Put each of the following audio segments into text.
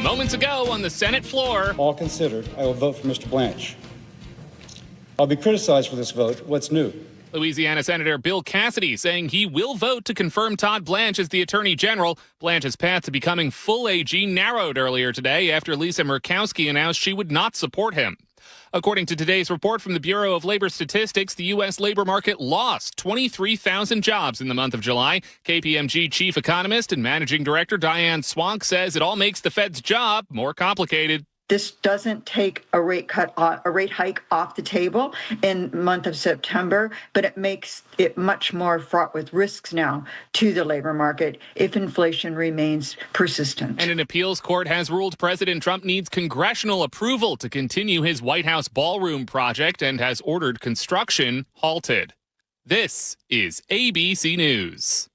moments ago on the Senate floor. All considered, I will vote for Mr. Blanche. I'll be criticized for this vote. What's new? Louisiana Senator Bill Cassidy saying he will vote to confirm Todd Blanche as the Attorney General. Blanche's path to becoming full AG narrowed earlier today after Lisa Murkowski announced she would not support him. According to today's report from the Bureau of Labor Statistics, the U.S. labor market lost 23,000 jobs in the month of July. KPMG chief economist and managing director Diane Swank says it all makes the Fed's job more complicated. This doesn't take a rate hike off the table in the month of September, but it makes it much more fraught with risks now to the labor market if inflation remains persistent. And an appeals court has ruled President Trump needs congressional approval to continue his White House ballroom project and has ordered construction halted. This is ABC News.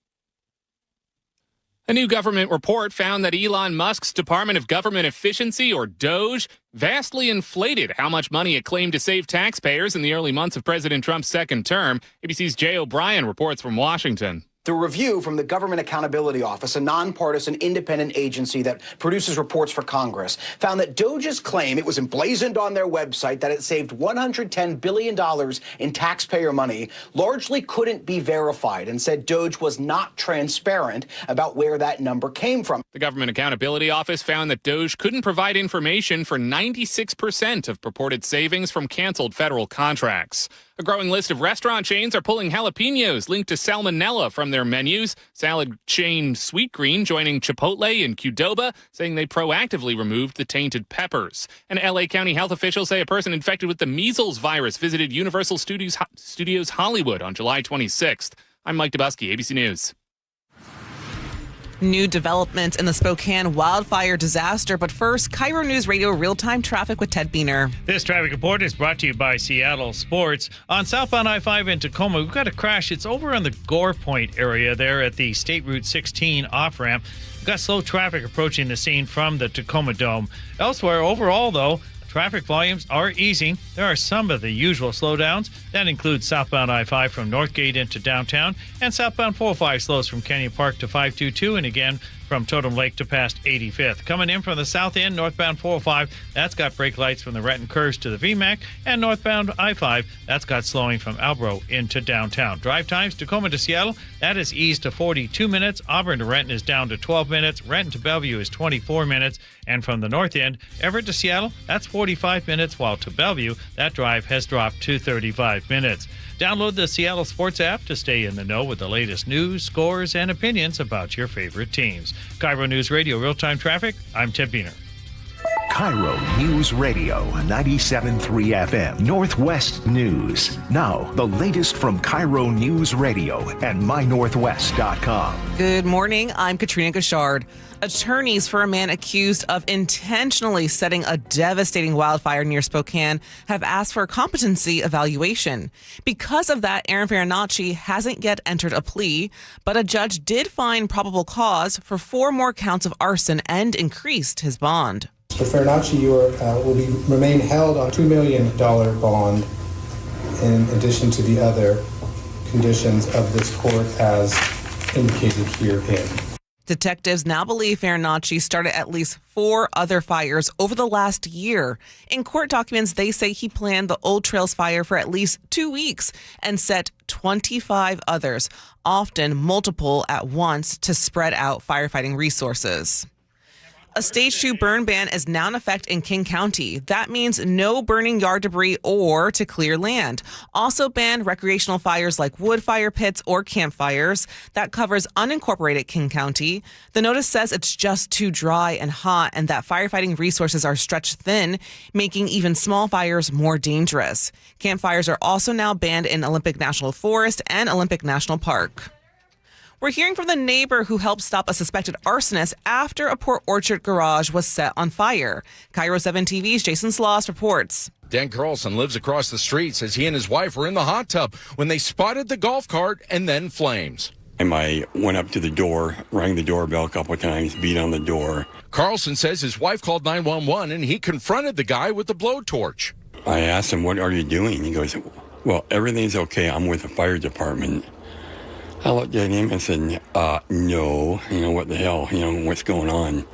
A new government report found that Elon Musk's Department of Government Efficiency, or DOGE, vastly inflated how much money it claimed to save taxpayers in the early months of President Trump's second term. ABC's Jay O'Brien reports from Washington. The review from the Government Accountability Office, a nonpartisan independent agency that produces reports for Congress, found that DOGE's claim, it was emblazoned on their website, that it saved $110 billion in taxpayer money, largely couldn't be verified, and said DOGE was not transparent about where that number came from. The Government Accountability Office found that DOGE couldn't provide information for 96% of purported savings from canceled federal contracts. A growing list of restaurant chains are pulling jalapenos linked to salmonella from their menus. Salad chain Sweetgreen joining Chipotle and Qdoba, saying they proactively removed the tainted peppers. And LA County health officials say a person infected with the measles virus visited Universal Studios Hollywood on July 26th. I'm Mike Dubusky, ABC News. New developments in the Spokane wildfire disaster. But first, KIRO Newsradio real-time traffic with Ted Beener. This traffic report is brought to you by Seattle Sports. On southbound I-5 in Tacoma, we've got a crash. It's over on the Gore Point area there at the State Route 16 off-ramp. We've got slow traffic approaching the scene from the Tacoma Dome. Elsewhere, overall, though, traffic volumes are easing. There are some of the usual slowdowns. That includes southbound I-5 from Northgate into downtown, and southbound 405 slows from Canyon Park to 522, and again from Totem Lake to past 85th. Coming in from the south end, northbound 405, that's got brake lights from the Renton Curves to the VMAC, and northbound I-5, that's got slowing from Albro into downtown. Drive times, Tacoma to Seattle, that is eased to 42 minutes. Auburn to Renton is down to 12 minutes. Renton to Bellevue is 24 minutes. And from the north end, Everett to Seattle, that's 45 minutes, while to Bellevue, that drive has dropped to 35 minutes. Download the Seattle Sports app to stay in the know with the latest news, scores, and opinions about your favorite teams. KIRO News Radio real-time traffic, I'm Ted Beener. KIRO News Radio 97.3 FM Northwest News. Now, the latest from KIRO News Radio and mynorthwest.com. Good morning. I'm Katrina Gashard. Attorneys for a man accused of intentionally setting a devastating wildfire near Spokane have asked for a competency evaluation. Because of that, Aaron Farinacci hasn't yet entered a plea, but a judge did find probable cause for 4 more counts of arson and increased his bond. Mr. Farinacci, you will remain held on a $2 million bond in addition to the other conditions of this court as indicated herein. Detectives now believe Farinacci started at least 4 other fires over the last year. In court documents, they say he planned the Old Trails fire for at least 2 weeks and set 25 others, often multiple at once, to spread out firefighting resources. A Stage 2 burn ban is now in effect in King County. That means no burning yard debris or to clear land. Also banned recreational fires like wood fire pits or campfires. That covers unincorporated King County. The notice says it's just too dry and hot and that firefighting resources are stretched thin, making even small fires more dangerous. Campfires are also now banned in Olympic National Forest and Olympic National Park. We're hearing from the neighbor who helped stop a suspected arsonist after a Port Orchard garage was set on fire. KIRO 7 TV's Jason Sloss reports. Dan Carlson lives across the street, says he and his wife were in the hot tub when they spotted the golf cart and then flames. And I went up to the door, rang the doorbell a couple of times, beat on the door. Carlson says his wife called 911 and he confronted the guy with the blowtorch. I asked him, "What are you doing?" He goes, "Well, everything's okay. I'm with the fire department." I looked at him and said, no, what the hell, what's going on?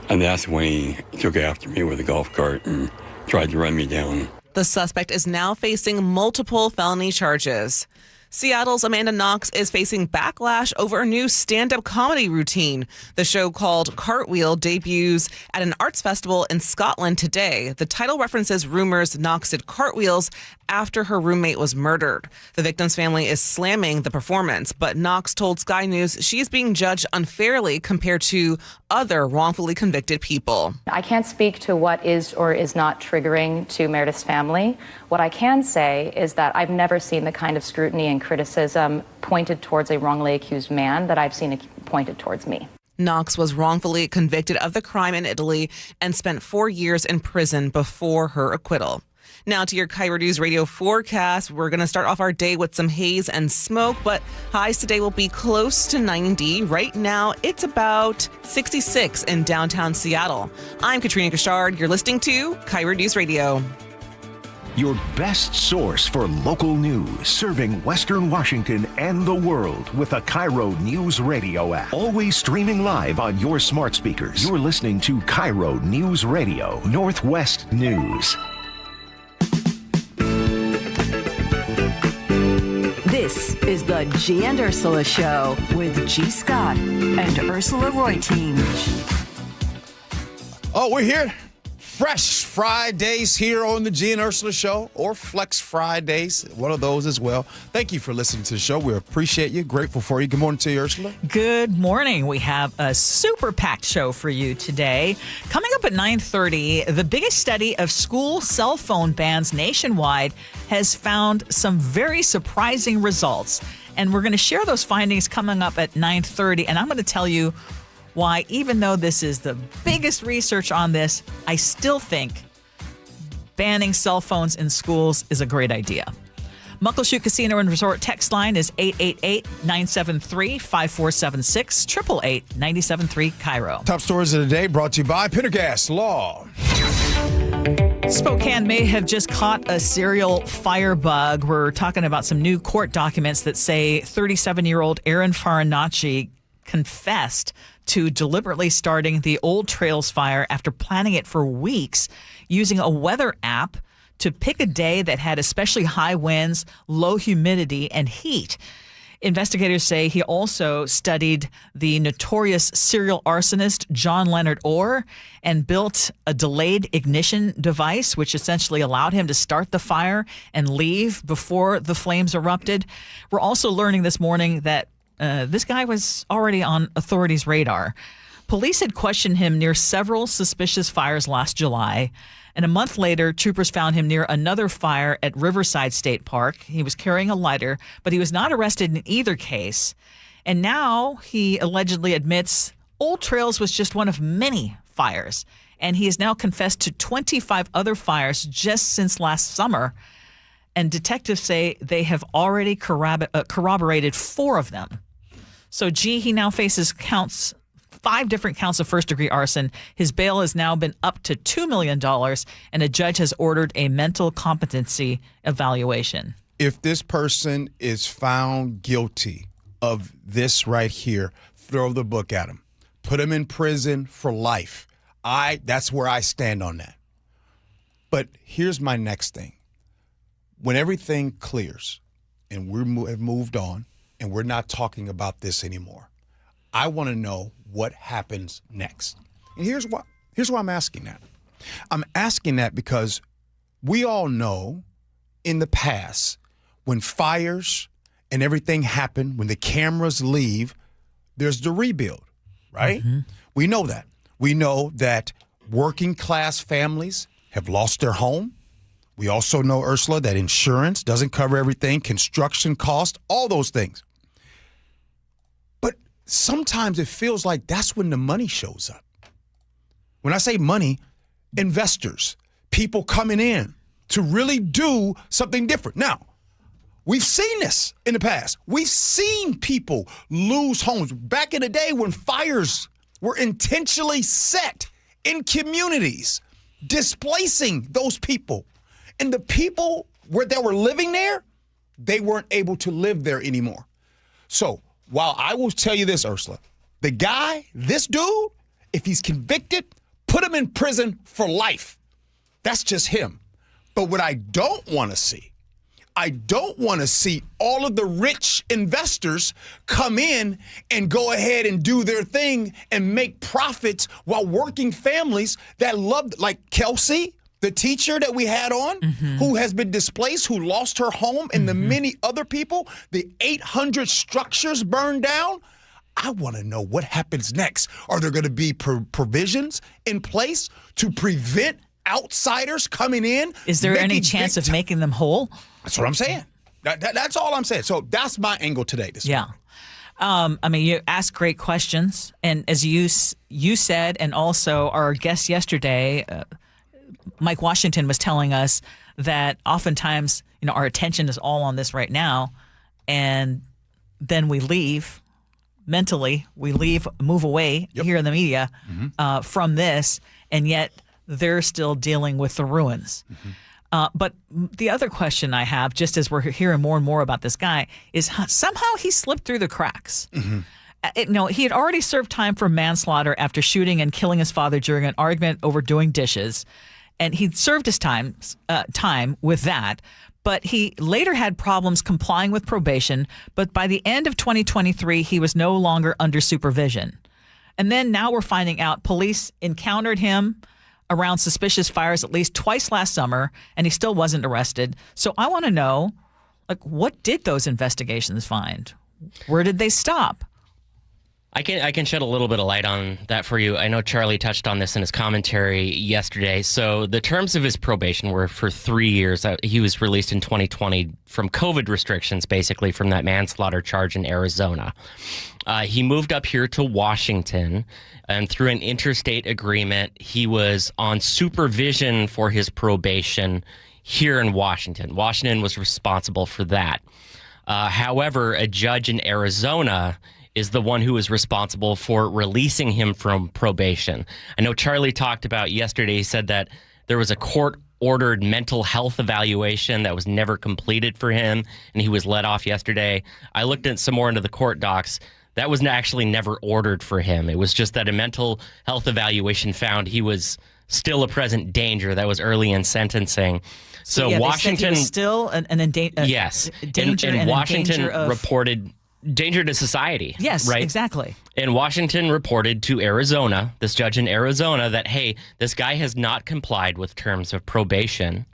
And that's when he took after me with a golf cart and tried to run me down. The suspect is now facing multiple felony charges. Seattle's Amanda Knox is facing backlash over a new stand-up comedy routine. The show called Cartwheel debuts at an arts festival in Scotland today. The title references rumors Knox did cartwheels after her roommate was murdered. The victim's family is slamming the performance, but Knox told Sky News she is being judged unfairly compared to other wrongfully convicted people. I can't speak to what is or is not triggering to Meredith's family. What I can say is that I've never seen the kind of scrutiny and criticism pointed towards a wrongly accused man that I've seen pointed towards me. Knox was wrongfully convicted of the crime in Italy and spent 4 years in prison before her acquittal. Now to your KIRO News Radio forecast. We're going to start off our day with some haze and smoke, but highs today will be close to 90. Right now, it's about 66 in downtown Seattle. I'm Katrina Gashard. You're listening to KIRO News Radio. Your best source for local news, serving Western Washington and the world with the KIRO News Radio App. Always streaming live on your smart speakers. You're listening to KIRO News Radio, Northwest News. This is the Gee and Ursula Show with G. Scott and Ursula Reutin. Oh, we're here. Fresh Fridays here on the Gee and Ursula Show, or Flex Fridays, one of those as well. Thank you for listening to the show. We appreciate you. Grateful for you. Good morning to you, Ursula. Good morning. We have a super packed show for you today. Coming up at 9:30, the biggest study of school cell phone bans nationwide has found some very surprising results. And we're going to share those findings coming up at 9:30. And I'm going to tell you why, even though this is the biggest research on this, I still think banning cell phones in schools is a great idea. Muckleshoot Casino and Resort text line is 888-973-5476, 888-973 KIRO. Top stories of the day brought to you by Pendergast Law. Spokane may have just caught a serial firebug. We're talking about some new court documents that say 37-year-old Aaron Farinacci confessed to deliberately starting the Old Trails fire after planning it for weeks using a weather app to pick a day that had especially high winds, low humidity, and heat. Investigators say he also studied the notorious serial arsonist John Leonard Orr and built a delayed ignition device, which essentially allowed him to start the fire and leave before the flames erupted. We're also learning this morning that this guy was already on authorities' radar. Police had questioned him near several suspicious fires last July, and a month later, troopers found him near another fire at Riverside State Park. He was carrying a lighter, but he was not arrested in either case. And now he allegedly admits Old Trails was just one of many fires, and he has now confessed to 25 other fires just since last summer. And detectives say they have already corroborated 4 of them. So, he now faces 5 different counts of first-degree arson. His bail has now been up to $2 million, and a judge has ordered a mental competency evaluation. If this person is found guilty of this right here, throw the book at him. Put him in prison for life. That's where I stand on that. But here's my next thing. When everything clears and we have moved on and we're not talking about this anymore, I want to know what happens next. And here's why I'm asking that. I'm asking that because we all know in the past when fires and everything happen, when the cameras leave, there's the rebuild, right? Mm-hmm. We know that. We know that working class families have lost their home. We also know, Ursula, that insurance doesn't cover everything, construction costs, all those things. But sometimes it feels like that's when the money shows up. When I say money, investors, people coming in to really do something different. Now, we've seen this in the past. We've seen people lose homes. Back in the day when fires were intentionally set in communities, displacing those people. And the people that were living there, they weren't able to live there anymore. So while I will tell you this, Ursula, this dude If he's convicted, put him in prison for life. That's just him. But what I don't want to see, I don't want to see all of the rich investors come in and go ahead and do their thing and make profits while working families that love, like Kelsey, the teacher that we had on, who has been displaced, who lost her home, and the many other people, the 800 structures burned down. I want to know what happens next. Are there going to be provisions in place to prevent outsiders coming in? Is there any chance of making them whole? That's what I'm saying. That's all I'm saying. So that's my angle today. I mean, you ask great questions. And as you said, and also our guest yesterday, Mike Washington, was telling us that oftentimes, our attention is all on this right now. And then we leave mentally, move away here in the media from this. And yet they're still dealing with the ruins. But the other question I have, just as we're hearing more and more about this guy, is somehow he slipped through the cracks. He had already served time for manslaughter after shooting and killing his father during an argument over doing dishes. And he'd served his time with that. But he later had problems complying with probation. But by the end of 2023, he was no longer under supervision. And then now we're finding out police encountered him around suspicious fires at least twice last summer, and he still wasn't arrested. So I want to know, what did those investigations find? Where did they stop? I can shed a little bit of light on that for you. I know Charlie touched on this in his commentary yesterday. So the terms of his probation were for 3 years. He was released in 2020 from COVID restrictions, basically from that manslaughter charge in Arizona. He moved up here to Washington, and through an interstate agreement, he was on supervision for his probation here in Washington. Washington was responsible for that. However, a judge in Arizona is the one who is responsible for releasing him from probation. I know Charlie talked about yesterday, he said that there was a court-ordered mental health evaluation that was never completed for him, and he was let off yesterday. I looked at some more into the court docs. That was actually never ordered for him. It was just that a mental health evaluation found he was still a present danger. That was early in sentencing. So yeah, Washington... They said he was still yes. danger and Washington danger of... reported danger to society. Yes, right? Exactly. And Washington reported to Arizona, this judge in Arizona, that, hey, this guy has not complied with terms of probation.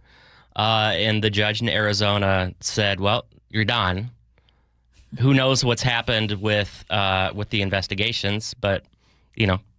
And the judge in Arizona said, well, you're done. Who knows what's happened with the investigations, but,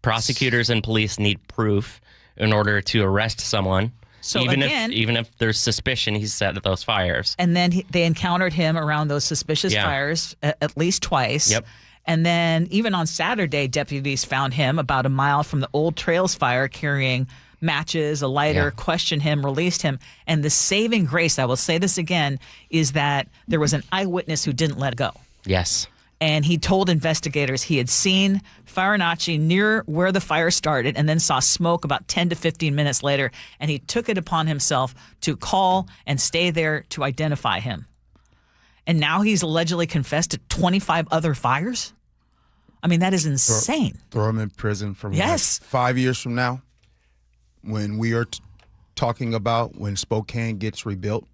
prosecutors and police need proof in order to arrest someone. So even if there's suspicion, he's set at those fires. And then they encountered him around those suspicious fires at least twice. Yep. And then even on Saturday, deputies found him about a mile from the Old Trails fire carrying matches, a lighter, questioned him, released him. And the saving grace, I will say this again, is that there was an eyewitness who didn't let go. Yes. And he told investigators he had seen Farinacci near where the fire started and then saw smoke about 10 to 15 minutes later. And he took it upon himself to call and stay there to identify him. And now he's allegedly confessed to 25 other fires? I mean, that is insane. Throw him in prison for 5 years from now, when we are talking about when Spokane gets rebuilt.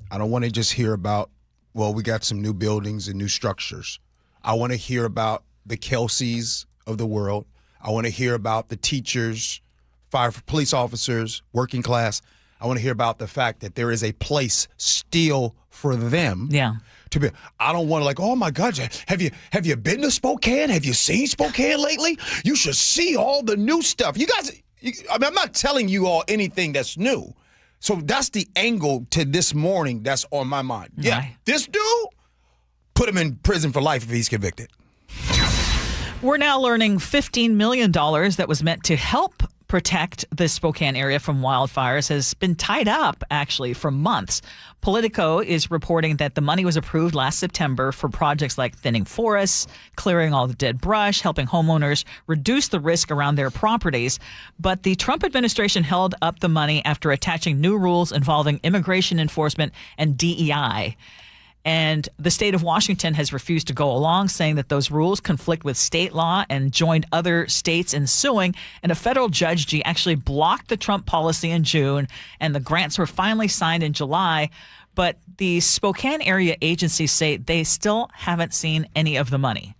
I don't want to just hear about, well, we got some new buildings and new structures. I want to hear about the Kelseys of the world. I want to hear about the teachers, police officers, working class. I want to hear about the fact that there is a place still for them. Yeah. To be. I don't want to oh my God, have you been to Spokane? Have you seen Spokane lately? You should see all the new stuff. You guys, I'm not telling you all anything that's new. So that's the angle to this morning that's on my mind. Yeah, right. This dude, put him in prison for life if he's convicted. We're now learning $15 million that was meant to help protect the Spokane area from wildfires has been tied up, actually, for months. Politico is reporting that the money was approved last September for projects like thinning forests, clearing all the dead brush, helping homeowners reduce the risk around their properties. But the Trump administration held up the money after attaching new rules involving immigration enforcement and DEI. And the state of Washington has refused to go along, saying that those rules conflict with state law and joined other states in suing. And a federal judge, actually blocked the Trump policy in June, and the grants were finally signed in July. But the Spokane area agencies say they still haven't seen any of the money.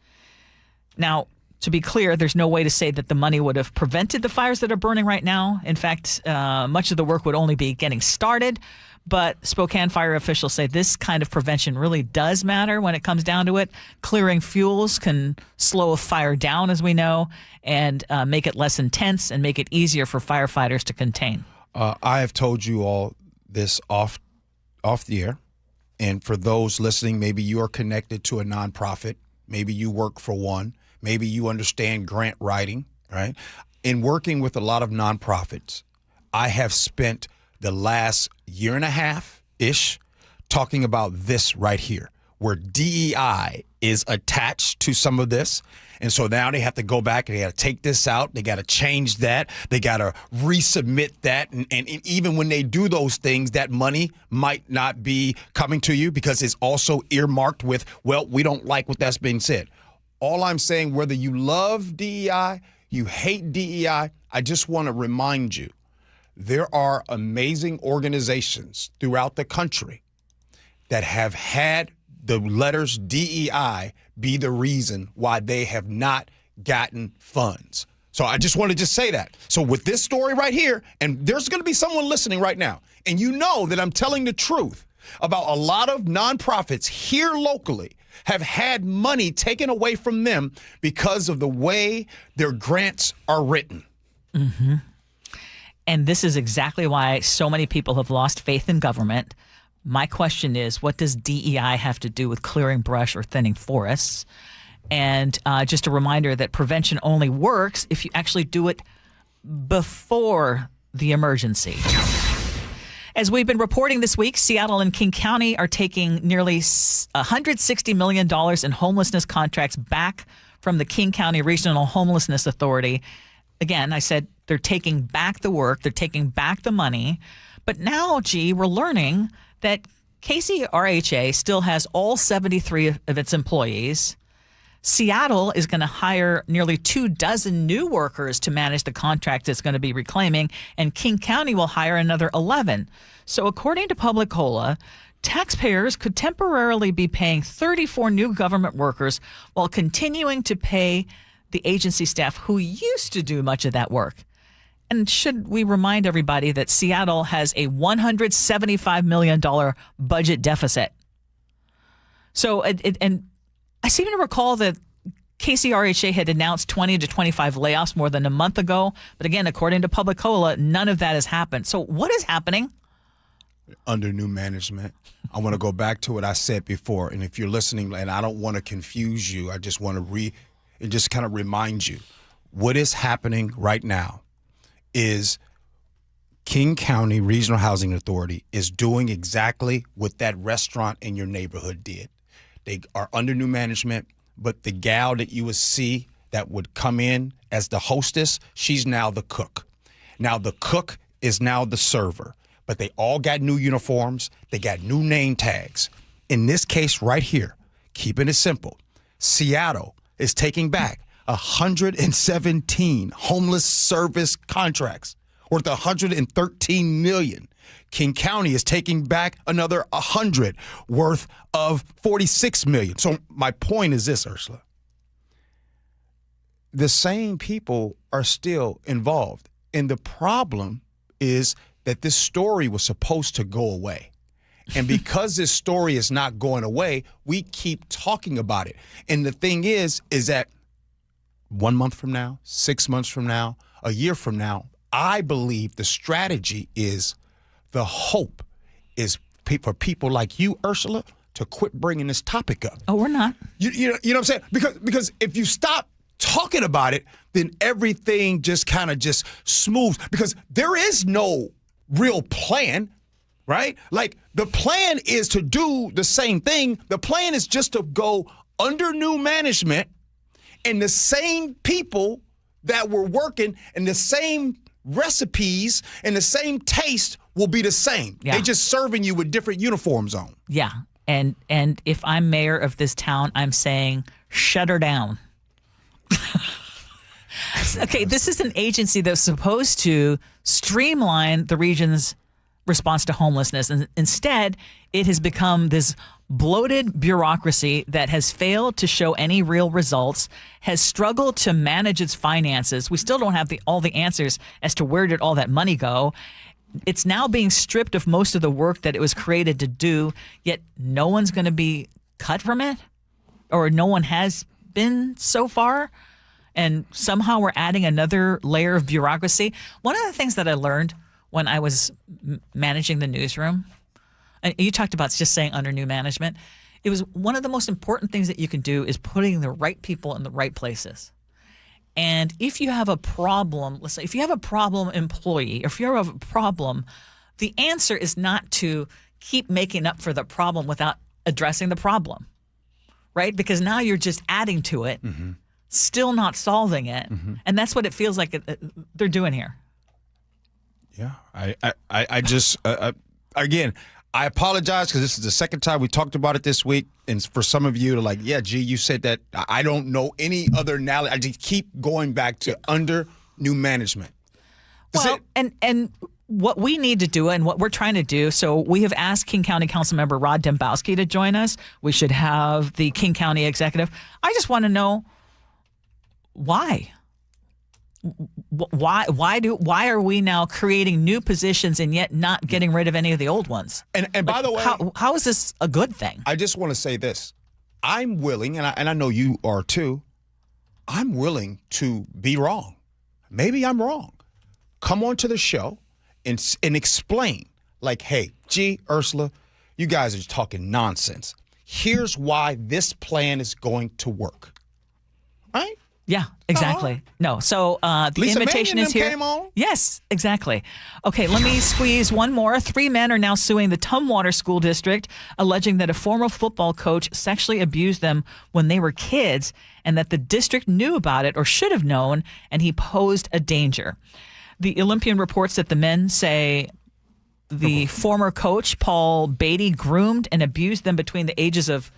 Now, to be clear, there's no way to say that the money would have prevented the fires that are burning right now. In fact, much of the work would only be getting started. But Spokane fire officials say this kind of prevention really does matter when it comes down to it. Clearing fuels can slow a fire down, as we know, and make it less intense and make it easier for firefighters to contain. I have told you all this off the air. And for those listening, maybe you are connected to a nonprofit. Maybe you work for one. Maybe you understand grant writing, right? In working with a lot of nonprofits, I have spent the last year and a half-ish talking about this right here, where DEI is attached to some of this. And so now they have to go back and they got to take this out. They got to change that. They got to resubmit that. And even when they do those things, that money might not be coming to you because it's also earmarked with, well, we don't like what that's being said. All I'm saying, whether you love DEI, you hate DEI, I just want to remind you, there are amazing organizations throughout the country that have had the letters DEI be the reason why they have not gotten funds. So I just want to say that. So with this story right here, and there's going to be someone listening right now, and you know that I'm telling the truth about a lot of nonprofits here locally have had money taken away from them because of the way their grants are written. Mm-hmm. And this is exactly why so many people have lost faith in government. My question is, what does DEI have to do with clearing brush or thinning forests? And just a reminder that prevention only works if you actually do it before the emergency. As we've been reporting this week, Seattle and King County are taking nearly $160 million in homelessness contracts back from the King County Regional Homelessness Authority. Again, I said they're taking back the work, they're taking back the money. But now, we're learning that KCRHA still has all 73 of its employees. Seattle is going to hire nearly 24 new workers to manage the contract it's going to be reclaiming, and King County will hire another 11. So according to Publicola, taxpayers could temporarily be paying 34 new government workers while continuing to pay the agency staff who used to do much of that work. And should we remind everybody that Seattle has a $175 million budget deficit? So, and I seem to recall that KCRHA had announced 20 to 25 layoffs more than a month ago. But again, according to Publicola, none of that has happened. So what is happening? Under new management. I want to go back to what I said before. And if you're listening, and I don't want to confuse you, I just want to just kind of remind you, what is happening right now is King County Regional Housing Authority is doing exactly what that restaurant in your neighborhood did. They are under new management, but the gal that you would see that would come in as the hostess, she's now the cook. Now the cook is now the server, but they all got new uniforms. They got new name tags. In this case right here, keeping it simple, Seattle is taking back 117 homeless service contracts worth $113 million. King County is taking back another 100 worth of $46 million. So my point is this, Ursula. The same people are still involved. And the problem is that this story was supposed to go away. And because this story is not going away, we keep talking about it. And the thing is that 1 month from now, 6 months from now, a year from now, I believe the strategy is, the hope is for people like you, Ursula, to quit bringing this topic up. Oh, we're not. You know what I'm saying? Because if you stop talking about it, then everything just kind of just smooths. Because there is no real plan, right? Like, the plan is to do the same thing. The plan is just to go under new management, and the same people that were working and the same recipes and the same taste will be the same. Yeah. They just serving you with different uniforms on. Yeah. And if I'm mayor of this town, I'm saying shut her down. Okay, this is an agency that's supposed to streamline the region's response to homelessness. And instead, it has become this bloated bureaucracy that has failed to show any real results, has struggled to manage its finances. We still don't have all the answers as to where did all that money go. It's now being stripped of most of the work that it was created to do, yet no one's going to be cut from it, or no one has been so far. And somehow we're adding another layer of bureaucracy. One of the things that I learned when I was managing the newsroom, and you talked about just saying under new management, it was one of the most important things that you can do is putting the right people in the right places. And if you have a problem, let's say if you have a problem employee, or if you have a problem, the answer is not to keep making up for the problem without addressing the problem, right? Because now you're just adding to it, still not solving it. And that's what it feels like they're doing here. Yeah, I just, again, I apologize because this is the second time we talked about it this week. And for some of you to like, yeah, Gee, you said that. I don't know any other analogy. I just keep going back to under new management. Well, and what we need to do and what we're trying to do, so we have asked King County Councilmember Rod Dembowski to join us. We should have the King County Executive. I just want to know why. Why are we now creating new positions and yet not getting rid of any of the old ones? And by the way, how is this a good thing? I just want to say this. I'm willing, and I know you are too, I'm willing to be wrong. Maybe I'm wrong. Come on to the show and explain, like, hey, Gee, Ursula, you guys are talking nonsense. Here's why this plan is going to work. Right? Yeah, exactly. No, so the Lisa invitation Mannion is here. came on? Yes, exactly. Okay, let me squeeze one more. 3 men are now suing the Tumwater School District, alleging that a former football coach sexually abused them when they were kids and that the district knew about it or should have known, and he posed a danger. The Olympian reports that the men say the former coach, Paul Beatty, groomed and abused them between the ages of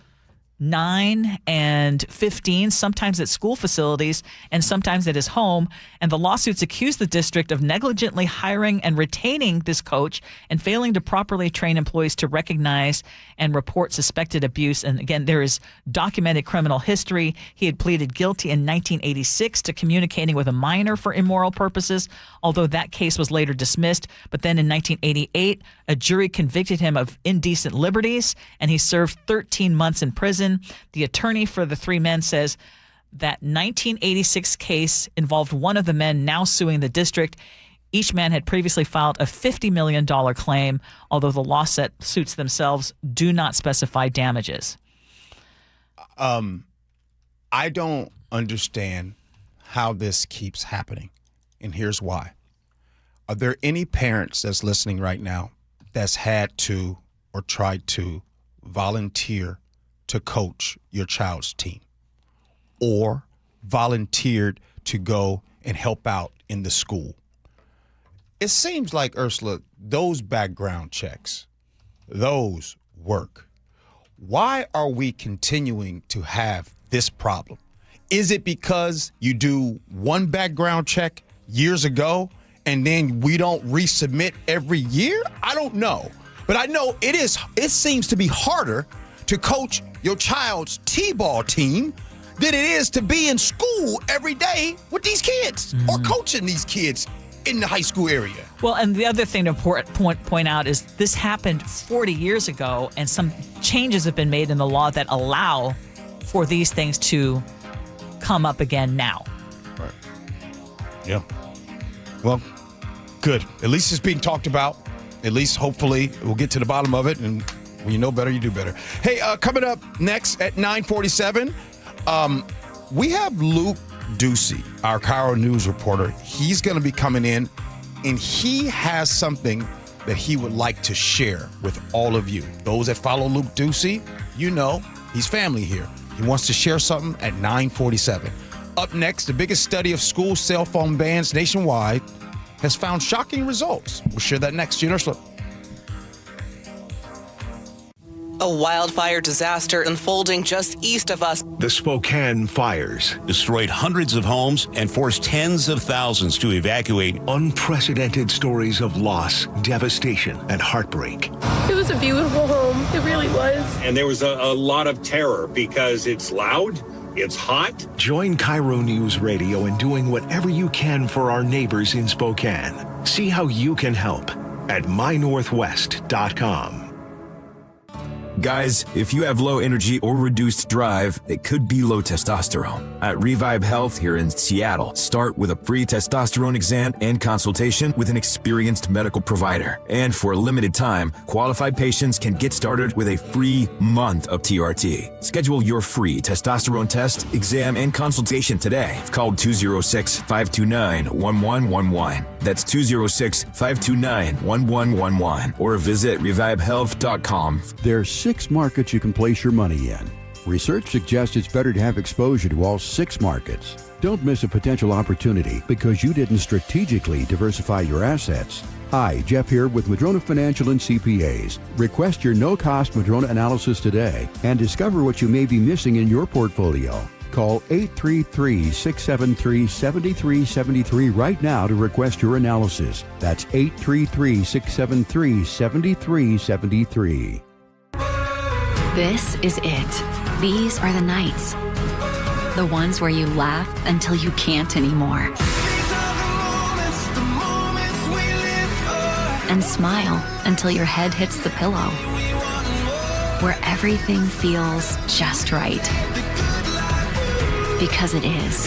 9 and 15, sometimes at school facilities and sometimes at his home. And the lawsuits accuse the district of negligently hiring and retaining this coach and failing to properly train employees to recognize and report suspected abuse. And again, there is documented criminal history. He had pleaded guilty in 1986 to communicating with a minor for immoral purposes, although that case was later dismissed. But then in 1988, a jury convicted him of indecent liberties, and he served 13 months in prison. The attorney for the 3 men says that 1986 case involved one of the men now suing the district. Each man had previously filed a $50 million claim, although the lawsuits themselves do not specify damages. I don't understand how this keeps happening, and here's why. Are there any parents that's listening right now that's had to or tried to volunteer to coach your child's team or volunteered to go and help out in the school? It seems like, Ursula, those background checks, those work. Why are we continuing to have this problem? Is it because you do one background check years ago and then we don't resubmit every year? I don't know. But I know it seems to be harder to coach your child's T-ball team than it is to be in school every day with these kids or coaching these kids in the high school area. Well, and the other thing to point out is this happened 40 years ago, and some changes have been made in the law that allow for these things to come up again now. Right. Yeah. Well, good. At least it's being talked about. At least, hopefully, we'll get to the bottom of it, and when you know better, you do better. Hey, coming up next at 9:47, we have Luke Ducey, our KIRO News reporter. He's going to be coming in, and he has something that he would like to share with all of you. Those that follow Luke Ducey, you know he's family here. He wants to share something at 9:47. Up next, the biggest study of school cell phone bans nationwide has found shocking results. We'll share that next. Gee Ursula. A wildfire disaster unfolding just east of us. The Spokane fires destroyed hundreds of homes and forced tens of thousands to evacuate. Unprecedented stories of loss, devastation, and heartbreak. It was a beautiful home. It really was. And there was a lot of terror because it's loud, it's hot. Join KIRO News Radio in doing whatever you can for our neighbors in Spokane. See how you can help at mynorthwest.com. Guys, if you have low energy or reduced drive, it could be low testosterone. At Revive Health here in Seattle, start with a free testosterone exam and consultation with an experienced medical provider. And for a limited time, qualified patients can get started with a free month of TRT. Schedule your free testosterone test, exam, and consultation today. Call 206-529-1111. That's 206-529-1111. Or visit revivehealth.com. There's 6 markets you can place your money in. Research suggests it's better to have exposure to all 6 markets. Don't miss a potential opportunity because you didn't strategically diversify your assets. Hi, Jeff here with Madrona Financial and CPAs. Request your no-cost Madrona analysis today and discover what you may be missing in your portfolio. Call 833-673-7373 right now to request your analysis. That's 833-673-7373. This is it. These are the nights. The ones where you laugh until you can't anymore. And smile until your head hits the pillow. Where everything feels just right. Because it is.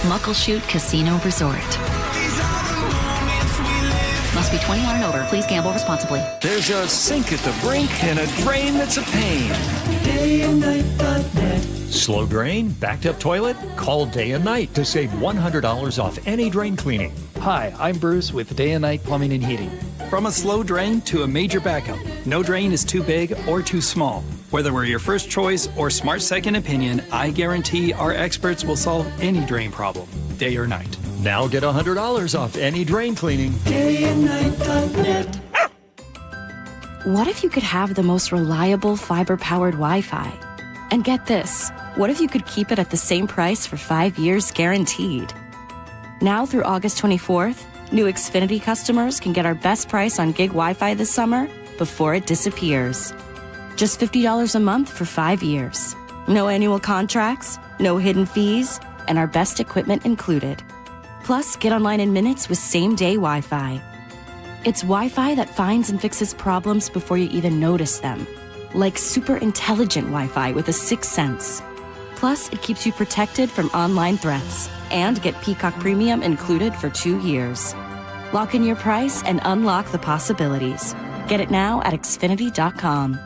Muckleshoot Casino Resort. Must be 21 and over. Please gamble responsibly. There's a sink at the brink and a drain that's a pain. DayandNight.net. Slow drain? Backed up toilet? Call Day and Night to save $100 off any drain cleaning. Hi, I'm Bruce with Day and Night Plumbing and Heating. From a slow drain to a major backup, no drain is too big or too small. Whether we're your first choice or smart second opinion, I guarantee our experts will solve any drain problem, day or night. Now get $100 off any drain cleaning. DayandNight.net. What if you could have the most reliable fiber-powered Wi-Fi? And get this, what if you could keep it at the same price for 5 years guaranteed? Now through August 24th, new Xfinity customers can get our best price on gig Wi-Fi this summer before it disappears. Just $50 a month for 5 years. No annual contracts, no hidden fees, and our best equipment included. Plus, get online in minutes with same-day Wi-Fi. It's Wi-Fi that finds and fixes problems before you even notice them. Like super intelligent Wi-Fi with a 6th sense. Plus, it keeps you protected from online threats. And get Peacock Premium included for 2 years. Lock in your price and unlock the possibilities. Get it now at Xfinity.com.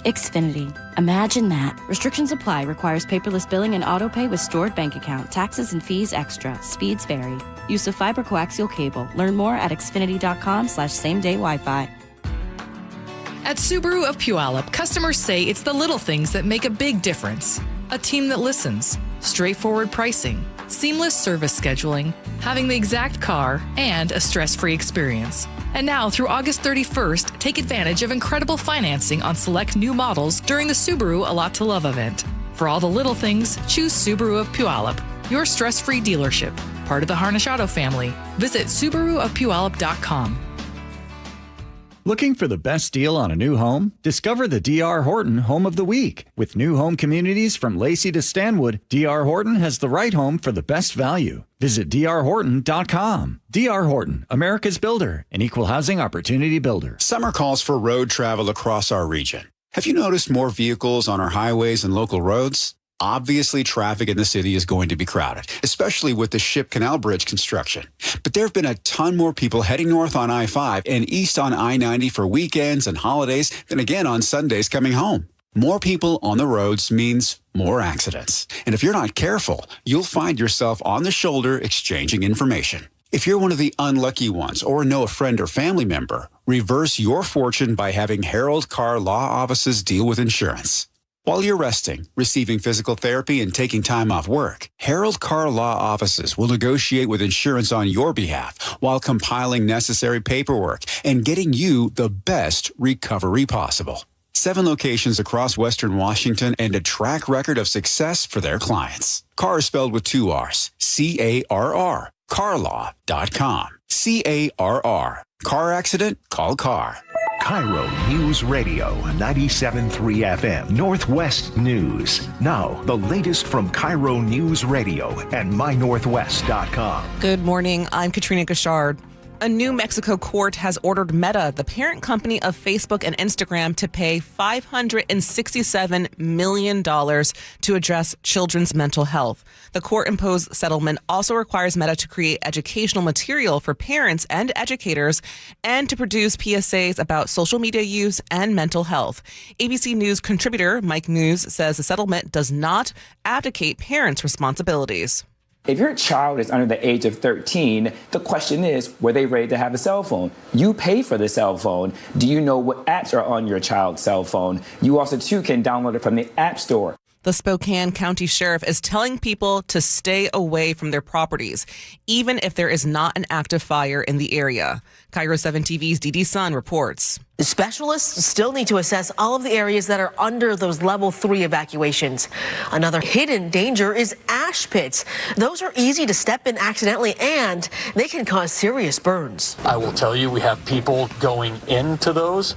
Xfinity. Imagine that. Restrictions apply. Requires paperless billing and autopay with stored bank account. Taxes and fees extra. Speeds vary. Use of fiber coaxial cable. Learn more at Xfinity.com/same-day Wi-Fi. At Subaru of Puyallup, customers say it's the little things that make a big difference. A team that listens, straightforward pricing, seamless service scheduling, having the exact car, and a stress-free experience. And now, through August 31st, take advantage of incredible financing on select new models during the Subaru A Lot to Love event. For all the little things, choose Subaru of Puyallup, your stress-free dealership, part of the Harnish Auto family. Visit SubaruofPuyallup.com. Looking for the best deal on a new home? Discover the D.R. Horton Home of the Week. With new home communities from Lacey to Stanwood, D.R. Horton has the right home for the best value. Visit drhorton.com. D.R. Horton, America's builder, an equal housing opportunity builder. Summer calls for road travel across our region. Have you noticed more vehicles on our highways and local roads? Obviously, traffic in the city is going to be crowded, especially with the Ship Canal Bridge construction. But there have been a ton more people heading north on I-5 and east on I-90 for weekends and holidays than again on Sundays coming home. More people on the roads means more accidents. And if you're not careful, you'll find yourself on the shoulder exchanging information. If you're one of the unlucky ones or know a friend or family member, reverse your fortune by having Harold Carr Law Offices deal with insurance. While you're resting, receiving physical therapy, and taking time off work, Harold Carr Law Offices will negotiate with insurance on your behalf while compiling necessary paperwork and getting you the best recovery possible. 7 locations across Western Washington and a track record of success for their clients. CAR is spelled with 2 R's. C-A-R-R. CarLaw.com. C-A-R-R. Car accident? Call CAR. KIRO News Radio 97.3 FM. Northwest News. Now, the latest from KIRO News Radio and mynorthwest.com. Good morning. I'm Katrina Gashard. A New Mexico court has ordered Meta, the parent company of Facebook and Instagram, to pay $567 million to address children's mental health. The court-imposed settlement also requires Meta to create educational material for parents and educators and to produce PSAs about social media use and mental health. ABC News contributor Mike News says the settlement does not abdicate parents' responsibilities. If your child is under the age of 13, the question is, were they ready to have a cell phone? You pay for the cell phone. Do you know what apps are on your child's cell phone? You also, too, can download it from the App Store. The Spokane County Sheriff is telling people to stay away from their properties, even if there is not an active fire in the area. KIRO 7 TV's Dee Sun reports. The specialists still need to assess all of the areas that are under those level 3 evacuations. Another hidden danger is ash pits. Those are easy to step in accidentally, and they can cause serious burns. I will tell you, we have people going into those,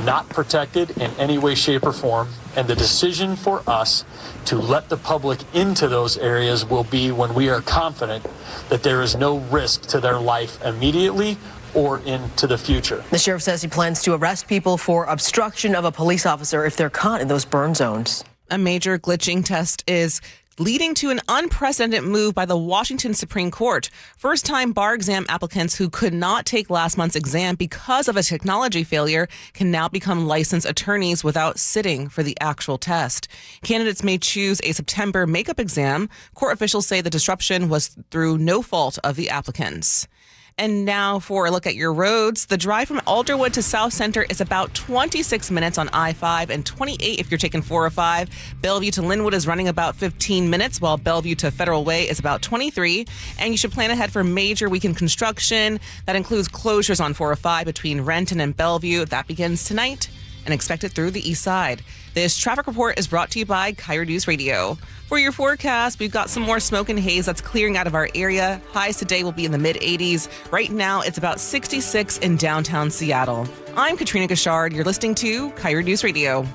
not protected in any way, shape, or form. And the decision for us to let the public into those areas will be when we are confident that there is no risk to their life immediately or into the future. The sheriff says he plans to arrest people for obstruction of a police officer if they're caught in those burn zones. A major glitching test is leading to an unprecedented move by the Washington Supreme Court. First-time bar exam applicants who could not take last month's exam because of a technology failure can now become licensed attorneys without sitting for the actual test. Candidates may choose a September makeup exam. Court officials say the disruption was through no fault of the applicants. And now for a look at your roads. The drive from Alderwood to South Center is about 26 minutes on I-5 and 28 if you're taking 405. Bellevue to Linwood is running about 15 minutes, while Bellevue to Federal Way is about 23. And you should plan ahead for major weekend construction. That includes closures on 405 between Renton and Bellevue. That begins tonight and expected through the east side. This traffic report is brought to you by KIRO News Radio. For your forecast, we've got some more smoke and haze that's clearing out of our area. Highs today will be in the mid-80s. Right now, it's about 66 in downtown Seattle. I'm Katrina Gashard. You're listening to KIRO News Radio.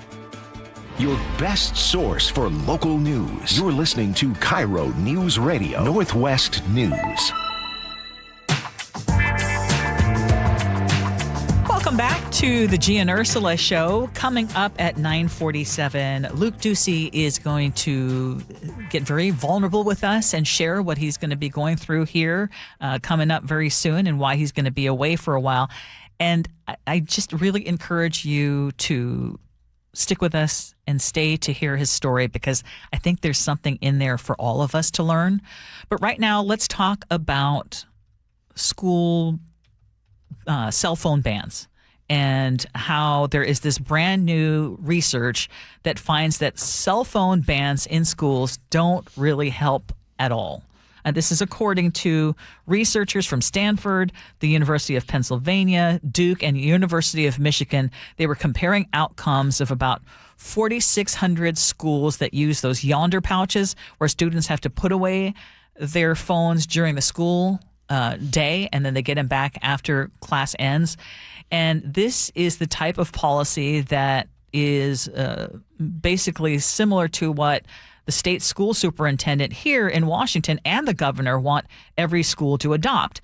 Your best source for local news. You're listening to KIRO News Radio, Northwest News. Welcome back to the Gee and Ursula Show. Coming up at 9:47, Luke Ducey is going to get very vulnerable with us and share what he's going to be going through here coming up very soon and why he's going to be away for a while. And I just really encourage you to stick with us and stay to hear his story, because I think there's something in there for all of us to learn. But right now, let's talk about school cell phone bans, and how there is this brand new research that finds that cell phone bans in schools don't really help at all. And this is according to researchers from Stanford, the University of Pennsylvania, Duke, and University of Michigan. They were comparing outcomes of about 4,600 schools that use those yonder pouches where students have to put away their phones during the school day, and then they get them back after class ends. And this is the type of policy that is basically similar to what the state school superintendent here in Washington and the governor want every school to adopt.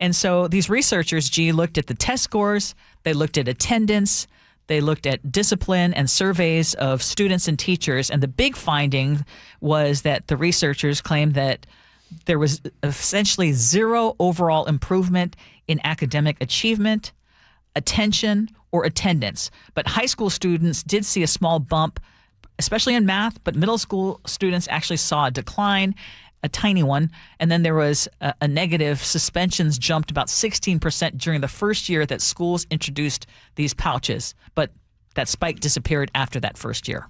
And so these researchers, looked at the test scores, they looked at attendance, they looked at discipline and surveys of students and teachers. And the big finding was that the researchers claimed that there was essentially zero overall improvement in academic achievement, attention, or attendance. But high school students did see a small bump, especially in math, but middle school students actually saw a decline, a tiny one. And then there was a negative. Suspensions jumped about 16% during the first year that schools introduced these pouches. But that spike disappeared after that first year.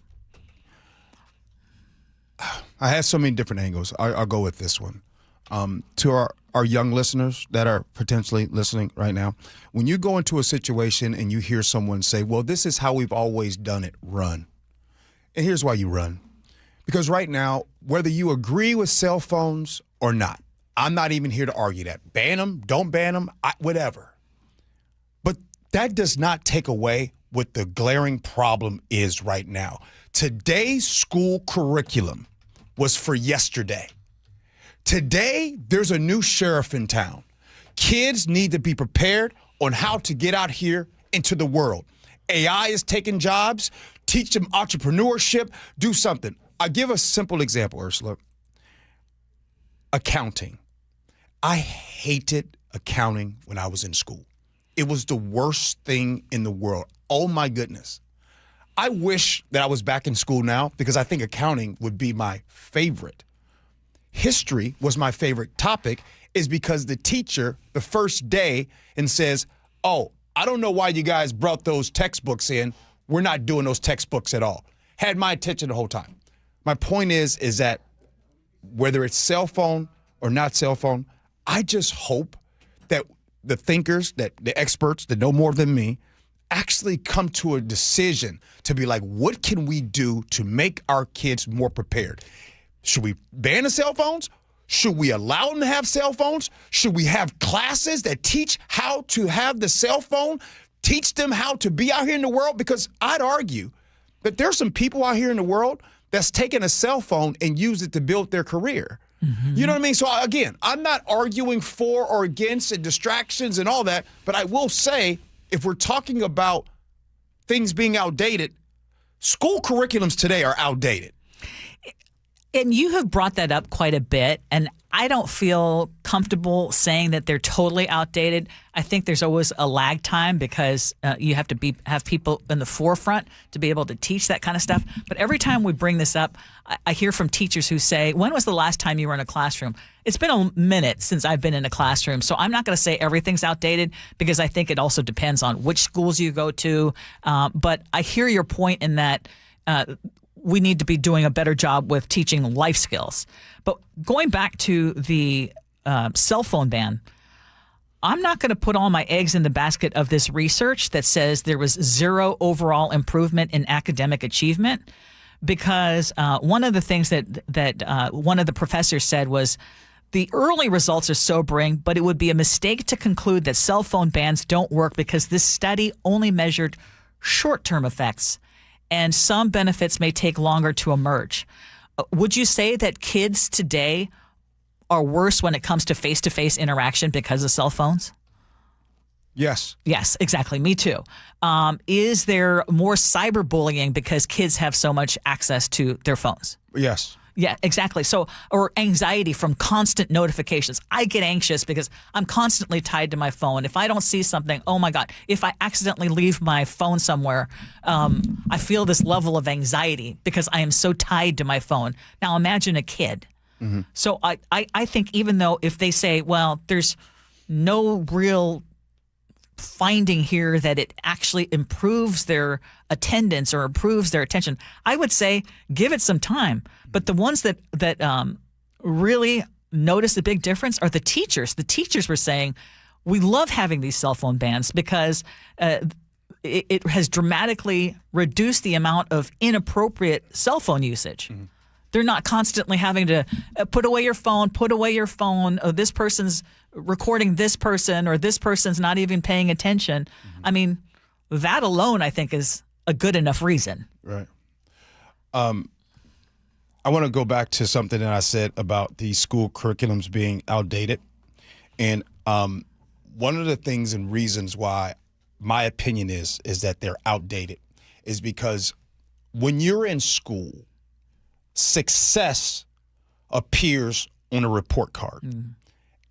I had so many different angles. I'll go with this one. to our young listeners that are potentially listening right now, when you go into a situation and you hear someone say, well, this is how we've always done it, run. And here's why you run. Because right now, whether you agree with cell phones or not, I'm not even here to argue that. Ban them, don't ban them, whatever. But that does not take away what the glaring problem is right now. Today's school curriculum was for yesterday. Today, there's a new sheriff in town. Kids need to be prepared on how to get out here into the world. AI is taking jobs. Teach them entrepreneurship. Do something. I'll give a simple example, Ursula. Accounting. I hated accounting when I was in school. It was the worst thing in the world. Oh, my goodness. I wish that I was back in school now because I think accounting would be my favorite. History was my favorite topic is because the teacher, the first day, and says, oh, I don't know why you guys brought those textbooks in. We're not doing those textbooks at all. Had my attention the whole time. My point is that whether it's cell phone or not cell phone, I just hope that the thinkers, that the experts that know more than me, actually come to a decision to be like, what can we do to make our kids more prepared? Should we ban the cell phones? Should we allow them to have cell phones? Should we have classes that teach how to have the cell phone, teach them how to be out here in the world? Because I'd argue that there's some people out here in the world that's taken a cell phone and used it to build their career. Mm-hmm. You know what I mean? So again, I'm not arguing for or against and distractions and all that, but I will say, if we're talking about things being outdated, school curriculums today are outdated. And you have brought that up quite a bit, and I don't feel comfortable saying that they're totally outdated. I think there's always a lag time because you have to have people in the forefront to be able to teach that kind of stuff. But every time we bring this up, I hear from teachers who say, when was the last time you were in a classroom? It's been a minute since I've been in a classroom, so I'm not going to say everything's outdated because I think it also depends on which schools you go to. But I hear your point in that we need to be doing a better job with teaching life skills. But going back to the cell phone ban, I'm not going to put all my eggs in the basket of this research that says there was zero overall improvement in academic achievement, because one of the things that one of the professors said was the early results are sobering, but it would be a mistake to conclude that cell phone bans don't work because this study only measured short-term effects, and some benefits may take longer to emerge. Would you say that kids today are worse when it comes to face-to-face interaction because of cell phones? Yes. Yes, exactly. Me too. Is there more cyberbullying because kids have so much access to their phones? Yes. Yeah, exactly. So, or anxiety from constant notifications. I get anxious because I'm constantly tied to my phone. If I don't see something, oh my God, if I accidentally leave my phone somewhere, I feel this level of anxiety because I am so tied to my phone. Now imagine a kid. Mm-hmm. So I think even though if they say, well, there's no real finding here that it actually improves their attendance or improves their attention, I would say give it some time. But the ones that really notice a big difference are the teachers. The teachers were saying, we love having these cell phone bans because it has dramatically reduced the amount of inappropriate cell phone usage. Mm-hmm. They're not constantly having to put away your phone. Oh, this person's recording this person, or this person's not even paying attention. Mm-hmm. I mean, that alone, I think, is a good enough reason. Right. I want to go back to something that I said about the school curriculums being outdated. And one of the things and reasons why my opinion is that they're outdated is because when you're in school, success appears on a report card. Mm.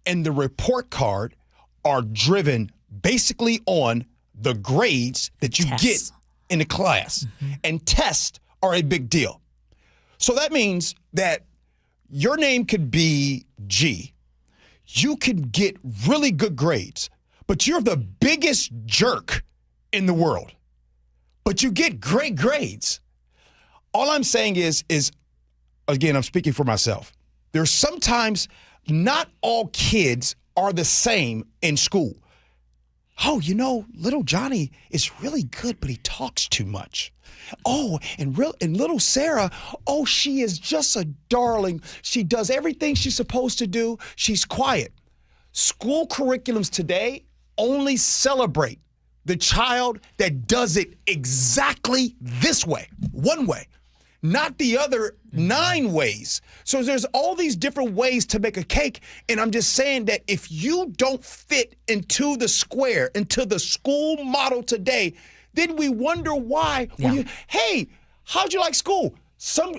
And the report card are driven basically on the grades that you get in the class. Mm-hmm. And tests are a big deal. So that means that your name could be G. You could get really good grades, but you're the biggest jerk in the world. But you get great grades. All I'm saying is again, I'm speaking for myself. There's sometimes not all kids are the same in school. Oh, little Johnny is really good, but he talks too much. Oh, and little Sarah, she is just a darling. She does everything she's supposed to do. She's quiet. School curriculums today only celebrate the child that does it exactly this way, one way, not the other 9 ways. So there's all these different ways to make a cake, and I'm just saying that if you don't fit into the square, into the school model today, then we wonder why. Yeah. Hey, how'd you like school?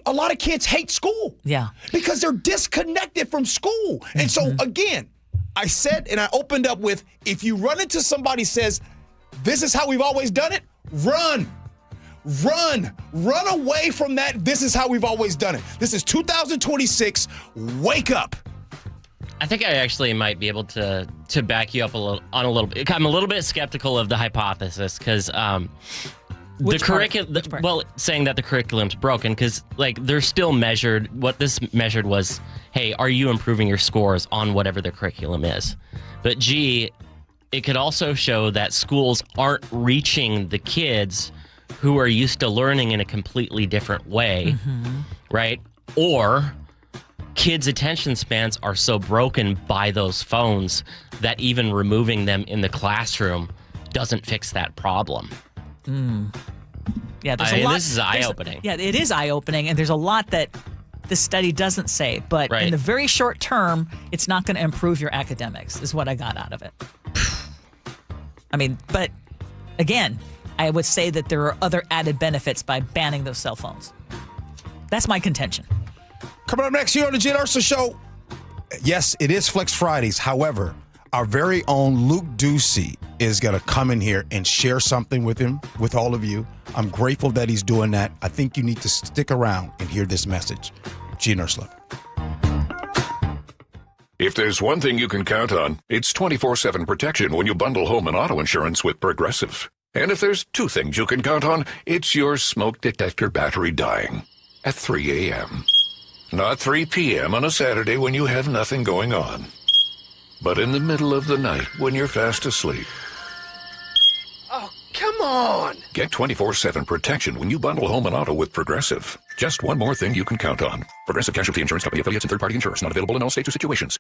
A lot of kids hate school. Yeah. Because they're disconnected from school. And so, again, I said, and I opened up with, if you run into somebody says, this is how we've always done it, run away from that. This is how we've always done it. This is 2026. Wake up. I think I actually might be able to back you up a little bit. I'm a little bit skeptical of the hypothesis because the curriculum. Saying that the curriculum's broken because they're still measured. What this measured was, hey, are you improving your scores on whatever the curriculum is? But it could also show that schools aren't reaching the kids who are used to learning in a completely different way, right? Or kids' attention spans are so broken by those phones that even removing them in the classroom doesn't fix that problem. Yeah, there's a lot. This is eye-opening. Yeah, it is eye-opening, and there's a lot that this study doesn't say. But in the very short term, it's not going to improve your academics, is what I got out of it. But again, I would say that there are other added benefits by banning those cell phones. That's my contention. Coming up next here on the Gee Ursula Show. Yes, it is Flex Fridays. However, our very own Luke Ducey is going to come in here and share something with all of you. I'm grateful that he's doing that. I think you need to stick around and hear this message. Gee and Ursula. If there's one thing you can count on, it's 24/7 protection when you bundle home and auto insurance with Progressive. And if there's 2 things you can count on, it's your smoke detector battery dying at 3 a.m. Not 3 p.m. on a Saturday when you have nothing going on, but in the middle of the night when you're fast asleep. Oh, come on! Get 24/7 protection when you bundle home and auto with Progressive. Just one more thing you can count on. Progressive Casualty Insurance Company, affiliates, and third-party insurers. Not available in all states or situations.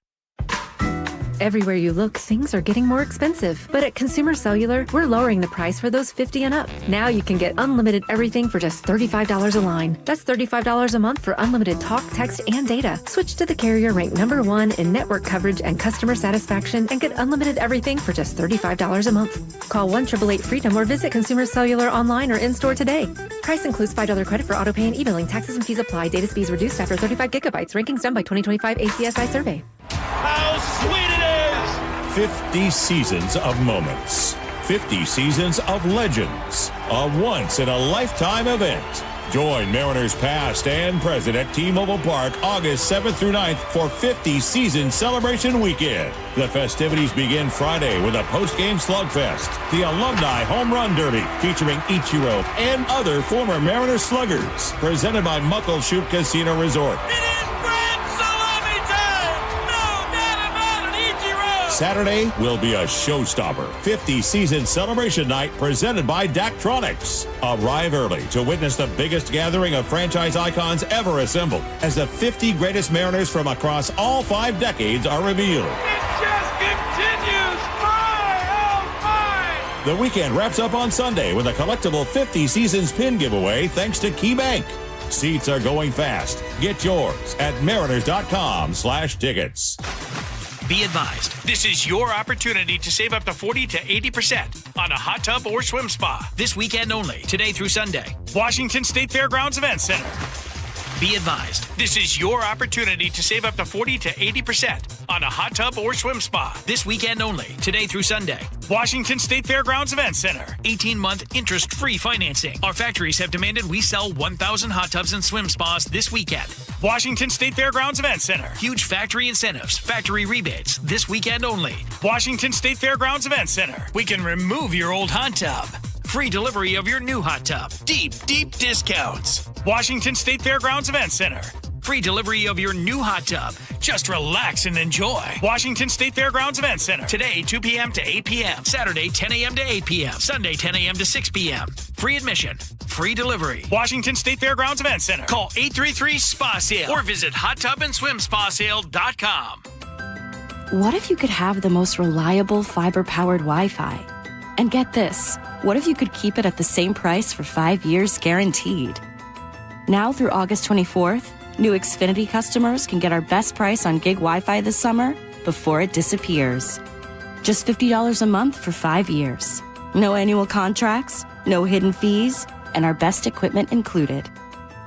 Everywhere you look, things are getting more expensive. But at Consumer Cellular, we're lowering the price for those 50 and up. Now you can get unlimited everything for just $35 a line. That's $35 a month for unlimited talk, text, and data. Switch to the carrier ranked #1 in network coverage and customer satisfaction and get unlimited everything for just $35 a month. Call 1-888-FREEDOM or visit Consumer Cellular online or in-store today. Price includes $5 credit for auto pay and e-billing. Taxes and fees apply. Data speeds reduced after 35 gigabytes. Rankings done by 2025 ACSI survey. How sweet it is! 50 seasons of moments. 50 seasons of legends. A once-in-a-lifetime event. Join Mariners past and present at T-Mobile Park August 7th through 9th for 50 Season Celebration Weekend. The festivities begin Friday with a post-game slugfest, the Alumni Home Run Derby featuring Ichiro and other former Mariners sluggers, presented by Muckleshoot Casino Resort. Saturday will be a showstopper. 50 Season Celebration Night presented by Daktronics. Arrive early to witness the biggest gathering of franchise icons ever assembled as the 50 greatest Mariners from across all 5 decades are revealed. It just continues. My. The weekend wraps up on Sunday with a collectible 50 Seasons pin giveaway thanks to KeyBank. Seats are going fast. Get yours at mariners.com/tickets. Be advised, this is your opportunity to save up to 40 to 80% on a hot tub or swim spa. This weekend only, today through Sunday. Washington State Fairgrounds Event Center. Be advised, this is your opportunity to save up to 40 to 80% on a hot tub or swim spa. This weekend only, today through Sunday. Washington State Fairgrounds Event Center. 18-month interest-free financing. Our factories have demanded we sell 1,000 hot tubs and swim spas this weekend. Washington State Fairgrounds Event Center. Huge factory incentives, factory rebates, this weekend only. Washington State Fairgrounds Event Center. We can remove your old hot tub. Free delivery of your new hot tub. Deep, deep discounts. Washington State Fairgrounds Event Center. free delivery of your new hot tub. Just relax and enjoy. Washington State Fairgrounds Event Center. Today, 2 p.m. to 8 p.m. Saturday, 10 a.m. to 8 p.m. Sunday, 10 a.m. to 6 p.m. Free admission. Free delivery. Washington State Fairgrounds Event Center. Call 833-SPA-SALE or visit hottubandSwimSpaSale.com. What if you could have the most reliable fiber-powered Wi-Fi? And get this, what if you could keep it at the same price for 5 years guaranteed? Now through August 24th, new Xfinity customers can get our best price on gig Wi-Fi this summer before it disappears. Just $50 a month for 5 years. No annual contracts, no hidden fees, and our best equipment included.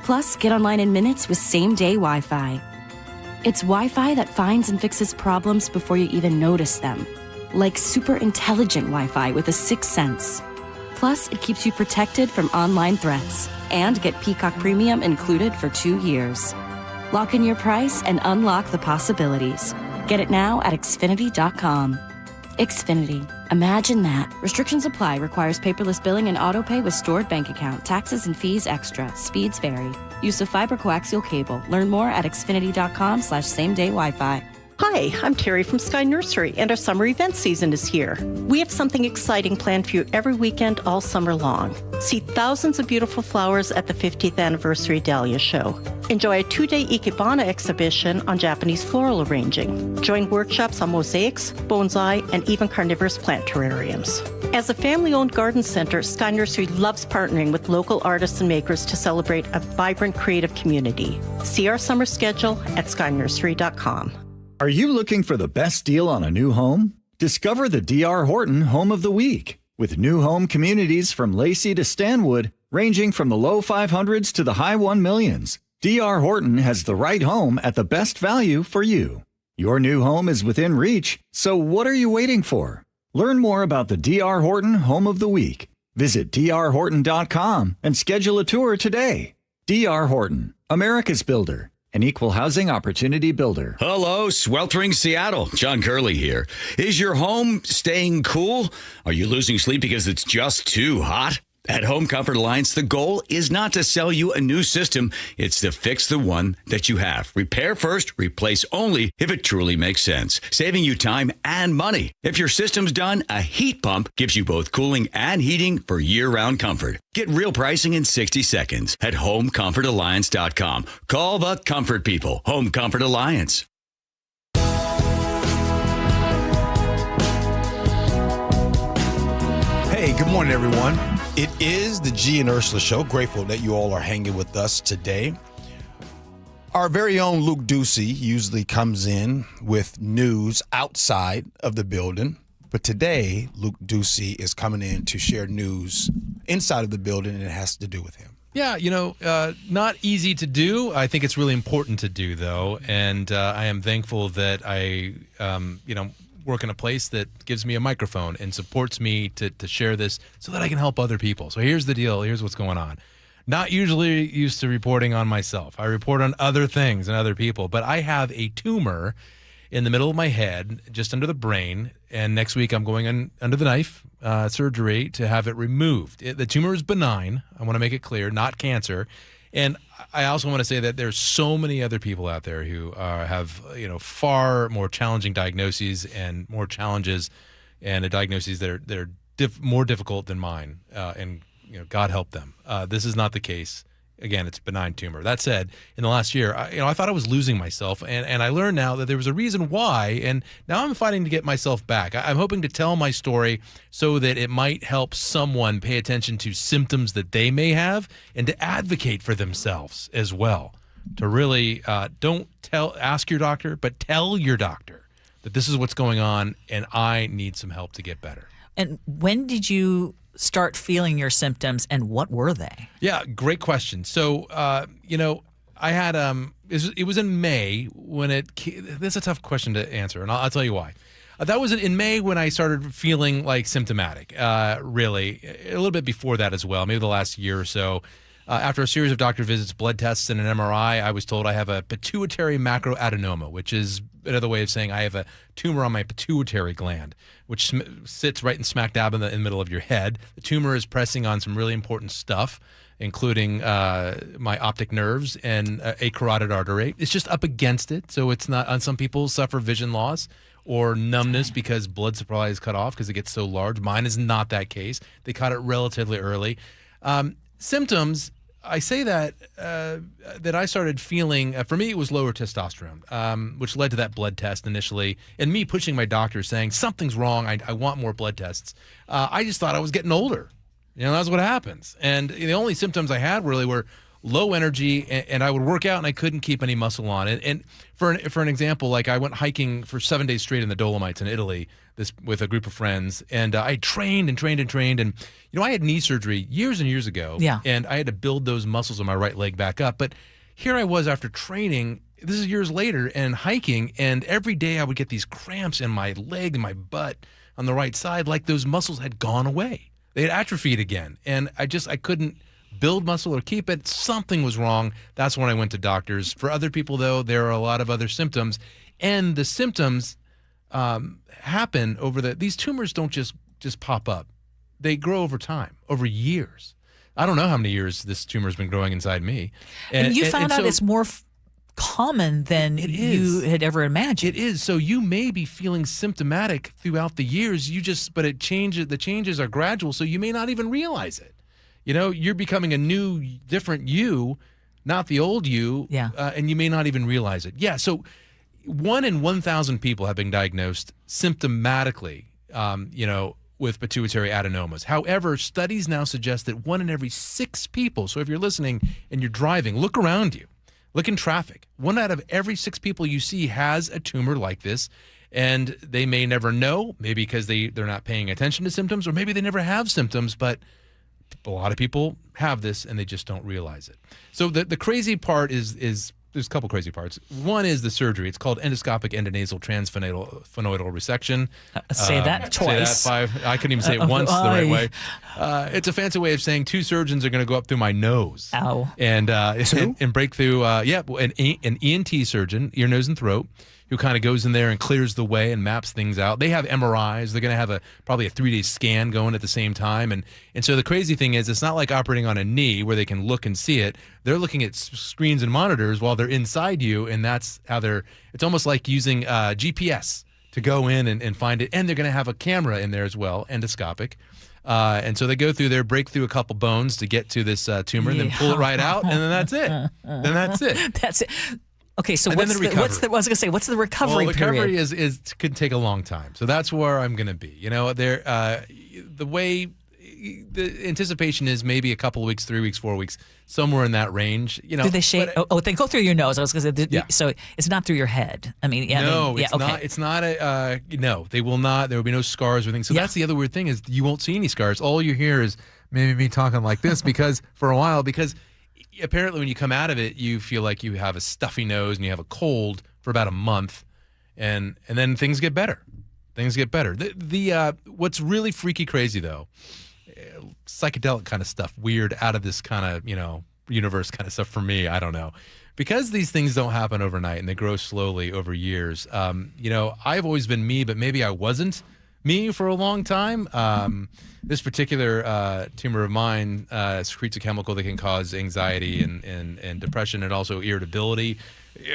Plus, get online in minutes with same-day Wi-Fi. It's Wi-Fi that finds and fixes problems before you even notice them. Like super intelligent Wi-Fi with a sixth sense. Plus, it keeps you protected from online threats. And get Peacock Premium included for 2 years. Lock in your price and unlock the possibilities. Get it now at Xfinity.com. Xfinity. Imagine that. Restrictions apply. Requires paperless billing and autopay with stored bank account. Taxes and fees extra. Speeds vary. Use of fiber coaxial cable. Learn more at Xfinity.com/same-day Wi-Fi. Hi, I'm Terry from Sky Nursery, and our summer event season is here. We have something exciting planned for you every weekend all summer long. See thousands of beautiful flowers at the 50th Anniversary Dahlia Show. Enjoy a 2-day Ikebana exhibition on Japanese floral arranging. Join workshops on mosaics, bonsai, and even carnivorous plant terrariums. As a family-owned garden center, Sky Nursery loves partnering with local artists and makers to celebrate a vibrant creative community. See our summer schedule at skynursery.com. Are you looking for the best deal on a new home? Discover the D.R. Horton Home of the Week. With new home communities from Lacey to Stanwood, ranging from the low 500s to the high 1 millions, D.R. Horton has the right home at the best value for you. Your new home is within reach, so what are you waiting for? Learn more about the D.R. Horton Home of the Week. Visit drhorton.com and schedule a tour today. D.R. Horton, America's builder. An equal housing opportunity builder. Hello, sweltering Seattle. John Curley here. Is your home staying cool? Are you losing sleep because it's just too hot? At Home Comfort Alliance, the goal is not to sell you a new system. It's to fix the one that you have. Repair first, replace only if it truly makes sense, saving you time and money. If your system's done, a heat pump gives you both cooling and heating for year-round comfort. Get real pricing in 60 seconds at HomeComfortAlliance.com. Call the comfort people. Home Comfort Alliance. Hey, good morning, everyone. It is the Gee and Ursula Show. Grateful that you all are hanging with us today. Our very own Luke Ducey usually comes in with news outside of the building. But today, Luke Ducey is coming in to share news inside of the building, and it has to do with him. Yeah, not easy to do. I think it's really important to do, though. And I am thankful that I, work in a place that gives me a microphone and supports me to share this so that I can help other people. So here's the deal. Here's what's going on. Not usually used to reporting on myself. I report on other things and other people, but I have a tumor in the middle of my head, just under the brain, and next week I'm going under the knife surgery to have it removed. The tumor is benign. I want to make it clear, not cancer. And I also want to say that there's so many other people out there who have, far more challenging diagnoses and more challenges, and diagnoses that are more difficult than mine. And God help them. This is not the case. Again, it's a benign tumor. That said, in the last year, I thought I was losing myself, and I learned now that there was a reason why, and now I'm fighting to get myself back. I'm hoping to tell my story so that it might help someone pay attention to symptoms that they may have and to advocate for themselves as well. To really don't ask your doctor, but tell your doctor that this is what's going on and I need some help to get better. And when did you start feeling your symptoms, and what were they? Yeah, great question. So, I had it was in May when that's a tough question to answer, and I'll tell you why. That was in May when I started feeling like symptomatic, really. A little bit before that as well, maybe the last year or so. After a series of doctor visits, blood tests, and an MRI, I was told I have a pituitary macroadenoma, which is another way of saying I have a tumor on my pituitary gland, which sits right in smack dab in the middle of your head. The tumor is pressing on some really important stuff, including my optic nerves and a carotid artery. It's just up against it, so it's not. Some people suffer vision loss or numbness because blood supply is cut off because it gets so large. Mine is not that case. They caught it relatively early. Symptoms, I say that I started feeling, for me, it was lower testosterone, which led to that blood test initially, and me pushing my doctor saying, something's wrong, I want more blood tests. I just thought I was getting older. That's what happens. And the only symptoms I had really were low energy, and I would work out, and I couldn't keep any muscle on. And for an example, like I went hiking for 7 days straight in the Dolomites in Italy, with a group of friends, and I trained, and I had knee surgery years and years ago, and I had to build those muscles on my right leg back up. But here I was after training, this is years later, and hiking, and every day I would get these cramps in my leg and my butt on the right side, like those muscles had gone away. They had atrophied again, and I couldn't build muscle or keep it. Something was wrong. That's when I went to doctors. For other people, though, there are a lot of other symptoms, and the symptoms happen these tumors don't just pop up. They grow over time, over years. I don't know how many years this tumor has been growing inside me. And you found out it's more common than you had ever imagined. It is. So you may be feeling symptomatic throughout the years. But the changes are gradual, so you may not even realize it. You're becoming a new, different you, not the old you, and you may not even realize it. Yeah, so 1 in 1,000 people have been diagnosed symptomatically, with pituitary adenomas. However, studies now suggest that 1 in every 6 people, so if you're listening and you're driving, look around you, look in traffic. 1 out of every 6 people you see has a tumor like this, and they may never know, maybe because they're not paying attention to symptoms, or maybe they never have symptoms, but a lot of people have this and they just don't realize it. So the crazy part is there's a couple crazy parts. One is the surgery. It's called endoscopic endonasal transphonoidal resection. Say that twice. Say that 5. I couldn't even say it once the right way. It's a fancy way of saying 2 surgeons are going to go up through my nose. Ow. And break through. An ENT surgeon, ear, nose, and throat, who kind of goes in there and clears the way and maps things out. They have MRIs. They're going to have probably a 3-day scan going at the same time. And so the crazy thing is, it's not like operating on a knee where they can look and see it. They're looking at screens and monitors while they're inside you, and that's how it's almost like using GPS to go in and find it. And they're going to have a camera in there as well, endoscopic. And so they go through there, break through a couple bones to get to this tumor, and then pull it right out, and then that's it. That's it. Okay, so what's the recovery period? Recovery could take a long time. So that's where I'm going to be. The way the anticipation is maybe a couple of weeks, 3 weeks, 4 weeks, somewhere in that range. Do they shave? They go through your nose. I was going to say, so it's not through your head. I mean, not. It's not no, they will not. There will be no scars or things. So that's the other weird thing is you won't see any scars. All you hear is maybe me talking like this because apparently when you come out of it, you feel like you have a stuffy nose and you have a cold for about a month, and then things get better. What's really freaky crazy though, psychedelic kind of stuff, weird, out of this kind of universe kind of stuff for me. I don't know, because these things don't happen overnight and they grow slowly over years. I've always been me, but maybe I wasn't me for a long time. This particular tumor of mine secretes a chemical that can cause anxiety and depression, and also irritability.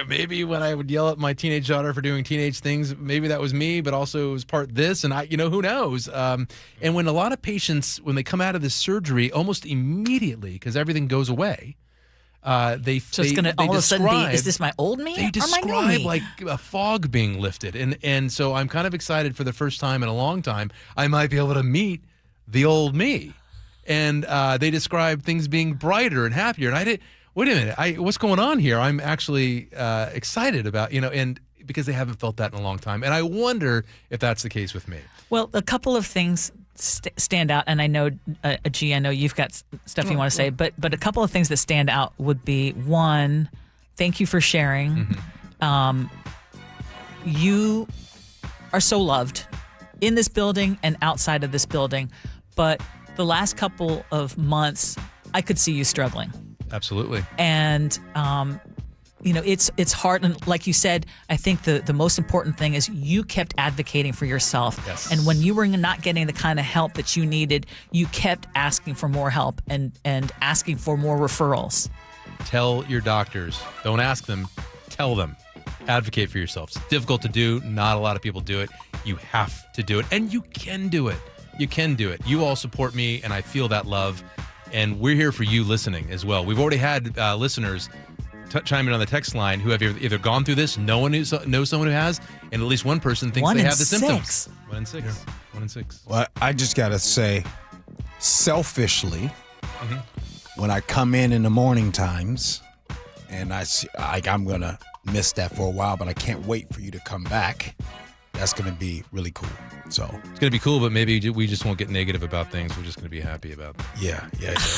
Maybe when I would yell at my teenage daughter for doing teenage things, maybe that was me, but also it was part this, and who knows? And when a lot of patients, when they come out of this surgery, almost immediately, because everything goes away, it's going to all of a sudden be, is this my old me? They describe like a fog being lifted. And so I'm kind of excited for the first time in a long time, I might be able to meet the old me. And they describe things being brighter and happier. And wait a minute, what's going on here? I'm actually excited about, and because they haven't felt that in a long time. And I wonder if that's the case with me. Well, a couple of things stand out, and I know, Gee, I know you've got stuff you want to say, but a couple of things that stand out would be, one, thank you for sharing. Mm-hmm. You are so loved in this building and outside of this building, but the last couple of months I could see you struggling. Absolutely. And, it's hard. And like you said, I think the most important thing is you kept advocating for yourself. Yes. And when you were not getting the kind of help that you needed, you kept asking for more help and asking for more referrals. Tell your doctors. Don't ask them. Tell them. Advocate for yourself. It's difficult to do. Not a lot of people do it. You have to do it. And you can do it. You can do it. You all support me, and I feel that love. And we're here for you listening as well. We've already had listeners chime in on the text line who have either gone through this, no one knows someone who has, and at least one person thinks they have the symptoms. 1 in 6. Yeah. 1 in 6. Well, I just got to say, selfishly, when I come in the morning times and I see I'm going to miss that for a while, but I can't wait for you to come back. That's going to be really cool. So it's going to be cool, but maybe we just won't get negative about things. We're just going to be happy about them. Yeah.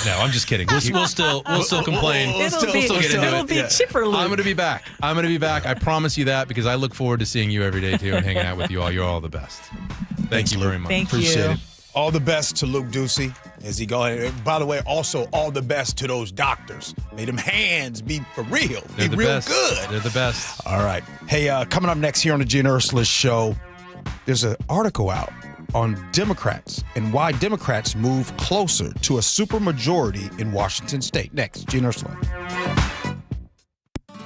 No, I'm just kidding. We'll still complain. We'll still get into it. It'll be chipper. I'm going to be back. I promise you that, because I look forward to seeing you every day too and hanging out with you all. You're all the best. Thank you very much. Appreciate it. All the best to Luke Ducey as he go ahead. By the way, also all the best to those doctors. May them hands be for real. They're be the real best. good. They're the best. All right. Hey, coming up next here on the Gee and Ursula Show, there's an article out on Democrats and why Democrats move closer to a supermajority in Washington State. Next, Gee and Ursula.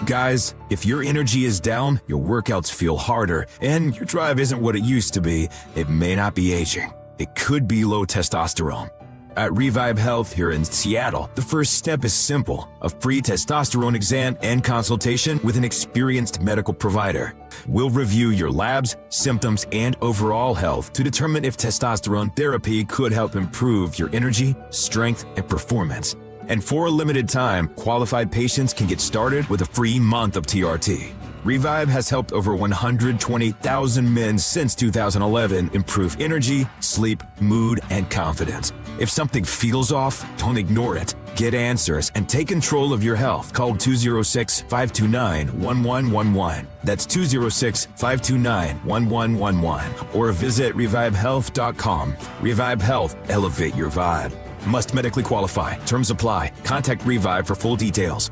Guys, if your energy is down, your workouts feel harder, and your drive isn't what it used to be, it may not be aging. It could be low testosterone. At Revive Health here in Seattle, the first step is simple: a free testosterone exam and consultation with an experienced medical provider. We'll review your labs, symptoms, and overall health to determine if testosterone therapy could help improve your energy, strength, and performance. And for a limited time, qualified patients can get started with a free month of TRT. Revive has helped over 120,000 men since 2011 improve energy, sleep, mood, and confidence. If something feels off, don't ignore it. Get answers and take control of your health. Call 206-529-1111. That's 206-529-1111. Or visit revivehealth.com. Revive Health. Elevate your vibe. Must medically qualify. Terms apply. Contact Revive for full details.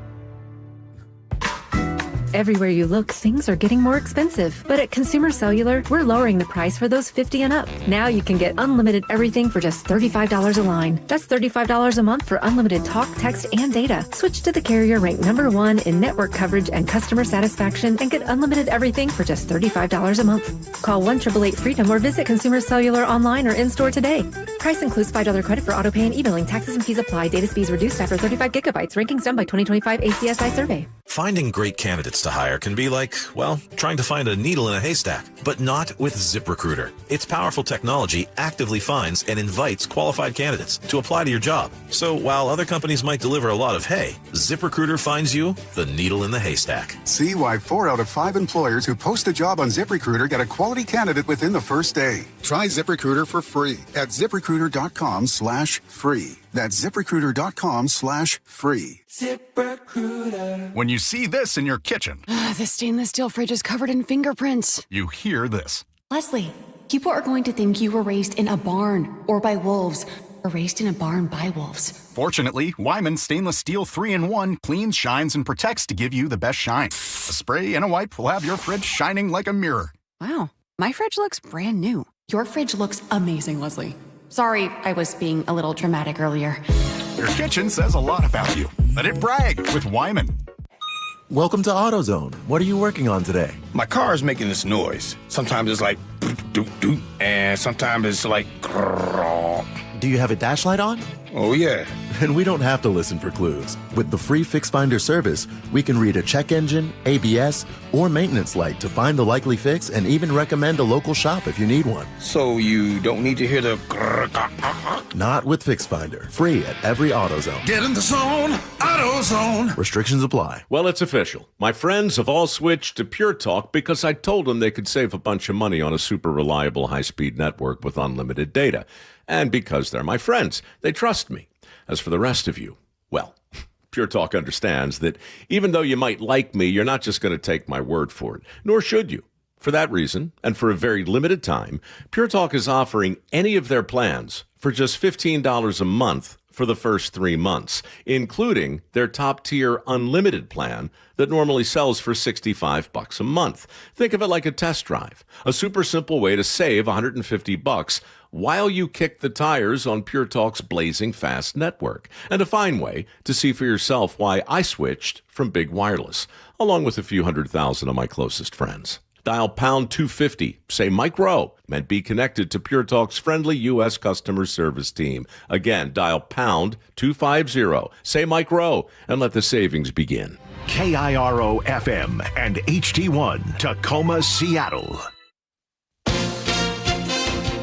Everywhere you look, things are getting more expensive. But at Consumer Cellular, we're lowering the price for those 50 and up. Now you can get unlimited everything for just $35 a line. That's $35 a month for unlimited talk, text, and data. Switch to the carrier ranked #1 in network coverage and customer satisfaction and get unlimited everything for just $35 a month. Call 1-888-FREEDOM or visit Consumer Cellular online or in-store today. Price includes $5 credit for autopay and e-billing. Taxes and fees apply. Data speeds reduced after 35 gigabytes. Rankings done by 2025 ACSI survey. Finding great candidates to hire can be like, well, trying to find a needle in a haystack, but not with ZipRecruiter. Its powerful technology actively finds and invites qualified candidates to apply to your job. So while other companies might deliver a lot of hay, ZipRecruiter finds you the needle in the haystack. See why 4 out of 5 employers who post a job on ZipRecruiter get a quality candidate within the first day. Try ZipRecruiter for free at ZipRecruiter.com/free. That's ZipRecruiter.com/free. ZipRecruiter. When you see this in your kitchen, The stainless steel fridge is covered in fingerprints. you hear this. Leslie, people are going to think you were raised in a barn or by wolves, or raised in a barn by wolves. Fortunately, Wyman Stainless Steel 3-in-1 cleans, shines, and protects to give you the best shine. A spray and a wipe will have your fridge shining like a mirror. Wow, my fridge looks brand new. Your fridge looks amazing, Leslie. Sorry, I was being a little dramatic earlier. Your kitchen says a lot about you. Let it brag with Wyman. Welcome to AutoZone. What are you working on today? My car is making this noise. Sometimes it's like doot doot, and sometimes it's like grrrr. Do you have a dash light on? Oh yeah. And we don't have to listen for clues. With the free Fix Finder service, we can read a check engine, ABS, or maintenance light to find the likely fix and even recommend a local shop if you need one. So you don't need to hear the grrrr. Not with Fix Finder. Free at every AutoZone. Get in the zone, AutoZone. Restrictions apply. Well, it's official. My friends have all switched to Pure Talk because I told them they could save a bunch of money on a super reliable high-speed network with unlimited data. And because they're my friends, they trust me. As for the rest of you, well, Pure Talk understands that even though you might like me, you're not just going to take my word for it, nor should you. For that reason, and for a very limited time, Pure Talk is offering any of their plans for just $15 a month for the first 3 months, including their top-tier unlimited plan that normally sells for $65 a month. Think of it like a test drive, a super simple way to save $150 while you kick the tires on Pure Talk's blazing fast network, and a fine way to see for yourself why I switched from big wireless, along with a few 100,000 of my closest friends. Dial pound 250, say Mike Rowe, and be connected to Pure Talk's friendly U.S. customer service team. Again, dial pound 250, say Mike Rowe, and let the savings begin. KIRO FM and HD1, Tacoma, Seattle.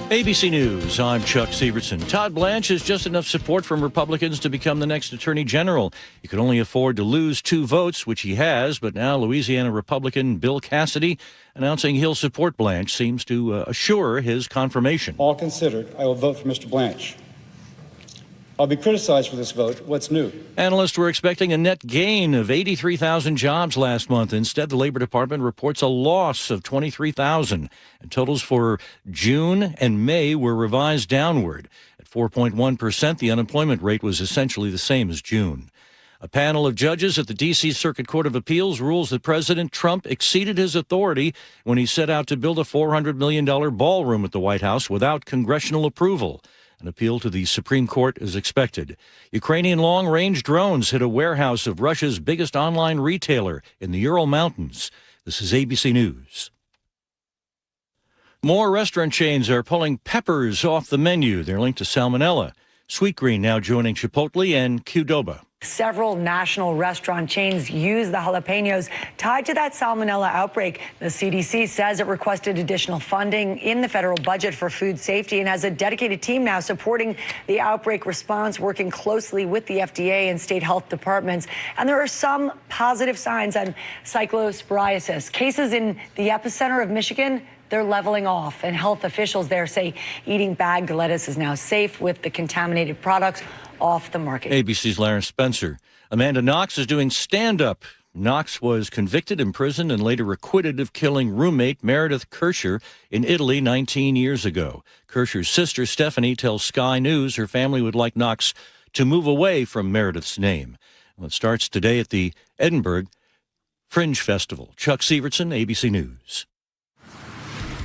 ABC News, I'm Chuck Severson. Todd Blanche has just enough support from Republicans to become the next Attorney General. He could only afford to lose 2 votes, which he has, but now Louisiana Republican Bill Cassidy announcing he'll support Blanche seems to assure his confirmation. All considered, I will vote for Mr. Blanche. I'll be criticized for this vote. What's new? Analysts were expecting a net gain of 83,000 jobs last month. Instead, the Labor Department reports a loss of 23,000. And totals for June and May were revised downward. At 4.1%, the unemployment rate was essentially the same as June. A panel of judges at the D.C. Circuit Court of Appeals rules that President Trump exceeded his authority when he set out to build a $400 million ballroom at the White House without congressional approval. An appeal to the Supreme Court is expected. Ukrainian long-range drones hit a warehouse of Russia's biggest online retailer in the Ural Mountains. This is ABC News. More restaurant chains are pulling peppers off the menu. They're linked to salmonella. Sweetgreen now joining Chipotle and Qdoba. Several national restaurant chains use the jalapenos tied to that salmonella outbreak. The CDC says it requested additional funding in the federal budget for food safety and has a dedicated team now supporting the outbreak response, working closely with the FDA and state health departments. And there are some positive signs on cyclosporiasis. Cases in the epicenter of Michigan, they're leveling off, and health officials there say eating bagged lettuce is now safe with the contaminated products off the market. ABC's Larry Spencer. Amanda Knox is doing stand-up. Knox was convicted, imprisoned, and later acquitted of killing roommate Meredith Kirscher in Italy 19 years ago. Kirscher's sister, Stephanie, tells Sky News her family would like Knox to move away from Meredith's name. Well, it starts today at the Edinburgh Fringe Festival. Chuck Severson, ABC News.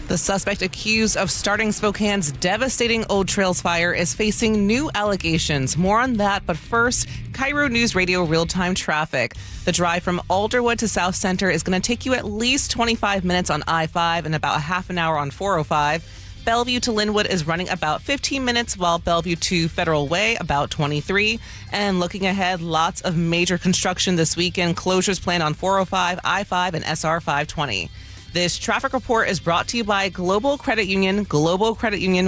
The suspect accused of starting Spokane's devastating Old Trails fire is facing new allegations. More on that, but first, KIRO Newsradio real-time traffic. The drive from Alderwood to South Center is going to take you at least 25 minutes on I-5 and about a half an hour on 405. Bellevue to Linwood is running about 15 minutes, while Bellevue to Federal Way about 23. And looking ahead, lots of major construction this weekend. Closures planned on 405, I-5, and SR 520. This traffic report is brought to you by Global Credit Union,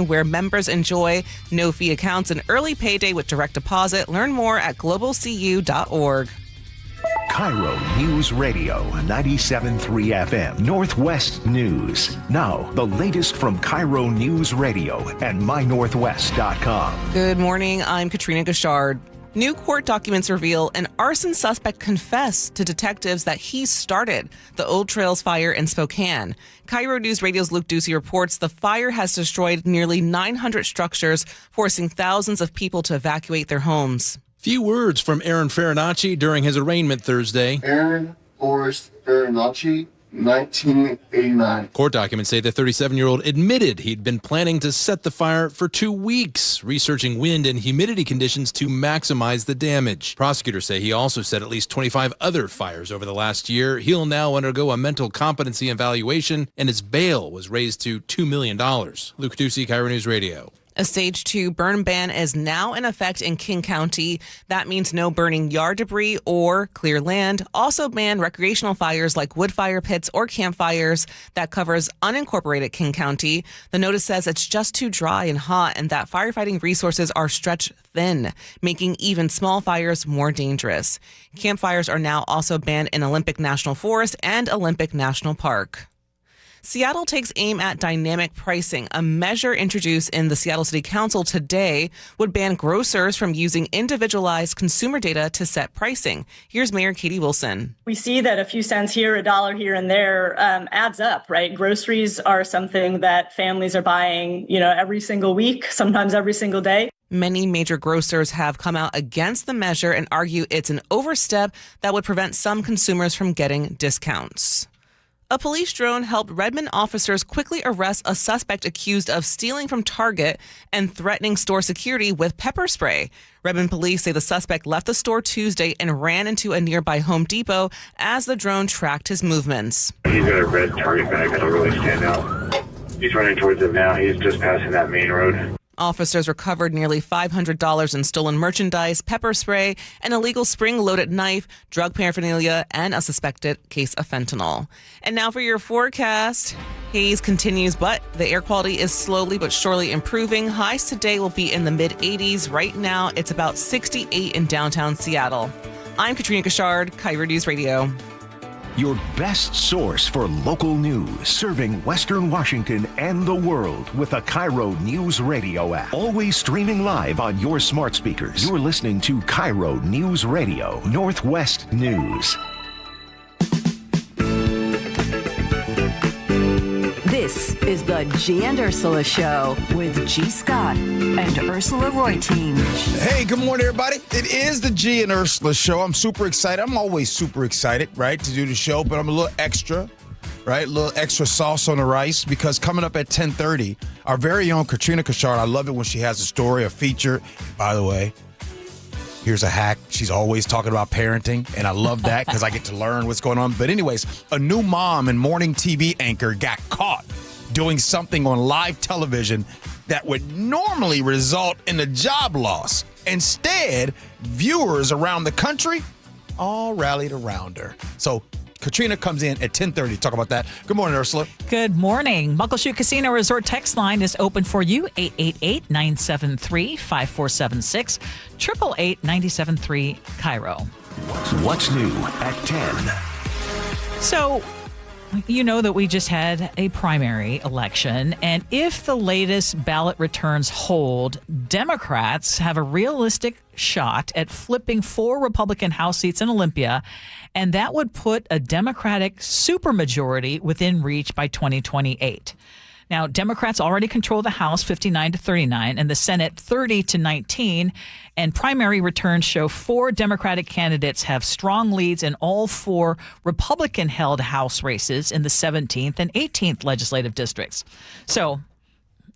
where members enjoy no-fee accounts and early payday with direct deposit. Learn more at globalcu.org. KIRO News Radio 97.3 FM, Northwest News. Now, the latest from KIRO News Radio and mynorthwest.com. Good morning, I'm Katrina Gashard. New court documents reveal an arson suspect confessed to detectives that he started the Old Trails fire in Spokane. KIRO News Radio's Luke Ducey reports the fire has destroyed nearly 900 structures, forcing thousands of people to evacuate their homes. Few words from Aaron Farinacci during his arraignment Thursday. Aaron Forrest Farinacci, 1989. Court documents say the 37-year-old admitted he'd been planning to set the fire for 2 weeks, researching wind and humidity conditions to maximize the damage. Prosecutors say he also set at least 25 other fires over the last year. He'll now undergo a mental competency evaluation, and his bail was raised to $2 million. Luke Ducey, KIRO News Radio. A Stage 2 burn ban is now in effect in King County. That means no burning yard debris or clear land. Also ban recreational fires like wood fire pits or campfires. That covers unincorporated King County. The notice says it's just too dry and hot and that firefighting resources are stretched thin, making even small fires more dangerous. Campfires are now also banned in Olympic National Forest and Olympic National Park. Seattle takes aim at dynamic pricing. A measure introduced in the Seattle City Council today would ban grocers from using individualized consumer data to set pricing. Here's Mayor Katie Wilson. We see that a few cents here, a dollar here and there adds up, right? Groceries are something that families are buying, every single week, sometimes every single day. Many major grocers have come out against the measure and argue it's an overstep that would prevent some consumers from getting discounts. A police drone helped Redmond officers quickly arrest a suspect accused of stealing from Target and threatening store security with pepper spray. Redmond police say the suspect left the store Tuesday and ran into a nearby Home Depot as the drone tracked his movements. He's got a red Target bag that'll really stand out. He's running towards it now. He's just passing that main road. Officers recovered nearly $500 in stolen merchandise, pepper spray, an illegal spring-loaded knife, drug paraphernalia, and a suspected case of fentanyl. And now for your forecast. Haze continues, but the air quality is slowly but surely improving. Highs today will be in the mid-80s. Right now, it's about 68 in downtown Seattle. I'm Katrina Kashard, KIRO News Radio. Your best source for local news, serving Western Washington and the world with the KIRO News Radio app. Always streaming live on your smart speakers. You're listening to KIRO News Radio, Northwest News. This is the Gee and Ursula Show with G. Scott and Ursula Reutin. Hey, good morning, everybody. It is the Gee and Ursula Show. I'm super excited. I'm always super excited, right, to do the show, but I'm a little extra, right? A little extra sauce on the rice because coming up at 10:30, our very own Katrina Kashard, I love it when she has a story, a feature. By the way, here's a hack. She's always talking about parenting, and I love that because I get to learn what's going on. But anyways, a new mom and morning TV anchor got caught doing something on live television that would normally result in a job loss. Instead, viewers around the country all rallied around her. So Katrina comes in at 10:30 to talk about that. Good morning, Ursula. Good morning. Muckleshoot Casino Resort text line is open for you, 888-973-5476, 888-973-KIRO. What's new at 10? So, you know that we just had a primary election, and if the latest ballot returns hold, Democrats have a realistic shot at flipping 4 Republican House seats in Olympia, and that would put a Democratic supermajority within reach by 2028. Now, Democrats already control the House 59-39 and the Senate 30-19, and primary returns show 4 Democratic candidates have strong leads in all 4 Republican-held House races in the 17th and 18th legislative districts. So,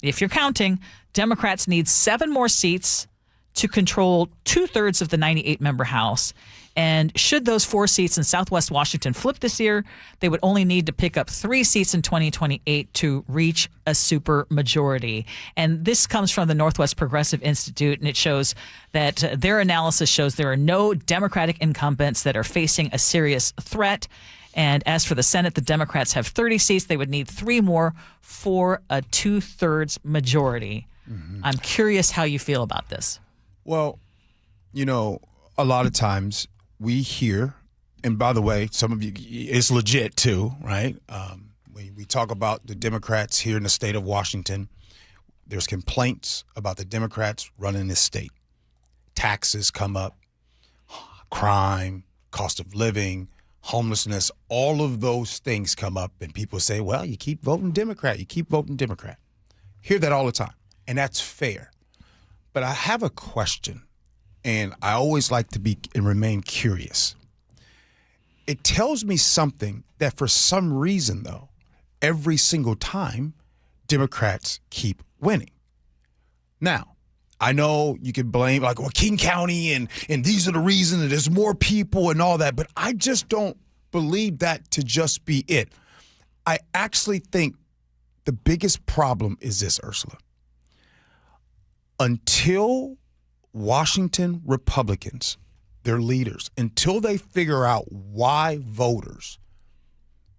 if you're counting, Democrats need 7 more seats to control 2/3 of the 98-member House. And should those 4 seats in Southwest Washington flip this year, they would only need to pick up 3 seats in 2028 to reach a super majority. And this comes from the Northwest Progressive Institute, and it shows that their analysis shows there are no Democratic incumbents that are facing a serious threat. And as for the Senate, the Democrats have 30 seats. They would need 3 more for a 2/3 majority. Mm-hmm. I'm curious how you feel about this. Well, you know, a lot of times we hear, and by the way, some of you, it's legit too, right? When we talk about the Democrats here in the state of Washington, there's complaints about the Democrats running this state. Taxes come up, crime, cost of living, homelessness, all of those things come up, and people say, well, you keep voting Democrat, you keep voting Democrat. Hear that all the time, and that's fair. But I have a question, and I always like to be and remain curious. It tells me something that for some reason, though, every single time, Democrats keep winning. Now, I know you can blame, like, well, King County, and these are the reasons, and there's more people and all that, but I just don't believe that to just be it. I actually think the biggest problem is this, Ursula. Until Washington Republicans, their leaders, until they figure out why voters,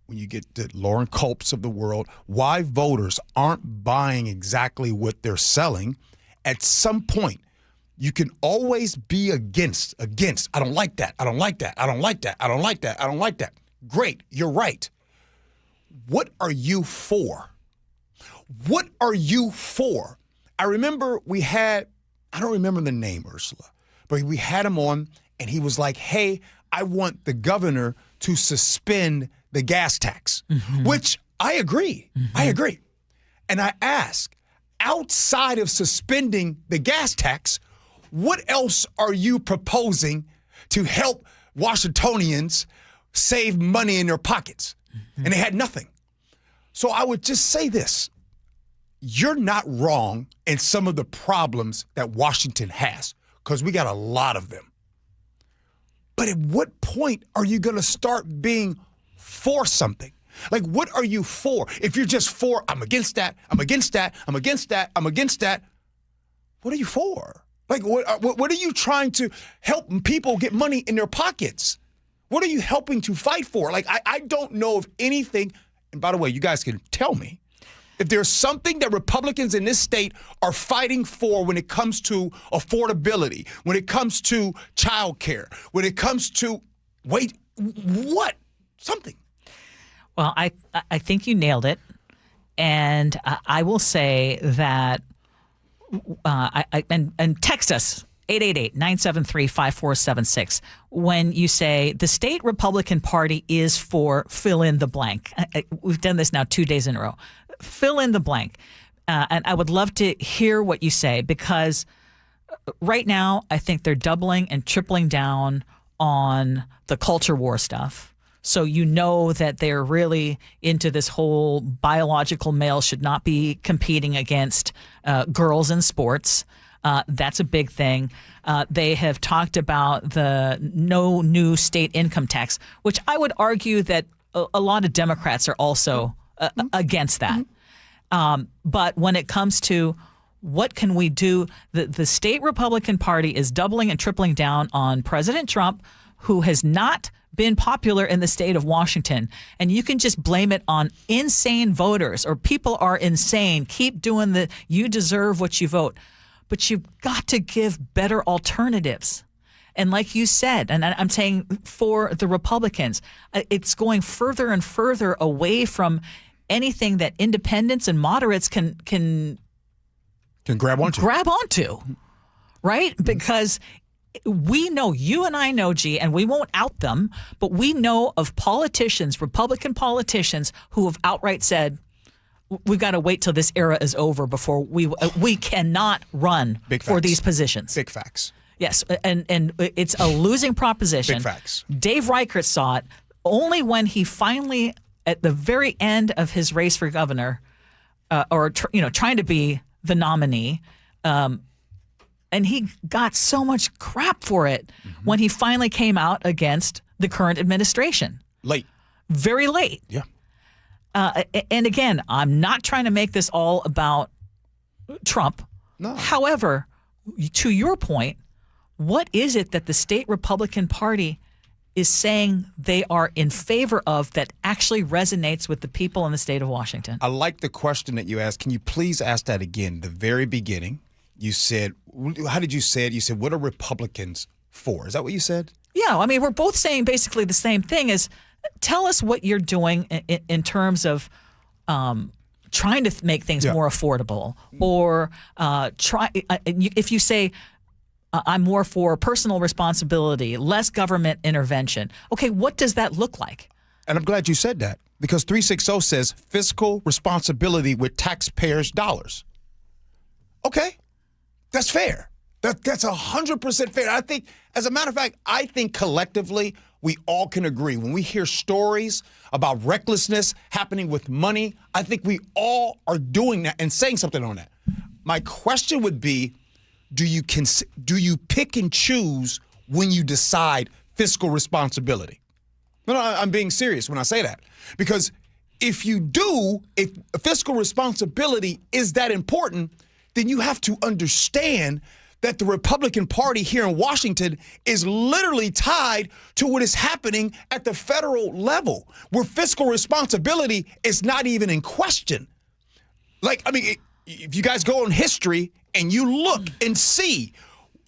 when you get the Lauren Culps of the world, why voters aren't buying exactly what they're selling, at some point, you can always be against. I don't like that. I don't like that. I don't like that. I don't like that. I don't like that. Great. You're right. What are you for? What are you for? I remember we had, I don't remember the name, Ursula, but we had him on, and he was like, hey, I want the governor to suspend the gas tax, which I agree. I agree. And I asked, outside of suspending the gas tax, what else are you proposing to help Washingtonians save money in their pockets? And they had nothing. So I would just say this. You're not wrong in some of the problems that Washington has, because we got a lot of them. But at what point are you going to start being for something? Like, what are you for? If you're just for, I'm against that, I'm against that, I'm against that, I'm against that, what are you for? Like, what are you trying to help people get money in their pockets? What are you helping to fight for? Like, I don't know of anything, and by the way, you guys can tell me, if there's something that Republicans in this state are fighting for when it comes to affordability, when it comes to child care, when it comes to, something. Well, I think you nailed it. And I will say that, and text us, 888-973-5476, when you say the state Republican Party is for fill in the blank. We've done this now 2 days in a row. Fill in the blank. And I would love to hear what you say, because right now I think they're doubling and tripling down on the culture war stuff. So you know that they're really into this whole biological male should not be competing against girls in sports. That's a big thing. They have talked about the no new state income tax, which I would argue that a lot of Democrats are also against that. But when it comes to what can we do, the state Republican Party is doubling and tripling down on President Trump, who has not been popular in the state of Washington. And you can just blame it on insane voters, or people are insane. Keep doing you deserve what you vote. But you've got to give better alternatives. And like you said, and I'm saying for the Republicans, it's going further and further away from anything that independents and moderates can grab onto. Right? Because we know, you and I know, Gee, and we won't out them, but we know of politicians, Republican politicians, who have outright said, we've got to wait till this era is over before we cannot run for these positions. Big facts. Yes, and it's a losing proposition. Big facts. Dave Reichert saw it only when he finally, at the very end of his race for governor, trying to be the nominee, and he got so much crap for it when he finally came out against the current administration. Late. Very late. Yeah. And again, I'm not trying to make this all about Trump. No. However, to your point, what is it that the state Republican Party is saying they are in favor of that actually resonates with the people in the state of Washington? I like the question that you asked. Can you please ask that again? The very beginning, you said, how did you say it? You said, what are Republicans for? Is that what you said? Yeah, I mean, we're both saying basically the same thing. Is tell us what you're doing in terms of trying to make things more affordable, or if you say, I'm more for personal responsibility, less government intervention. Okay, what does that look like? And I'm glad you said that, because 360 says fiscal responsibility with taxpayers' dollars. Okay, that's fair. That's 100% fair. I think, as a matter of fact, I think collectively we all can agree. When we hear stories about recklessness happening with money, I think we all are doing that and saying something on that. My question would be, do you pick and choose when you decide fiscal responsibility? No, I'm being serious when I say that. Because if you do, if fiscal responsibility is that important, then you have to understand that the Republican Party here in Washington is literally tied to what is happening at the federal level, where fiscal responsibility is not even in question. Like, I mean, if you guys go on history and you look and see,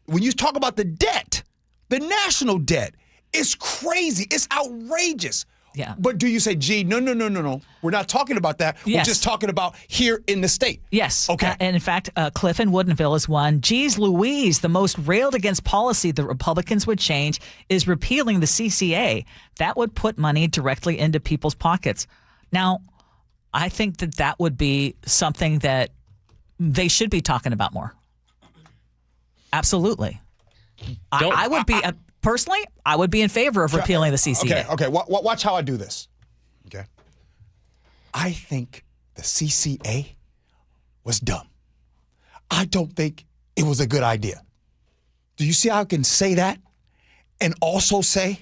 when you talk about the debt, the national debt, it's crazy. It's outrageous. Yeah. But do you say, gee, no. We're not talking about that. Yes. We're just talking about here in the state. Yes. Okay. And in fact, Cliff in Woodinville is one. Geez Louise, the most railed against policy the Republicans would change is repealing the CCA. That would put money directly into people's pockets. Now, I think that would be something that they should be talking about more. Absolutely. I would be, personally, I would be in favor of repealing the CCA. Okay. Watch how I do this. Okay. I think the CCA was dumb. I don't think it was a good idea. Do you see how I can say that and also say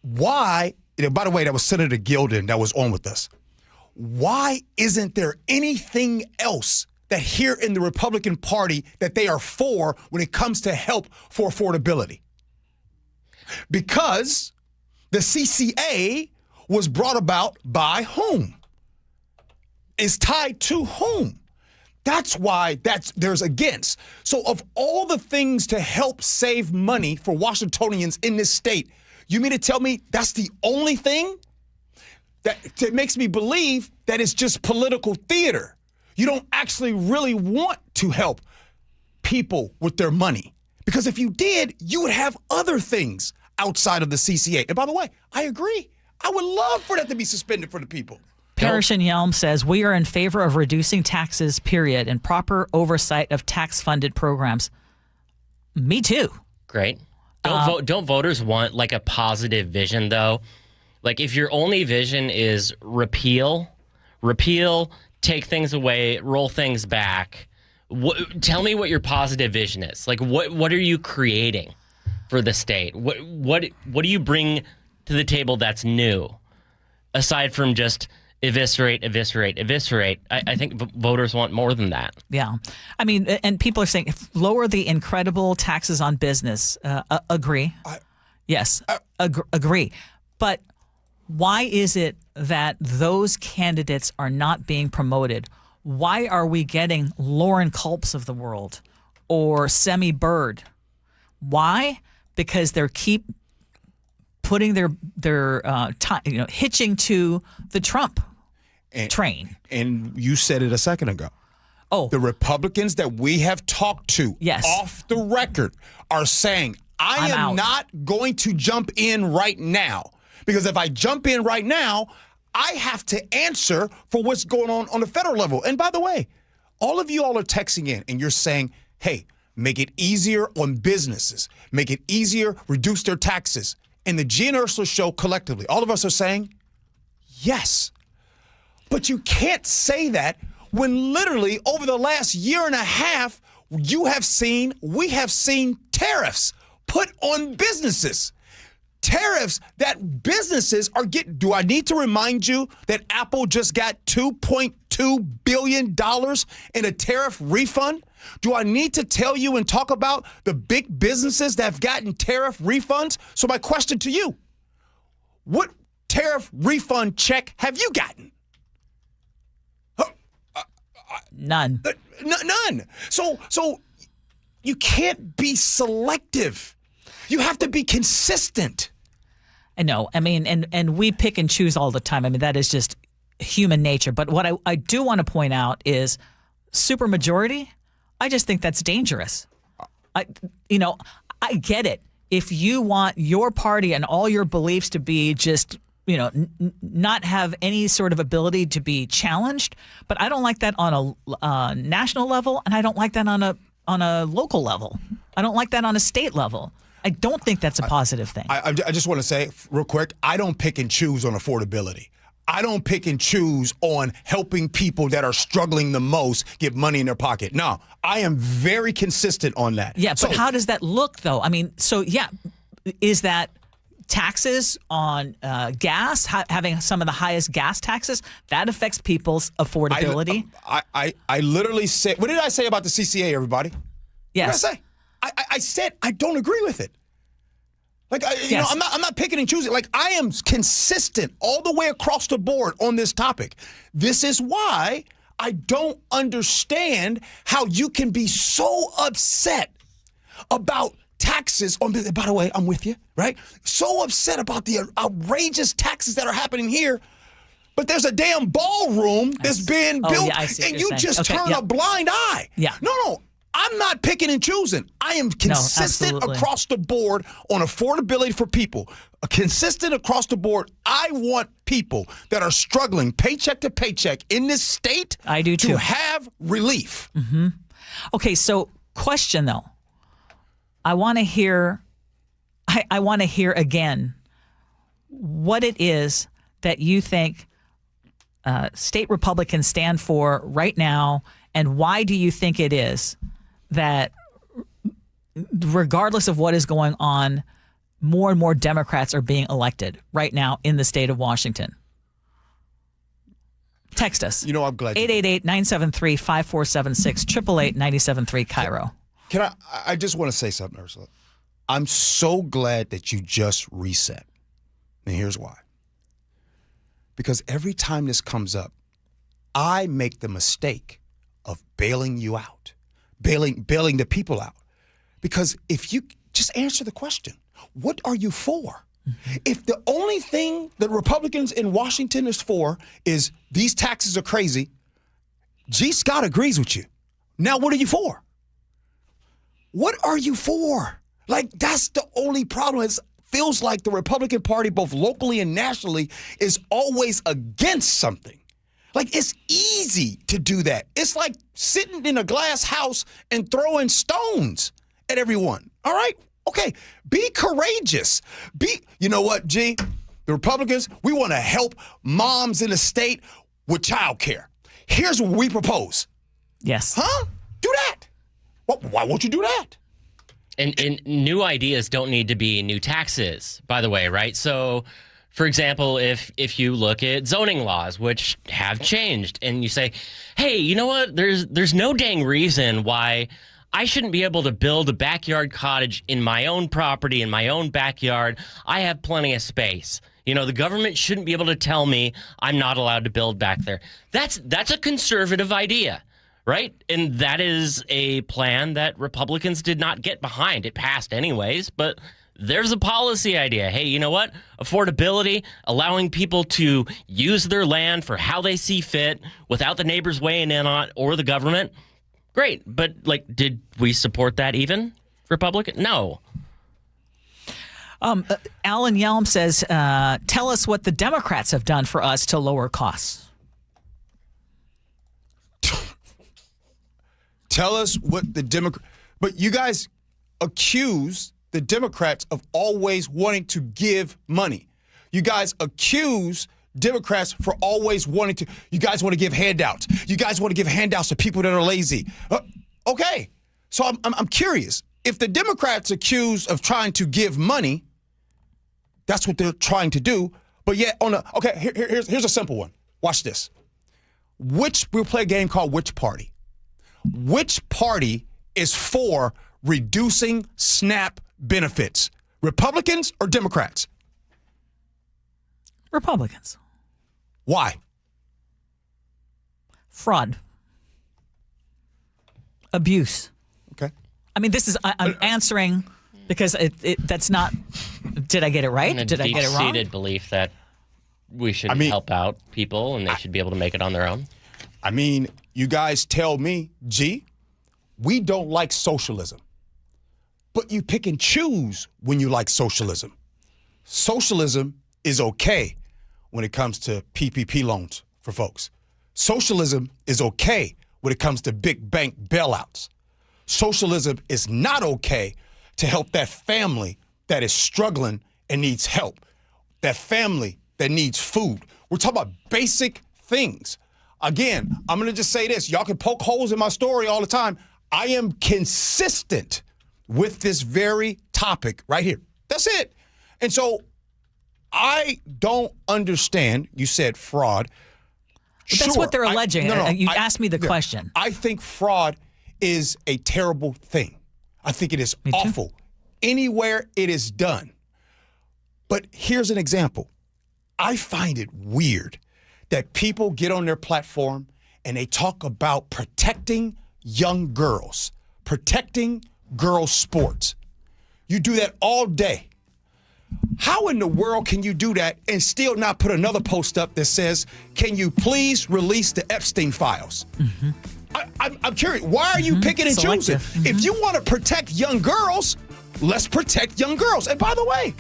why? By the way, that was Senator Gilden that was on with us. Why isn't there anything else that here in the Republican Party that they are for when it comes to help for affordability? Because the CCA was brought about by whom? Is tied to whom? That's why there's against. So of all the things to help save money for Washingtonians in this state, you mean to tell me that's the only thing? That makes me believe that it's just political theater. You don't actually really want to help people with their money. Because if you did, you would have other things outside of the CCA. And by the way, I agree. I would love for that to be suspended for the people. Parrish and Yelm says, we are in favor of reducing taxes, period, and proper oversight of tax-funded programs. Me too. Great. Don't voters want like a positive vision, though? Like if your only vision is repeal, take things away, roll things back, tell me what your positive vision is. Like what are you creating for the state? What do you bring to the table that's new, aside from just eviscerate? I think voters want more than that. Yeah. I mean, and people are saying lower the incredible taxes on business. Agree. Yes, agree. But why is it that those candidates are not being promoted? Why are we getting Lauren Culps of the world or Semi Bird? Why? Because they keep putting their hitching to the Trump train. And you said it a second ago. Oh, the Republicans that we have talked to off the record are saying, I am not going to jump in right now. Because if I jump in right now, I have to answer for what's going on the federal level. And by the way, all of you all are texting in and you're saying, hey, make it easier on businesses. Make it easier, reduce their taxes. And the Gee and Ursula Show collectively, all of us are saying, yes. But you can't say that when literally over the last year and a half, we have seen tariffs put on businesses. Tariffs that businesses are getting. Do I need to remind you that Apple just got $2.2 billion in a tariff refund? Do I need to tell you and talk about the big businesses that have gotten tariff refunds? So my question to you, what tariff refund check have you gotten? None. None. So you can't be selective. You have to be consistent. I know. I mean, and we pick and choose all the time. I mean, that is just human nature. But what I do want to point out is supermajority, I just think that's dangerous. I get it. If you want your party and all your beliefs to be just, not have any sort of ability to be challenged, but I don't like that on a national level, and I don't like that on a local level. I don't like that on a state level. I don't think that's a positive thing. I just want to say real quick, I don't pick and choose on affordability. I don't pick and choose on helping people that are struggling the most get money in their pocket. No, I am very consistent on that. Yeah, but how does that look, though? I mean, is that taxes on gas, having some of the highest gas taxes, that affects people's affordability? I literally said, what did I say about the CCA, everybody? Yes. What did I say? I said I don't agree with it. Like, I'm not picking and choosing. Like, I am consistent all the way across the board on this topic. This is why I don't understand how you can be so upset about taxes. By the way, I'm with you, right? So upset about the outrageous taxes that are happening here. But there's a damn ballroom that's being built, and you just turn a blind eye. Yeah. No. I'm not picking and choosing. I am consistent absolutely. across the board on affordability for people. Consistent across the board. I want people that are struggling paycheck to paycheck in this state I do too. to have relief. Mm-hmm. Okay, so question though. I want to hear again what it is that you think state Republicans stand for right now, and why do you think it is that regardless of what is going on, more and more Democrats are being elected right now in the state of Washington? Text us. You know, I'm glad. 888-973-5476, 888-973 KIRO. Can I just want to say something, Ursula. I'm so glad that you just reset. And here's why. Because every time this comes up, I make the mistake of bailing you out, bailing the people out. Because if you just answer the question, what are you for? Mm-hmm. If the only thing that Republicans in Washington is for is these taxes are crazy, G. Scott agrees with you. Now, what are you for? What are you for? Like, that's the only problem. It feels like the Republican Party, both locally and nationally, is always against something. Like, it's easy to do that. It's like sitting in a glass house and throwing stones at everyone. All right? Okay. Be courageous. You know what, G? The Republicans, we want to help moms in the state with child care. Here's what we propose. Yes. Huh? Do that. Why won't you do that? And new ideas don't need to be new taxes, by the way, right? So, for example, if you look at zoning laws, which have changed, and you say, hey, you know what? There's no dang reason why I shouldn't be able to build a backyard cottage in my own property, in my own backyard. I have plenty of space. You know, the government shouldn't be able to tell me I'm not allowed to build back there. That's a conservative idea. Right? And that is a plan that Republicans did not get behind. It passed anyways, but there's a policy idea. Hey, you know what? Affordability, allowing people to use their land for how they see fit without the neighbors weighing in on it or the government. Great. But, like, did we support that even, Republican? No. Alan Yelm says, tell us what the Democrats have done for us to lower costs. Tell us what the Democrats... But you guys accuse the Democrats of always wanting to give money. You guys accuse Democrats for always wanting to... You guys want to give handouts. You guys want to give handouts to people that are lazy. Okay. So I'm curious. If the Democrats accuse of trying to give money, that's what they're trying to do. But yet, here's a simple one. Watch this. We'll play a game called Which Party. Which party is for reducing SNAP benefits? Republicans or Democrats? Republicans. Why? Fraud. Abuse. Okay. I mean, I'm answering because that's not, did I get it right? Did I get it wrong? Deep-seated belief that we should help out people and they should be able to make it on their own. I mean, you guys tell me, G, we don't like socialism. But you pick and choose when you like socialism. Socialism is okay when it comes to PPP loans for folks. Socialism is okay when it comes to big bank bailouts. Socialism is not okay to help that family that is struggling and needs help. That family that needs food. We're talking about basic things. Again, I'm going to just say this. Y'all can poke holes in my story all the time. I am consistent with this very topic right here. That's it. And so I don't understand. You said fraud. But that's what they're alleging. You asked me the question. I think fraud is a terrible thing. I think it is awful anywhere it is done. But here's an example. I find it weird that people get on their platform and they talk about protecting young girls, protecting girls' sports. You do that all day. How in the world can you do that and still not put another post up that says, can you please release the Epstein files? Mm-hmm. I'm curious. Why are you picking and choosing? If you want to protect young girls, let's protect young girls. And by the way,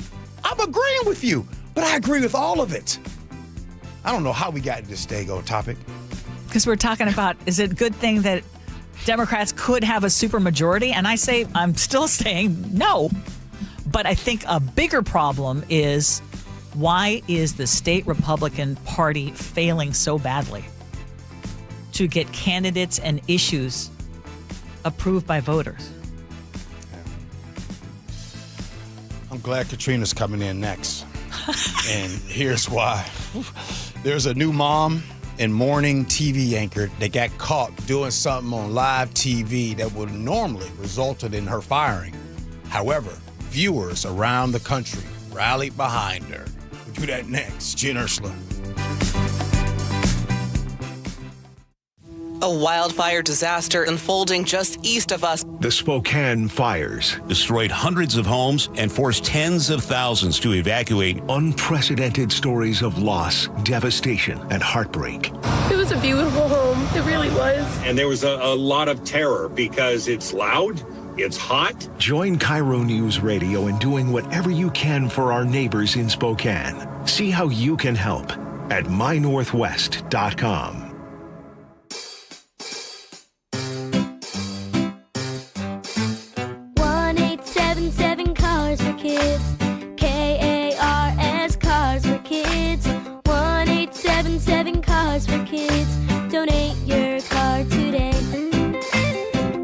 I'm agreeing with you, but I agree with all of it. I don't know how we got into this Dago topic. Because we're talking about, is it a good thing that Democrats could have a supermajority? And I'm still saying no. But I think a bigger problem is, why is the state Republican Party failing so badly to get candidates and issues approved by voters? I'm glad Katrina's coming in next. And here's why. There's a new mom and morning TV anchor that got caught doing something on live TV that would normally resulted in her firing. However, viewers around the country rallied behind her. We'll do that next. Gee and Ursula. A wildfire disaster unfolding just east of us. The Spokane fires destroyed hundreds of homes and forced tens of thousands to evacuate. Unprecedented stories of loss, devastation, and heartbreak. It was a beautiful home. It really was. And there was a lot of terror because it's loud, it's hot. Join KIRO Newsradio in doing whatever you can for our neighbors in Spokane. See how you can help at mynorthwest.com. 1-877 Cars for Kids. KARS Cars for Kids. 1-877 Cars for Kids. Donate your car today.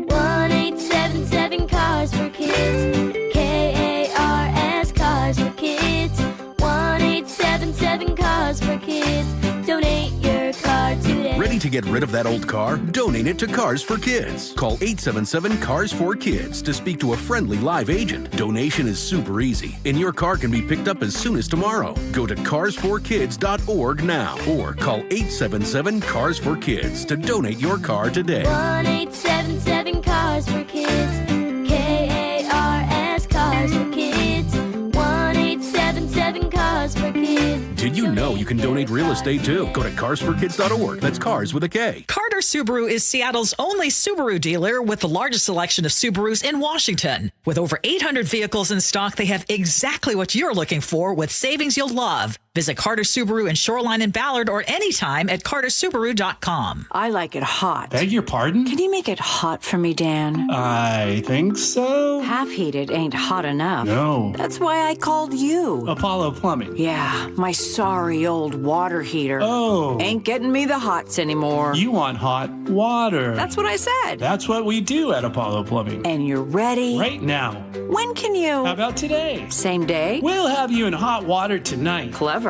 1-877 Cars for Kids. KARS Cars for Kids. 1-877 Cars for Kids. Donate your car today. Ready to get rid of that old car? Donate it to Cars for Kids. Call 877 Cars for Kids to speak to a friendly live agent. Donation is super easy, and your car can be picked up as soon as tomorrow. Go to carsforkids.org now or call 877 Cars for Kids to donate your car today. 1-877 Cars for Kids. KARS Cars for Kids. 1-877 Cars for Kids. Did you know you can donate real estate too? Go to carsforkids.org. That's cars with a K. Carter Subaru is Seattle's only Subaru dealer with the largest selection of Subarus in Washington. With over 800 vehicles in stock, they have exactly what you're looking for with savings you'll love. Visit Carter Subaru in Shoreline and Ballard or anytime at cartersubaru.com. I like it hot. Beg your pardon? Can you make it hot for me, Dan? I think so. Half heated ain't hot enough. No. That's why I called you. Apollo Plumbing. Yeah, my sorry old water heater. Oh. Ain't getting me the hots anymore. You want hot water. That's what I said. That's what we do at Apollo Plumbing. And you're ready? Right now. When can you? How about today? Same day? We'll have you in hot water tonight. Clever.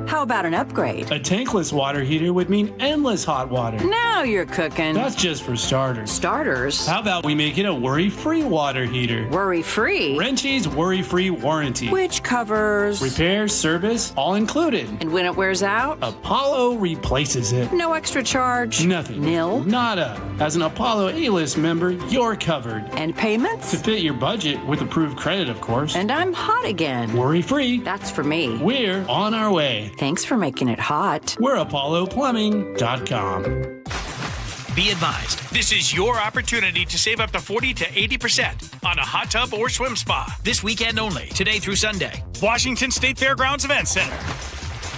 How about an upgrade? A tankless water heater would mean endless hot water. Now you're cooking. That's just for starters. Starters? How about we make it a worry-free water heater? Worry-free? Wrenchie's worry-free warranty. Which covers? Repair, service, all included. And when it wears out? Apollo replaces it. No extra charge? Nothing. Nil? Nada. As an Apollo A-list member, you're covered. And payments? To fit your budget with approved credit, of course. And I'm hot again. Worry-free. That's for me. We're on our way. Thanks for making it hot. We're ApolloPlumbing.com. Be advised, this is your opportunity to save up to 40 to 80% on a hot tub or swim spa. This weekend only, today through Sunday. Washington State Fairgrounds Event Center.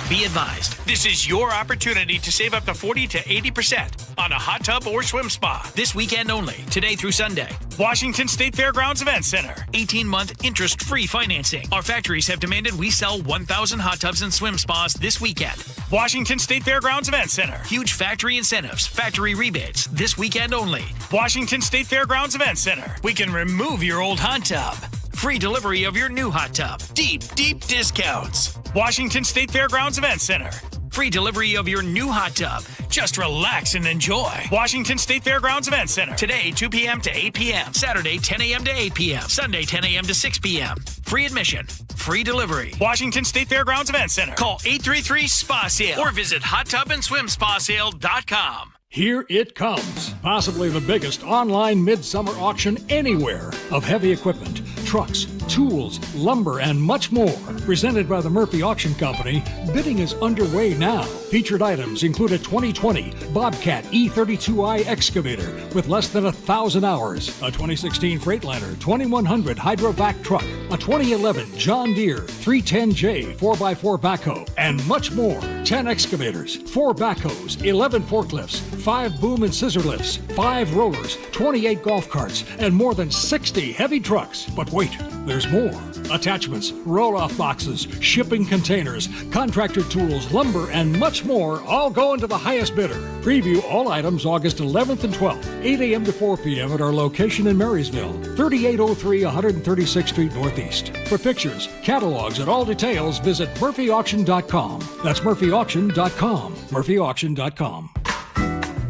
Be advised, this is your opportunity to save up to 40 to 80% on a hot tub or swim spa. This weekend only, today through Sunday. Washington State Fairgrounds Event Center. 18-month interest-free financing. Our factories have demanded we sell 1,000 hot tubs and swim spas this weekend. Washington State Fairgrounds Event Center. Huge factory incentives, factory rebates, this weekend only. Washington State Fairgrounds Event Center. We can remove your old hot tub. Free delivery of your new hot tub. Deep, deep discounts. Washington State Fairgrounds Event Center. Free delivery of your new hot tub. Just relax and enjoy. Washington State Fairgrounds Event Center. Today, 2 p.m. to 8 p.m. Saturday, 10 a.m. to 8 p.m. Sunday, 10 a.m. to 6 p.m. Free admission. Free delivery. Washington State Fairgrounds Event Center. Call 833-SPA-SALE or visit hottubandSwimSpaSale.com. Here it comes, possibly the biggest online midsummer auction anywhere of heavy equipment, trucks, tools, lumber, and much more. Presented by the Murphy Auction Company, bidding is underway now. Featured items include a 2020 Bobcat E32i excavator with less than 1,000 hours, a 2016 Freightliner 2100 Hydrovac truck, a 2011 John Deere 310J 4x4 backhoe, and much more. 10 excavators, 4 backhoes, 11 forklifts, 5 boom and scissor lifts, 5 rollers, 28 golf carts, and more than 60 heavy trucks. But wait, there's more. Attachments, roll-off boxes, shipping containers, contractor tools, lumber, and much more all go into the highest bidder. Preview all items August 11th and 12th, 8 a.m. to 4 p.m. at our location in Marysville, 3803 136th Street Northeast. For pictures, catalogs, and all details, visit murphyauction.com. That's murphyauction.com. murphyauction.com.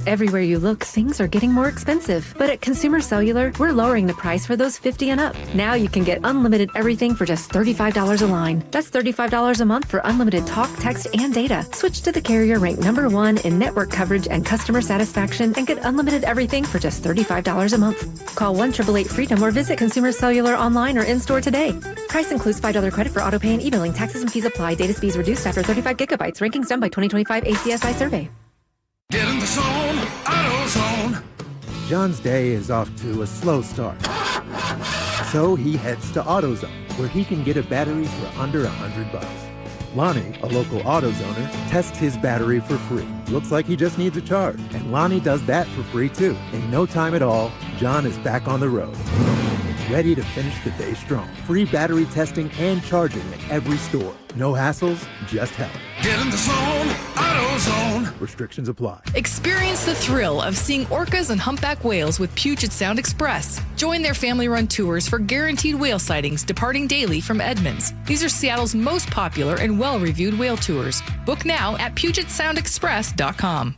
Everywhere you look, things are getting more expensive. But at Consumer Cellular, we're lowering the price for those 50 and up. Now you can get unlimited everything for just $35 a line. That's $35 a month for unlimited talk, text, and data. Switch to the carrier ranked #1 in network coverage and customer satisfaction and get unlimited everything for just $35 a month. Call 1-888-FREEDOM or visit Consumer Cellular online or in-store today. Price includes $5 credit for auto pay and e-billing. Taxes and fees apply. Data speeds reduced after 35 gigabytes. Rankings done by 2025 ACSI survey. Get in the zone, AutoZone. John's day is off to a slow start. So he heads to AutoZone, where he can get a battery for under $100. Lonnie, a local AutoZoner, tests his battery for free. Looks like he just needs a charge, and Lonnie does that for free too. In no time at all, John is back on the road, ready to finish the day strong. Free battery testing and charging at every store. No hassles, just help. Get in the zone, AutoZone. Restrictions apply. Experience the thrill of seeing orcas and humpback whales with Puget Sound Express. Join their family-run tours for guaranteed whale sightings departing daily from Edmonds. These are Seattle's most popular and well-reviewed whale tours. Book now at PugetSoundExpress.com.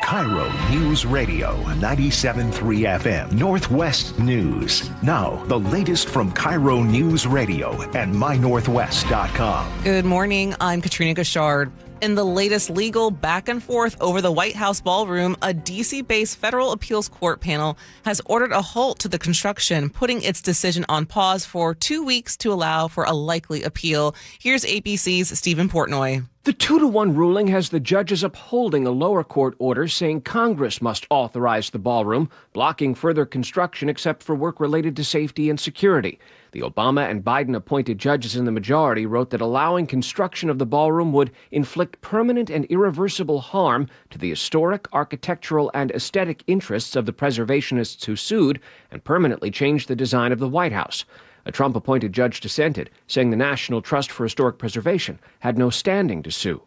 KIRO News Radio 97.3 FM Northwest News. Now, the latest from KIRO News Radio and mynorthwest.com. Good morning. I'm Katrina Gashard. In the latest legal back and forth over the White House ballroom, a D.C.-based federal appeals court panel has ordered a halt to the construction, putting its decision on pause for 2 weeks to allow for a likely appeal. Here's ABC's Stephen Portnoy. The 2-1 ruling has the judges upholding a lower court order saying Congress must authorize the ballroom, blocking further construction except for work related to safety and security. The Obama and Biden-appointed judges in the majority wrote that allowing construction of the ballroom would inflict permanent and irreversible harm to the historic, architectural, and aesthetic interests of the preservationists who sued and permanently change the design of the White House. A Trump-appointed judge dissented, saying the National Trust for Historic Preservation had no standing to sue.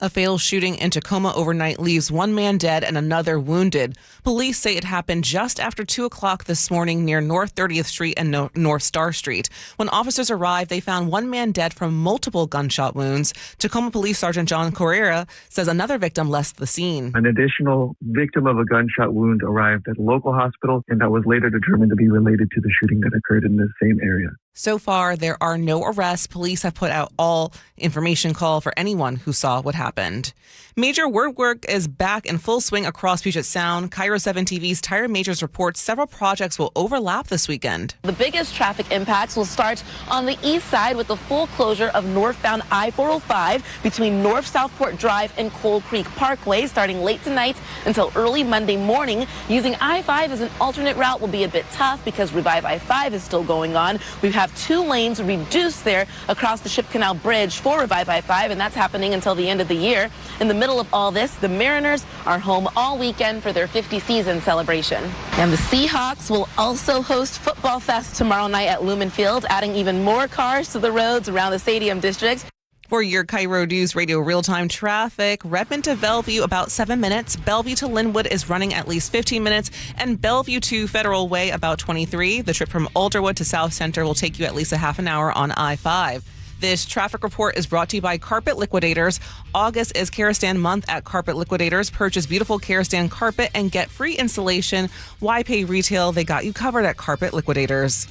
A failed shooting in Tacoma overnight leaves one man dead and another wounded. Police say it happened just after 2 o'clock this morning near North 30th Street and North Star Street. When officers arrived, they found one man dead from multiple gunshot wounds. Tacoma Police Sergeant John Correa says another victim left the scene. An additional victim of a gunshot wound arrived at a local hospital, and that was later determined to be related to the shooting that occurred in the same area. So far, there are no arrests. Police have put out all information call for anyone who saw what happened. Major road work is back in full swing across Puget Sound. KIRO 7 TV's Tire Majors reports several projects will overlap this weekend. The biggest traffic impacts will start on the east side with the full closure of northbound I-405 between North Southport Drive and Coal Creek Parkway starting late tonight until early Monday morning. Using I-5 as an alternate route will be a bit tough because Revive I-5 is still going on. We have 2 lanes reduced there across the Ship Canal Bridge for Revive I-5, and that's happening until the end of the year. In the middle of all this, the Mariners are home all weekend for their 50th season celebration. And the Seahawks will also host Football Fest tomorrow night at Lumen Field, adding even more cars to the roads around the stadium district. For your KIRO News Radio real-time traffic, Redmond to Bellevue about 7 minutes. Bellevue to Linwood is running at least 15 minutes. And Bellevue to Federal Way about 23. The trip from Alderwood to South Center will take you at least a half an hour on I-5. This traffic report is brought to you by Carpet Liquidators. August is Karastan month at Carpet Liquidators. Purchase beautiful Karastan carpet and get free installation. Why pay retail? They got you covered at Carpet Liquidators.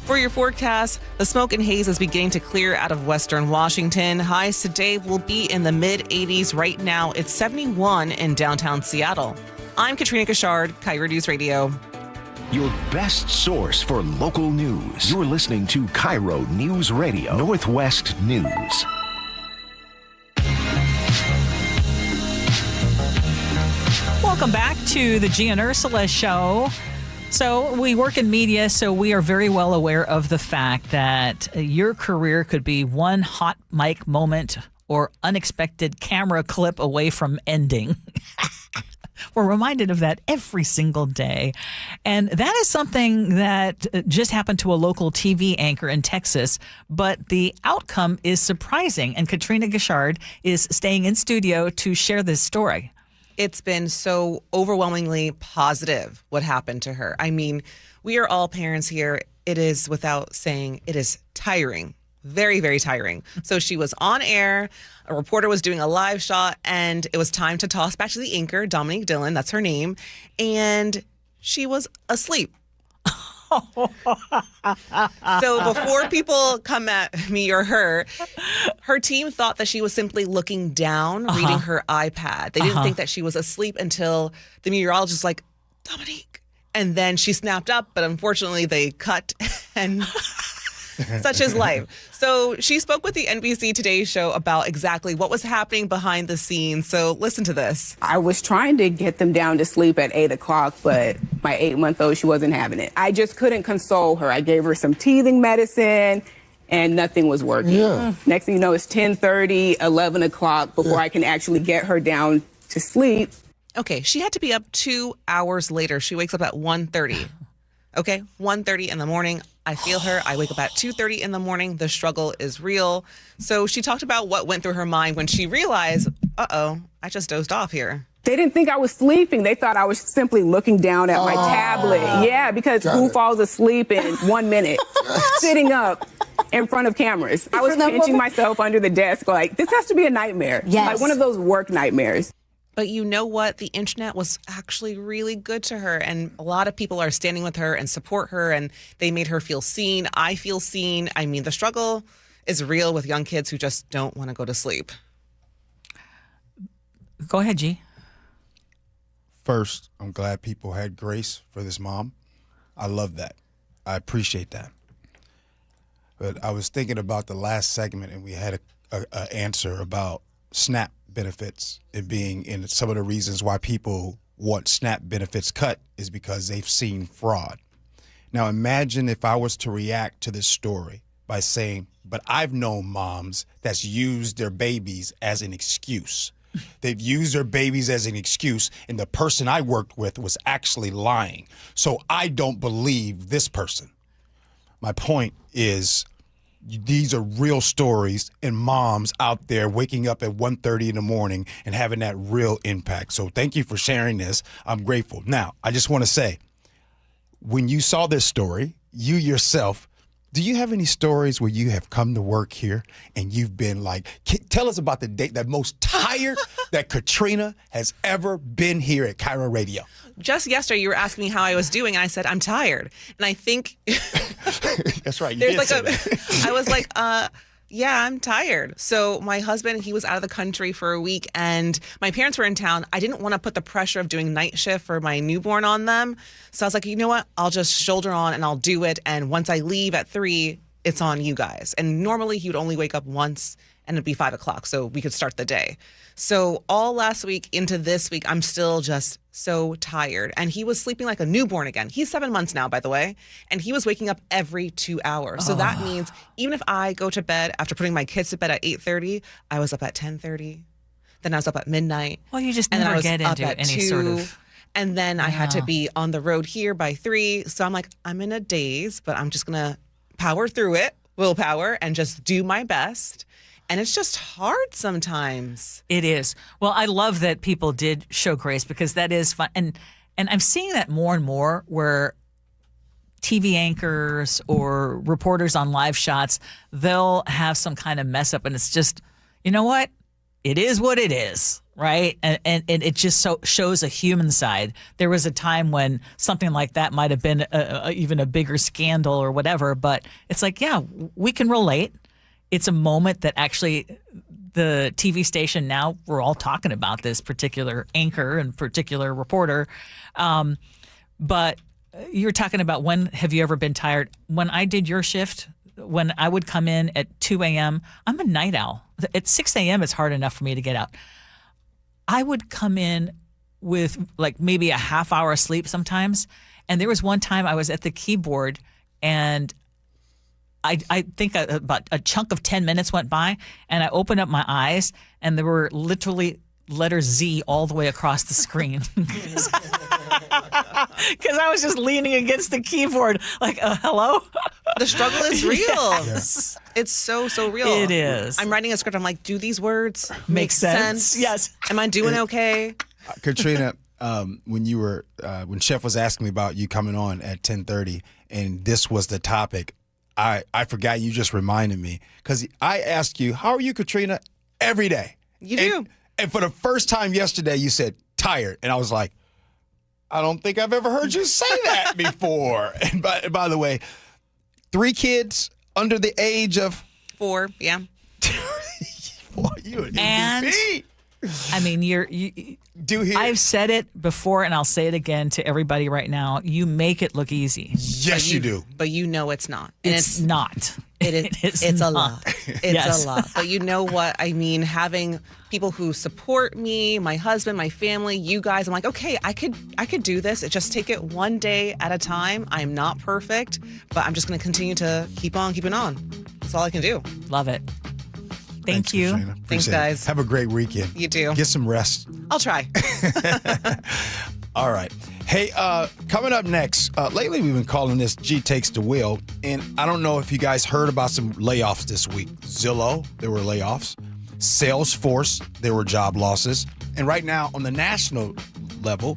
For your forecast, the smoke and haze is beginning to clear out of western Washington. Highs today will be in the mid-80s. Right now, it's 71 in downtown Seattle. I'm Katrina Gashard, KIRO News Radio. your best source for local news. You're listening to KIRO News Radio, Northwest News. Welcome back to the Gee and Ursula Show. So we work in media, so we are very well aware of the fact that your career could be one hot mic moment or unexpected camera clip away from ending. We're reminded of that every single day. And that is something that just happened to a local TV anchor in Texas, but the outcome is surprising. And Katrina Gashard is staying in studio to share this story. It's been so overwhelmingly positive what happened to her. I mean, we are all parents here. It is, without saying, it is tiring. Very, very tiring. So she was on air. A reporter was doing a live shot, and it was time to toss back to the anchor, Dominique Dillon, that's her name, and she was asleep. So before people come at me or her team thought that she was simply looking down, reading her iPad. They didn't think that she was asleep until the meteorologist was like, Dominique. And then she snapped up, but unfortunately they cut and such is life. So she spoke with the NBC Today show about exactly what was happening behind the scenes. So listen to this. I was trying to get them down to sleep at 8 o'clock, but my 8-month-old, she wasn't having it. I just couldn't console her. I gave her some teething medicine and nothing was working. Yeah. Next thing you know, it's 10:30, 11 o'clock before I can actually get her down to sleep. Okay, she had to be up 2 hours later. She wakes up at 1:30. Okay, 1:30 in the morning. I feel her. I wake up at 2:30 in the morning. The struggle is real. So she talked about what went through her mind when she realized, I just dozed off here. They didn't think I was sleeping. They thought I was simply looking down at my tablet. Yeah, because who falls asleep in 1 minute sitting up in front of cameras? I was pinching myself under the desk like, this has to be a nightmare. Yes. Like one of those work nightmares. But you know what? The internet was actually really good to her. And a lot of people are standing with her and support her. And they made her feel seen. I feel seen. I mean, the struggle is real with young kids who just don't want to go to sleep. Go ahead, G. First, I'm glad people had grace for this mom. I love that. I appreciate that. But I was thinking about the last segment, and we had a answer about SNAP benefits and being in some of the reasons why people want SNAP benefits cut is because they've seen fraud. Now imagine if I was to react to this story by saying, but I've known moms that's used their babies as an excuse. They've used their babies as an excuse, and the person I worked with was actually lying. So I don't believe this person. My point is, these are real stories and moms out there waking up at 1:30 in the morning and having that real impact. So thank you for sharing this. I'm grateful. Now, I just want to say, when you saw this story, you yourself, do you have any stories where you have come to work here and you've been like, tell us about the day that most tired that Katrina has ever been here at KIRO Radio? Just yesterday, you were asking me how I was doing, and I said, I'm tired. And I think that's right. There's like I was like, yeah, I'm tired. So my husband, he was out of the country for a week, and my parents were in town. I didn't want to put the pressure of doing night shift for my newborn on them. So I was like, you know what? I'll just shoulder on and I'll do it. And once I leave at 3, it's on you guys. And normally he would only wake up once, and it'd be 5 o'clock, so we could start the day. So all last week into this week, I'm still just so tired. And he was sleeping like a newborn again. He's 7 months now, by the way. And he was waking up every 2 hours. So that means even if I go to bed after putting my kids to bed at 8:30, I was up at 10:30. Then I was up at midnight. Well, you just and then I never was get up into at any 2, sort of... And then I had to be on the road here by 3. So I'm like, I'm in a daze, but I'm just going to power through it, willpower, and just do my best. And it's just hard sometimes. It is. Well, I love that people did show grace because that is fun. And I'm seeing that more and more where TV anchors or reporters on live shots, they'll have some kind of mess up. And it's just, you know what? It is what it is, right? And it just shows a human side. There was a time when something like that might have been even a bigger scandal or whatever. But it's like, yeah, we can relate. It's a moment that actually the TV station now, we're all talking about this particular anchor and particular reporter. But you were talking about when have you ever been tired? When I did your shift, when I would come in at 2 a.m., I'm a night owl. At 6 a.m., it's hard enough for me to get out. I would come in with like maybe a half hour of sleep sometimes. And there was one time I was at the keyboard and I think about a chunk of 10 minutes went by and I opened up my eyes and there were literally letter Z all the way across the screen. Because I was just leaning against the keyboard like, hello? The struggle is real. Yes. It's so real. It is. I'm writing a script. I'm like, do these words make sense? Yes. Am I doing okay? Katrina, when Chef was asking me about you coming on at 10:30 and this was the topic, I forgot you just reminded me because I asked you, how are you, Katrina, every day? You do. And for the first time yesterday, you said tired. And I was like, I don't think I've ever heard you say that before. And by the way, 3 kids under the age of 4, yeah. Boy, you an and MVP. I mean, I've said it before, and I'll say it again to everybody right now. You make it look easy. Yes, you do. But you know it's not. And it's not. It's a lot. It's a lot. But you know what I mean? Having people who support me, my husband, my family, you guys, I'm like, okay, I could do this. Just take it one day at a time. I'm not perfect, but I'm just going to continue to keep on keeping on. That's all I can do. Love it. Thanks, you. Katrina. Thanks, guys. Have a great weekend. You too. Get some rest. I'll try. All right. Hey, coming up next, lately we've been calling this G Takes the Wheel, and I don't know if you guys heard about some layoffs this week. Zillow, there were layoffs. Salesforce, there were job losses. And right now, on the national level,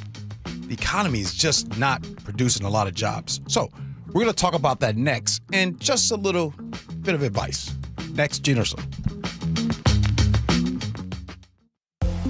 the economy is just not producing a lot of jobs. So we're going to talk about that next, and just a little bit of advice. Next, Gee Ursula.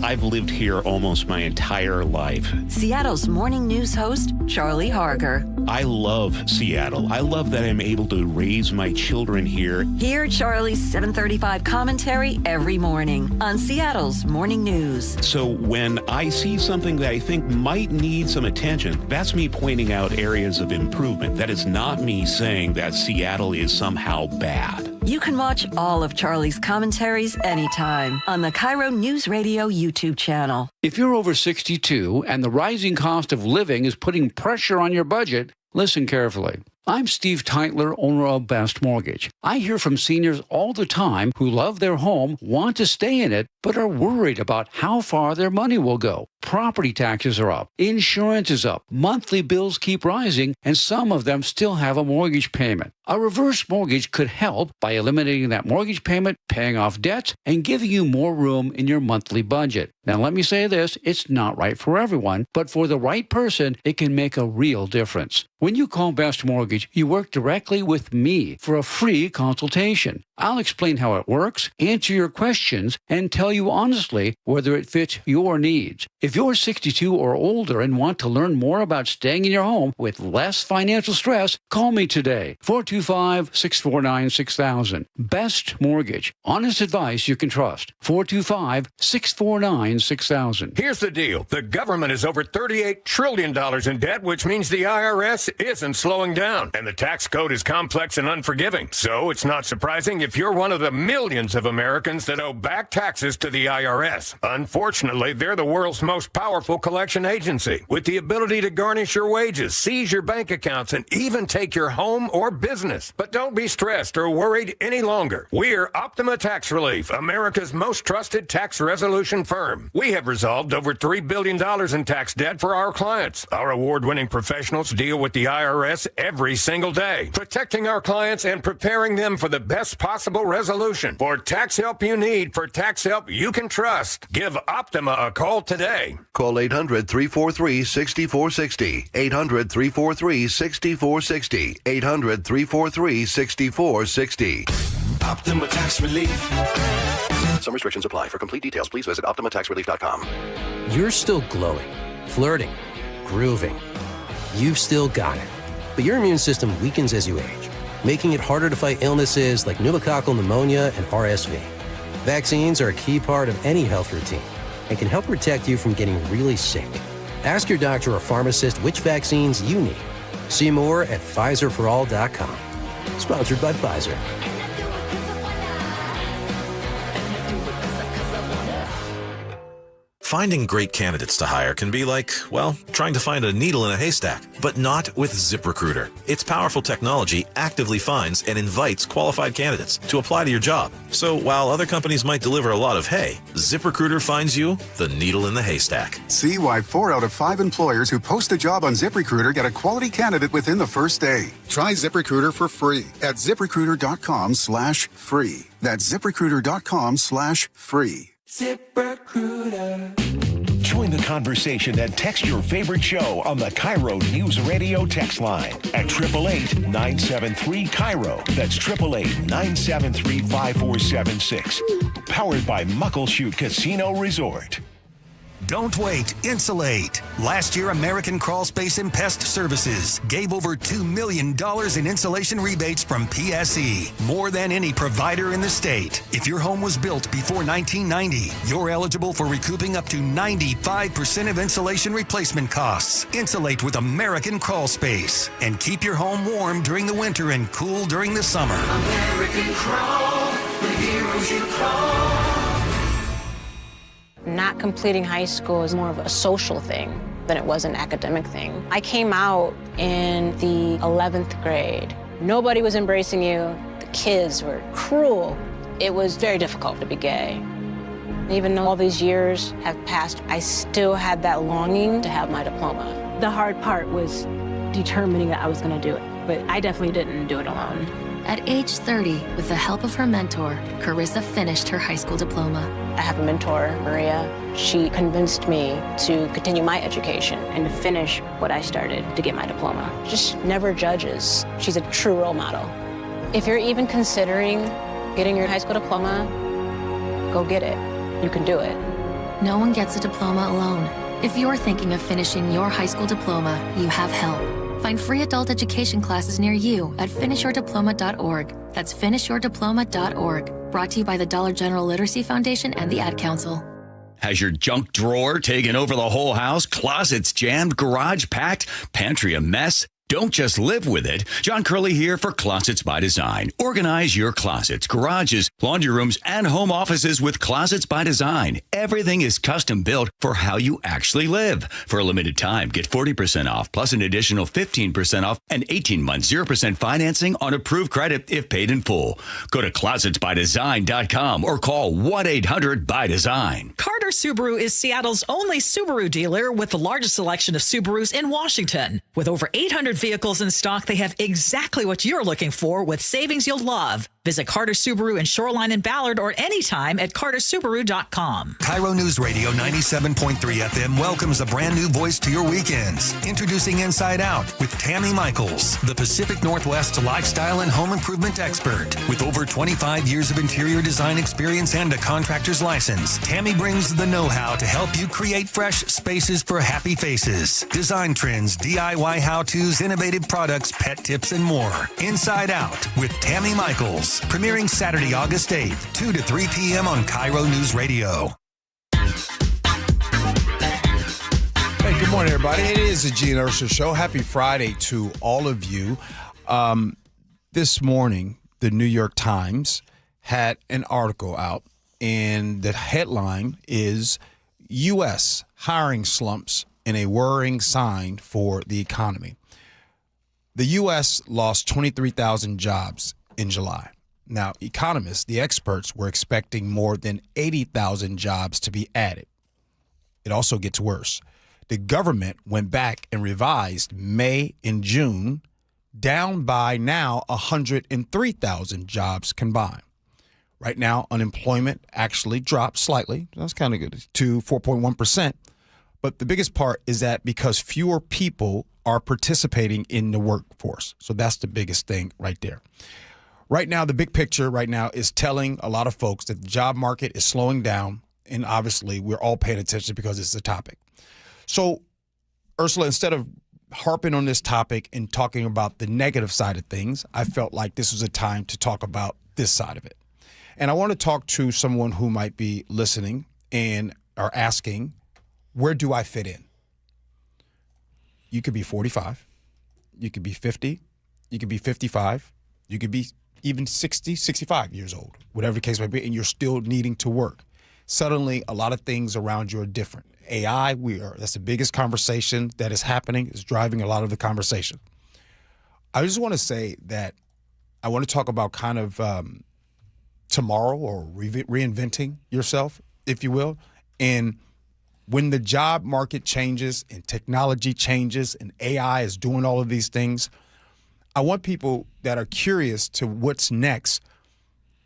I've lived here almost my entire life. Seattle's morning news host, Charlie Harger. I love Seattle. I love that I'm able to raise my children here. Hear Charlie's 7:35 commentary every morning on Seattle's morning news. So when I see something that I think might need some attention, that's me pointing out areas of improvement. That is not me saying that Seattle is somehow bad. You can watch all of Charlie's commentaries anytime on the KIRO Newsradio YouTube channel. If you're over 62 and the rising cost of living is putting pressure on your budget, listen carefully. I'm Steve Teitler, owner of Best Mortgage. I hear from seniors all the time who love their home, want to stay in it, but are worried about how far their money will go. Property taxes are up, insurance is up, monthly bills keep rising, and some of them still have a mortgage payment. A reverse mortgage could help by eliminating that mortgage payment, paying off debts, and giving you more room in your monthly budget. Now, let me say this, it's not right for everyone, but for the right person, it can make a real difference. When you call Best Mortgage, you work directly with me for a free consultation. I'll explain how it works, answer your questions, and tell you honestly whether it fits your needs. If you're 62 or older and want to learn more about staying in your home with less financial stress, call me today, 425-649-6000. Best Mortgage. Honest advice you can trust. 425-649-6000. Here's the deal. The government is over $38 trillion in debt, which means the IRS isn't slowing down. And the tax code is complex and unforgiving. So it's not surprising if you're one of the millions of Americans that owe back taxes to the IRS. Unfortunately, they're the world's most powerful collection agency, with the ability to garnish your wages, seize your bank accounts, and even take your home or business. But don't be stressed or worried any longer. We're Optima Tax Relief, America's most trusted tax resolution firm. We have resolved over $3 billion in tax debt for our clients. Our award-winning professionals deal with the IRS every single day, protecting our clients and preparing them for the best possible resolution. For tax help you need, for tax help you can trust, give Optima a call today. Call 800-343-6460. 800-343-6460. 800-343-6460. Optima Tax Relief. Some restrictions apply. For complete details, please visit OptimaTaxRelief.com. You're still glowing, flirting, grooving. You've still got it. But your immune system weakens as you age, making it harder to fight illnesses like pneumococcal pneumonia and RSV. Vaccines are a key part of any health routine and can help protect you from getting really sick. Ask your doctor or pharmacist which vaccines you need. See more at PfizerForAll.com. Sponsored by Pfizer. Finding great candidates to hire can be like, well, trying to find a needle in a haystack, but not with ZipRecruiter. Its powerful technology actively finds and invites qualified candidates to apply to your job. So while other companies might deliver a lot of hay, ZipRecruiter finds you the needle in the haystack. See why 4 out of 5 employers who post a job on ZipRecruiter get a quality candidate within the first day. Try ZipRecruiter for free at ZipRecruiter.com/free. That's ZipRecruiter.com/free. ZipRecruiter. Join the conversation and text your favorite show on the KIRO News Radio text line at 888-973-KIRO. That's 888-973-5476. Powered by Muckleshoot Casino Resort. Don't wait. Insulate. Last year, American Crawl Space and Pest Services gave over $2 million in insulation rebates from PSE, more than any provider in the state. If your home was built before 1990, you're eligible for recouping up to 95% of insulation replacement costs. Insulate with American Crawl Space and keep your home warm during the winter and cool during the summer. American Crawl, the heroes you call. Not completing high school is more of a social thing than it was an academic thing. I came out in the 11th grade. Nobody was embracing you. The kids were cruel. It was very difficult to be gay. Even though all these years have passed, I still had that longing to have my diploma. The hard part was determining that I was going to do it, but I definitely didn't do it alone. At age 30, with the help of her mentor, Carissa finished her high school diploma. I have a mentor, Maria. She convinced me to continue my education and to finish what I started to get my diploma. Just never judges. She's a true role model. If you're even considering getting your high school diploma, go get it. You can do it. No one gets a diploma alone. If you're thinking of finishing your high school diploma, you have help. Find free adult education classes near you at finishyourdiploma.org. That's finishyourdiploma.org. Brought to you by the Dollar General Literacy Foundation and the Ad Council. Has your junk drawer taken over the whole house? Closets jammed, garage packed, pantry a mess? Don't just live with it. John Curley here for Closets by Design. Organize your closets, garages, laundry rooms, and home offices with Closets by Design. Everything is custom built for how you actually live. For a limited time, get 40% off plus an additional 15% off and 18-month 0% financing on approved credit if paid in full. Go to closetsbydesign.com or call 1-800-BY-DESIGN. Carter Subaru is Seattle's only Subaru dealer with the largest selection of Subarus in Washington. With over 800 vehicles in stock, they have exactly what you're looking for with savings you'll love. Visit Carter Subaru in Shoreline and Ballard or anytime at cartersubaru.com. KIRO News Radio 97.3 FM welcomes a brand new voice to your weekends. Introducing Inside Out with Tammy Michaels, the Pacific Northwest lifestyle and home improvement expert. With over 25 years of interior design experience and a contractor's license, Tammy brings the know-how to help you create fresh spaces for happy faces. Design trends, DIY how-tos, innovative products, pet tips, and more. Inside Out with Tammy Michaels. Premiering Saturday, August 8th, 2 to 3 p.m. on KIRO News Radio. Hey, good morning, everybody. It is the Gee Ursula Show. Happy Friday to all of you. This morning, the New York Times had an article out, and the headline is U.S. hiring slumps and a worrying sign for the economy. The U.S. lost 23,000 jobs in July. Now, economists, the experts, were expecting more than 80,000 jobs to be added. It also gets worse. The government went back and revised May and June down by now 103,000 jobs combined. Right now, unemployment actually dropped slightly. That's kind of good, to 4.1%. But the biggest part is that because fewer people are participating in the workforce. So that's the biggest thing right there. Right now, the big picture right now is telling a lot of folks that the job market is slowing down, and obviously we're all paying attention because it's a topic. So, Ursula, instead of harping on this topic and talking about the negative side of things, I felt like this was a time to talk about this side of it. And I want to talk to someone who might be listening and are asking, where do I fit in? You could be 45. You could be 50. You could be 55. You could be even 60, 65 years old, whatever the case may be, and you're still needing to work. Suddenly, a lot of things around you are different. AI, that's the biggest conversation that is happening, is driving a lot of the conversation. I just want to say that I want to talk about kind of tomorrow, or reinventing yourself, if you will. And when the job market changes and technology changes and AI is doing all of these things, I want people that are curious to what's next,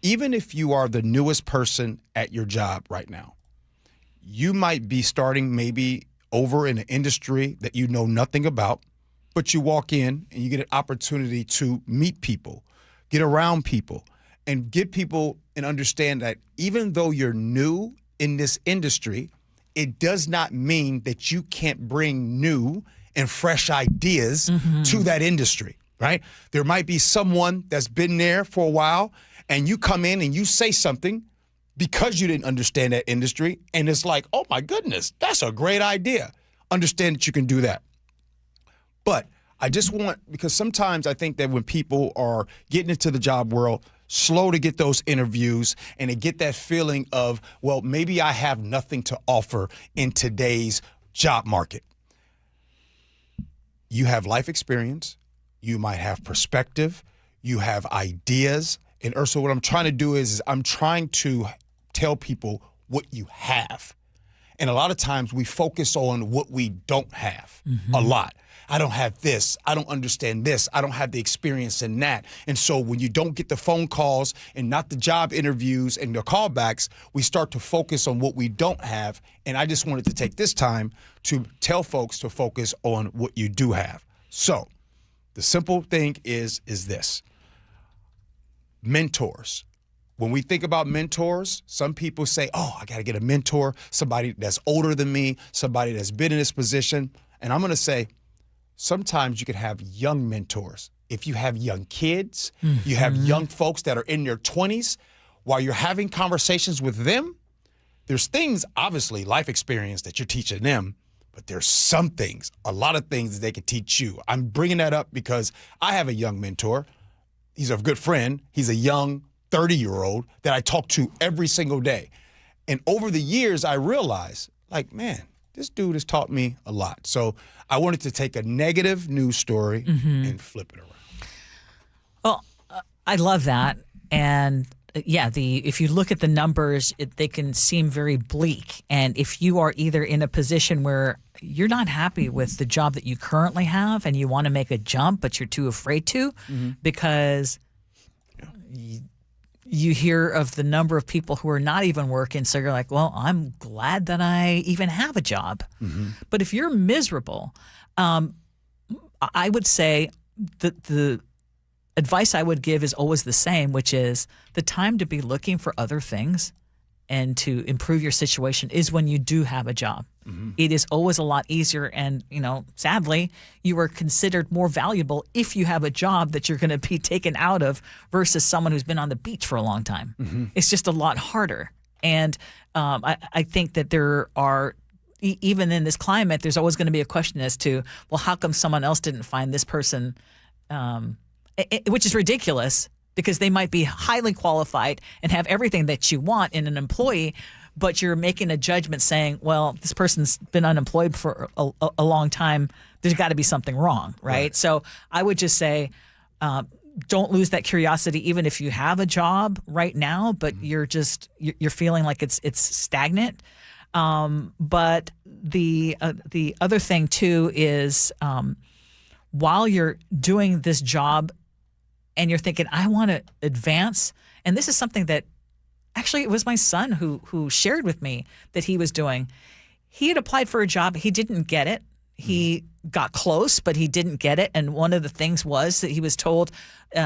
even if you are the newest person at your job right now. You might be starting maybe over in an industry that you know nothing about, but you walk in and you get an opportunity to meet people, get around people, and get people and understand that even though you're new in this industry, it does not mean that you can't bring new and fresh ideas to that industry, right? There might be someone that's been there for a while, and you come in and you say something because you didn't understand that industry, and it's like, oh my goodness, that's a great idea. Understand that you can do that. But I just want, because sometimes I think that when people are getting into the job world, slow to get those interviews and to get that feeling of, well, maybe I have nothing to offer in today's job market. You have life experience. You might have perspective. You have ideas. And Ursula, what I'm trying to do is I'm trying to tell people what you have. And a lot of times we focus on what we don't have a lot. I don't have this. I don't understand this. I don't have the experience in that. And so when you don't get the phone calls and not the job interviews and the callbacks, we start to focus on what we don't have. And I just wanted to take this time to tell folks to focus on what you do have. So the simple thing is this. Mentors. When we think about mentors, some people say, oh, I got to get a mentor, somebody that's older than me, somebody that's been in this position. And I'm going to say, sometimes you could have young mentors. If you have young kids, you have young folks that are in their 20s, while you're having conversations with them, there's things, obviously, life experience that you're teaching them, but there's some things, a lot of things that they can teach you. I'm bringing that up because I have a young mentor. He's a good friend. He's a young 30-year-old that I talk to every single day. And over the years, I realized, like, man, this dude has taught me a lot. So I wanted to take a negative news story and flip it around. Well, I love that. And yeah, if you look at the numbers, they can seem very bleak. And if you are either in a position where you're not happy with the job that you currently have and you want to make a jump, but you're too afraid to because you hear of the number of people who are not even working. So you're like, well, I'm glad that I even have a job. But if you're miserable, I would say that the advice I would give is always the same, which is the time to be looking for other things and to improve your situation is when you do have a job. It is always a lot easier. And, sadly, you are considered more valuable if you have a job that you're going to be taken out of versus someone who's been on the beach for a long time. It's just a lot harder. And I think that there are, even in this climate, there's always going to be a question as to, well, how come someone else didn't find this person, which is ridiculous because they might be highly qualified and have everything that you want in an employee, but you're making a judgment saying, well, this person's been unemployed for a long time. There's got to be something wrong, right? So I would just say don't lose that curiosity even if you have a job right now, but you're feeling like it's stagnant. But the other thing, too, is while you're doing this job and you're thinking, I want to advance, and this is something that actually, it was my son who shared with me that he was doing. He had applied for a job. He didn't get it. He got close, but he didn't get it. And one of the things was that he was told,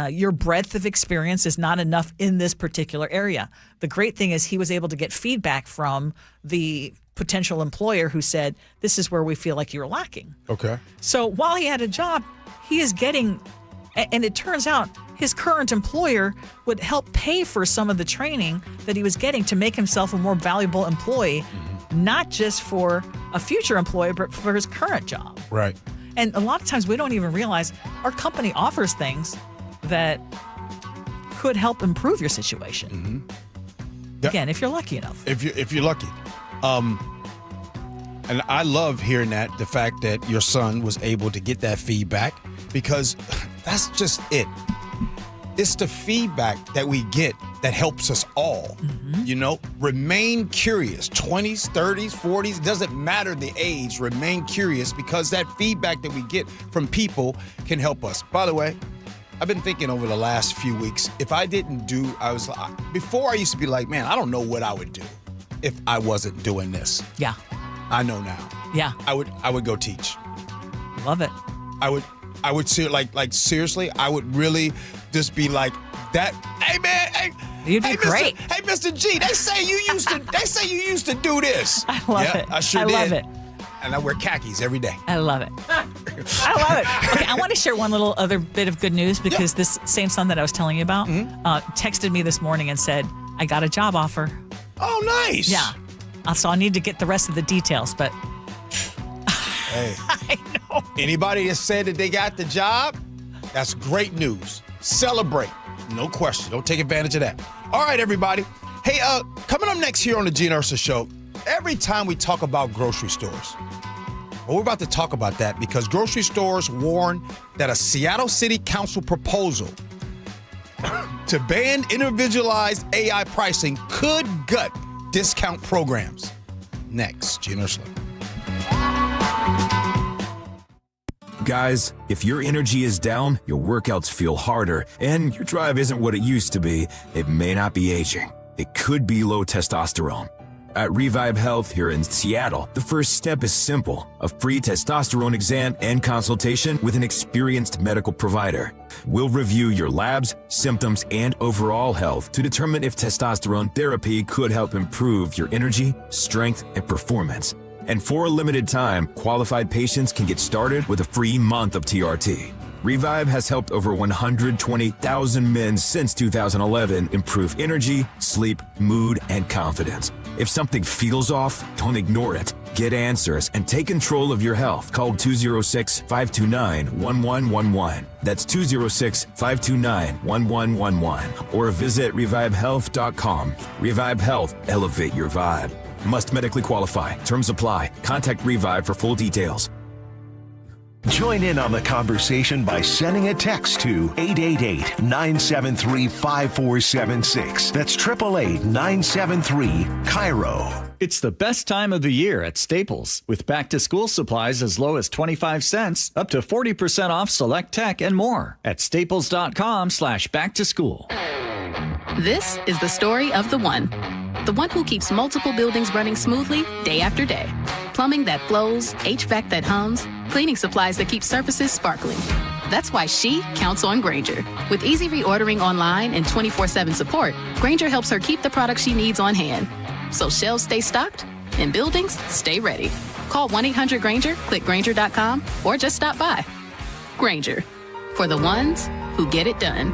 your breadth of experience is not enough in this particular area. The great thing is he was able to get feedback from the potential employer who said, this is where we feel like you're lacking. Okay. So while he had a job, he is getting, and it turns out his current employer would help pay for some of the training that he was getting to make himself a more valuable employee, not just for a future employee, but for his current job. Right. And a lot of times we don't even realize our company offers things that could help improve your situation. Again, if you're lucky enough. If you're lucky. And I love hearing that, the fact that your son was able to get that feedback, because that's just it. It's the feedback that we get that helps us all. You know, remain curious. 20s, 30s, 40s, doesn't matter the age, remain curious, because that feedback that we get from people can help us. By the way, I've been thinking over the last few weeks, if I didn't do, before I used to be like, man, I don't know what I would do if I wasn't doing this. Yeah. I know now. Yeah. I would go teach. Love it. I would see, like seriously, I would really just be like that. Hey man, hey, you'd be great. Hey, Mr. G, they say you used to do this. I love it. I sure I did. love it. And I wear khakis every day. I love it. I love it. Okay, I want to share one little other bit of good news, because this same son that I was telling you about texted me this morning and said, I got a job offer. Oh, nice. Yeah. So I need to get the rest of the details, but hey, I know. Anybody that said that they got the job, that's great news. Celebrate. No question. Don't take advantage of that. All right, everybody. Hey, coming up next here on the Gee and Ursula Show, every time we talk about grocery stores, well, we're about to talk about that because grocery stores warn that a Seattle City Council proposal to ban individualized AI pricing could gut discount programs. Next, Gee and Ursula. Guys, if your energy is down, your workouts feel harder, and your drive isn't what it used to be, it may not be aging. It could be low testosterone. At Revive Health here in Seattle, the first step is simple: a free testosterone exam and consultation with an experienced medical provider. We'll review your labs, symptoms, and overall health to determine if testosterone therapy could help improve your energy, strength, and performance. And for a limited time, qualified patients can get started with a free month of TRT. Revive has helped over 120,000 men since 2011 improve energy, sleep, mood, and confidence. If something feels off, don't ignore it. Get answers and take control of your health. Call 206-529-1111. That's 206-529-1111. Or visit revivehealth.com. Revive Health. Elevate your vibe. Must medically qualify. Terms apply. Contact Revive for full details. Join in on the conversation by sending a text to 888-973-5476. That's 888-973-KIRO. It's the best time of the year at Staples, with back-to-school supplies as low as 25 cents, up to 40% off select tech and more at staples.com/back-to-school. This is the story of the one who keeps multiple buildings running smoothly day after day. Plumbing that flows, HVAC that hums, cleaning supplies that keep surfaces sparkling. That's why she counts on Grainger. With easy reordering online and 24/7 support, Grainger helps her keep the products she needs on hand. So shelves stay stocked and buildings stay ready. Call 1-800-GRAINGER, click Grainger.com, or just stop by. Grainger, for the ones who get it done.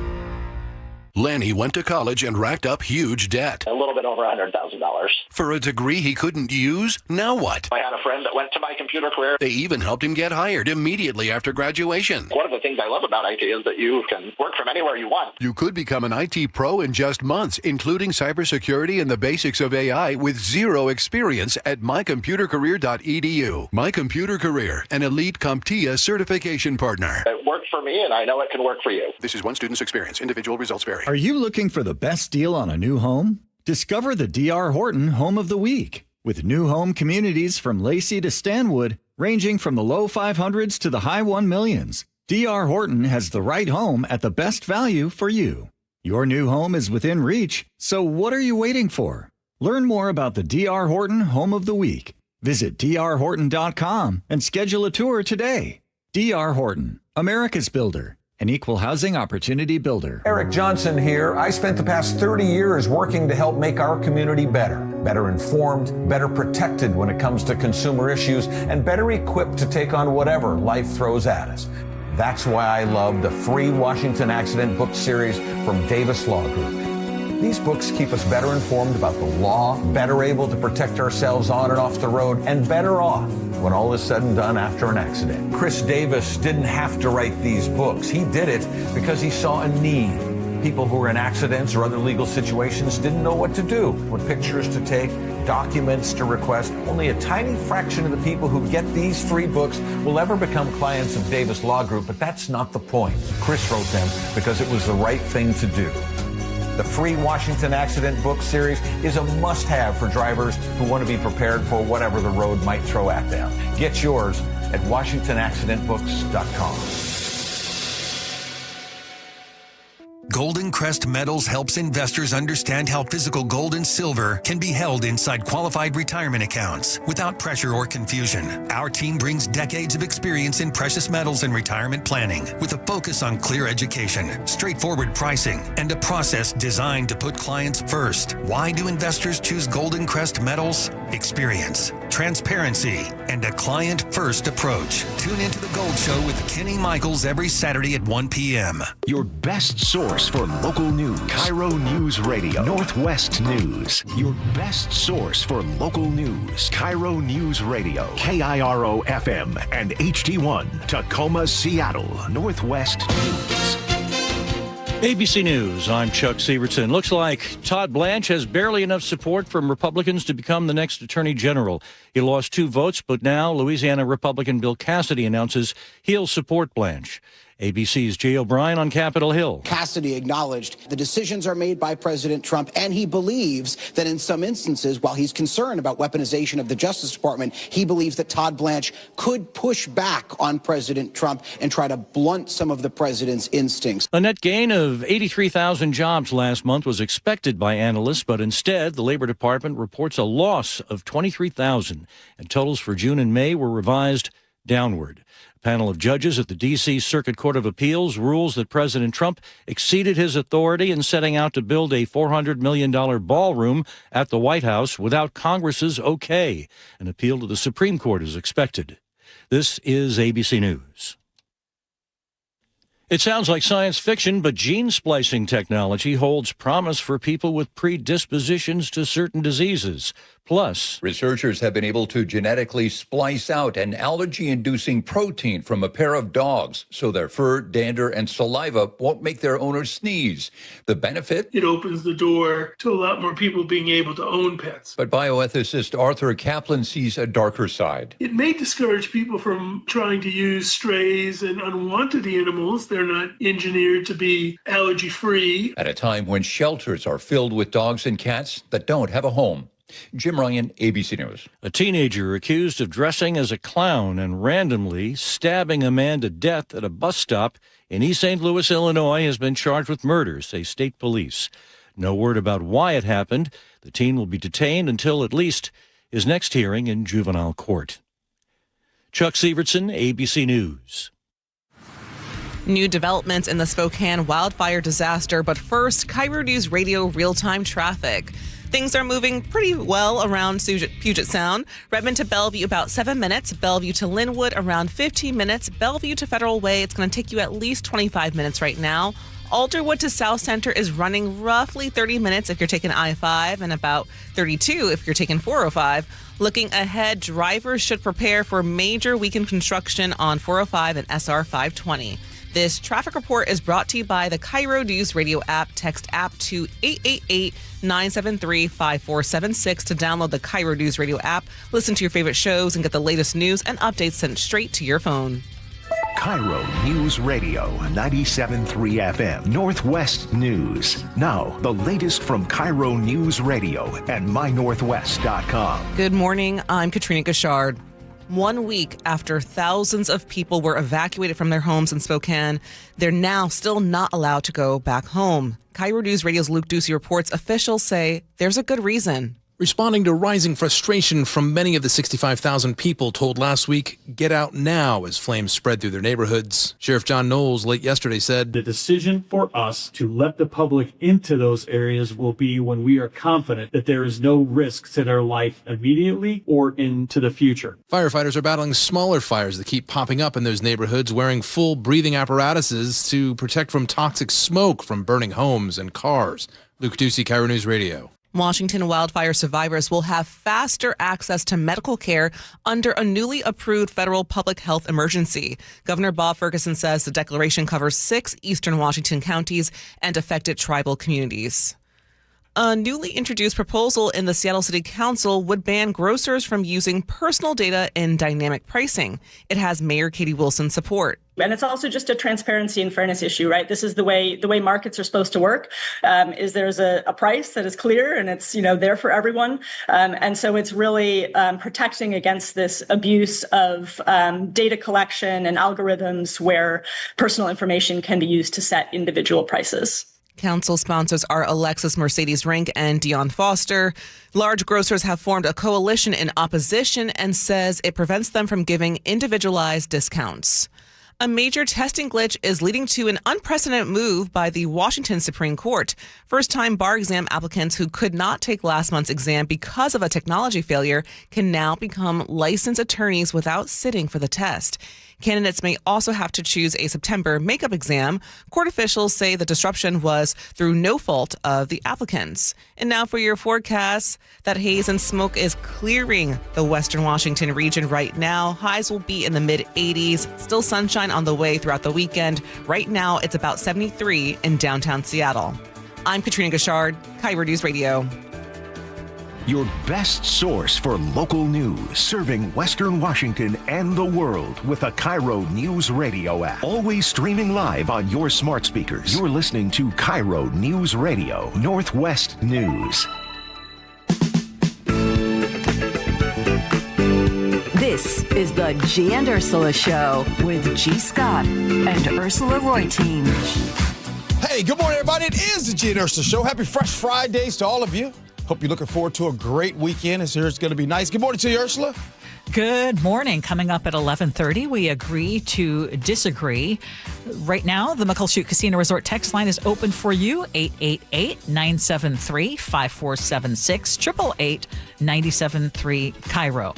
Lanny went to college and racked up huge debt. A little bit over $100,000. For a degree he couldn't use? Now what? I had a friend that went to my computer career. They even helped him get hired immediately after graduation. One of the things I love about IT is that you can work from anywhere you want. You could become an IT pro in just months, including cybersecurity and the basics of AI with zero experience at mycomputercareer.edu. My Computer Career, an elite CompTIA certification partner. It worked for me, and I know it can work for you. This is one student's experience. Individual results vary. Are you looking for the best deal on a new home? Discover the D.R. Horton Home of the Week. With new home communities from Lacey to Stanwood, ranging from the low 500s to the high 1 millions, D.R. Horton has the right home at the best value for you. Your new home is within reach, so what are you waiting for? Learn more about the D.R. Horton Home of the Week. Visit drhorton.com and schedule a tour today. D.R. Horton, America's builder. An equal housing opportunity builder. Eric Johnson here. I spent the past 30 years working to help make our community better informed, better protected when it comes to consumer issues, and better equipped to take on whatever life throws at us. That's why I love the free Washington Accident book series from Davis Law Group. These books keep us better informed about the law, better able to protect ourselves on and off the road, and better off when all is said and done after an accident. Chris Davis didn't have to write these books. He did it because he saw a need. People who were in accidents or other legal situations didn't know what to do, what pictures to take, documents to request. Only a tiny fraction of the people who get these 3 books will ever become clients of Davis Law Group, but that's not the point. Chris wrote them because it was the right thing to do. The free Washington Accident Book Series is a must-have for drivers who want to be prepared for whatever the road might throw at them. Get yours at WashingtonAccidentBooks.com. Golden Crest Metals helps investors understand how physical gold and silver can be held inside qualified retirement accounts without pressure or confusion. Our team brings decades of experience in precious metals and retirement planning with a focus on clear education, straightforward pricing, and a process designed to put clients first. Why do investors choose Golden Crest Metals? Experience, transparency, and a client-first approach. Tune into The Gold Show with Kenny Michaels every Saturday at 1 p.m. Your best source for local news. KIRO Newsradio. Northwest News. Your best source for local news. KIRO Newsradio. KIRO FM and HD1. Tacoma, Seattle. Northwest News. ABC News, I'm Chuck Sievertson. Looks like Todd Blanche has barely enough support from Republicans to become the next Attorney General. He lost 2 votes, but now Louisiana Republican Bill Cassidy announces he'll support Blanche. ABC's Jay O'Brien on Capitol Hill. Cassidy acknowledged the decisions are made by President Trump, and he believes that in some instances, while he's concerned about weaponization of the Justice Department, he believes that Todd Blanche could push back on President Trump and try to blunt some of the president's instincts. A net gain of 83,000 jobs last month was expected by analysts, but instead, the Labor Department reports a loss of 23,000, and totals for June and May were revised downward. A panel of judges at the D.C. Circuit Court of Appeals rules that President Trump exceeded his authority in setting out to build a $400 million ballroom at the White House without Congress's okay. An appeal to the Supreme Court is expected. This is ABC News. It sounds like science fiction, but gene splicing technology holds promise for people with predispositions to certain diseases. Plus, researchers have been able to genetically splice out an allergy-inducing protein from a pair of dogs so their fur, dander, and saliva won't make their owners sneeze. The benefit? It opens the door to a lot more people being able to own pets. But bioethicist Arthur Kaplan sees a darker side. It may discourage people from trying to use strays and unwanted animals. They're not engineered to be allergy-free. At a time when shelters are filled with dogs and cats that don't have a home. Jim Ryan, ABC News. A teenager accused of dressing as a clown and randomly stabbing a man to death at a bus stop in East St. Louis, Illinois, has been charged with murder, say state police. No word about why it happened. The teen will be detained until at least his next hearing in juvenile court. Chuck Sievertson, ABC News. New developments in the Spokane wildfire disaster, but first, KIRO Newsradio real-time traffic. Things are moving pretty well around Puget Sound. Redmond to Bellevue, about 7 minutes. Bellevue to Linwood, around 15 minutes. Bellevue to Federal Way, it's going to take you at least 25 minutes right now. Alderwood to South Center is running roughly 30 minutes if you're taking I-5 and about 32 if you're taking 405. Looking ahead, drivers should prepare for major weekend construction on 405 and SR 520. This traffic report is brought to you by the KIRO Newsradio App. Text app to 888-973-5476 to download the KIRO Newsradio App. Listen to your favorite shows and get the latest news and updates sent straight to your phone. KIRO News Radio, 97.3 FM, Northwest News. Now, the latest from KIRO News Radio and mynorthwest.com. Good morning. I'm Katrina Gashard. 1 week after thousands of people were evacuated from their homes in Spokane, they're now still not allowed to go back home. KIRO News Radio's Luke Ducey reports officials say there's a good reason. Responding to rising frustration from many of the 65,000 people told last week, get out now as flames spread through their neighborhoods. Sheriff John Knowles late yesterday said, the decision for us to let the public into those areas will be when we are confident that there is no risk to their life immediately or into the future. Firefighters are battling smaller fires that keep popping up in those neighborhoods, wearing full breathing apparatuses to protect from toxic smoke from burning homes and cars. Luke Ducey, KIRO News Radio. Washington wildfire survivors will have faster access to medical care under a newly approved federal public health emergency. Governor Bob Ferguson says the declaration covers 6 eastern Washington counties and affected tribal communities. A newly introduced proposal in the Seattle City Council would ban grocers from using personal data in dynamic pricing. It has Mayor Katie Wilson's support. And it's also just a transparency and fairness issue, right? This is the way markets are supposed to work. Is there's a price that is clear and it's there for everyone, and so it's really protecting against this abuse of data collection and algorithms where personal information can be used to set individual prices. Council sponsors are Alexis Mercedes Rink and Dion Foster. Large grocers have formed a coalition in opposition and says it prevents them from giving individualized discounts. A major testing glitch is leading to an unprecedented move by the Washington Supreme Court. First-time bar exam applicants who could not take last month's exam because of a technology failure can now become licensed attorneys without sitting for the test. Candidates may also have to choose a September makeup exam. Court officials say the disruption was through no fault of the applicants. And now for your forecast, that haze and smoke is clearing the Western Washington region right now. Highs will be in the mid-80s. Still sunshine on the way throughout the weekend. Right now, it's about 73 in downtown Seattle. I'm Katrina Gashard, KIRO News Radio. Your best source for local news, serving Western Washington and the world with a KIRO Newsradio app. Always streaming live on your smart speakers. You're listening to KIRO Newsradio, Northwest News. This is the Gee and Ursula Show with G. Scott and Ursula Reutin. Hey, good morning, everybody. It is the Gee and Ursula Show. Happy Fresh Fridays to all of you. Hope you're looking forward to a great weekend. It's going to be nice. Good morning to you, Ursula. Good morning. Coming up at 11:30, we agree to disagree. Right now, the Muckleshoot Casino Resort text line is open for you, 888-973-5476, 888-973-KIRO.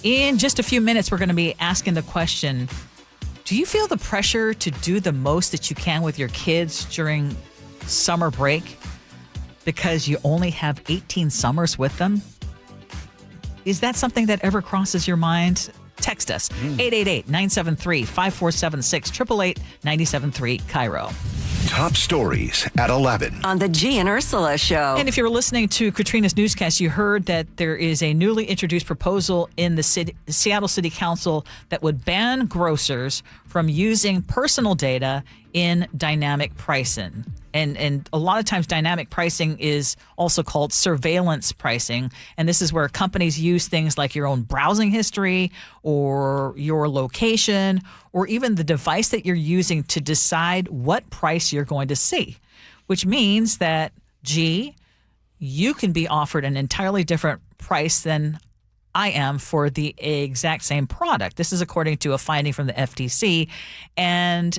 In just a few minutes, we're going to be asking the question, do you feel the pressure to do the most that you can with your kids during summer break because you only have 18 summers with them? Is that something that ever crosses your mind? Text us, 888-973-5476, 888-973-KIRO. Top stories at 11. On the Gee and Ursula Show. And if you were listening to Katrina's newscast, you heard that there is a newly introduced proposal in the Seattle City Council that would ban grocers from using personal data in dynamic pricing. And a lot of times dynamic pricing is also called surveillance pricing. And this is where companies use things like your own browsing history or your location or even the device that you're using to decide what price you're going to see, which means that, gee, you can be offered an entirely different price than I am for the exact same product. This is according to a finding from the FTC. And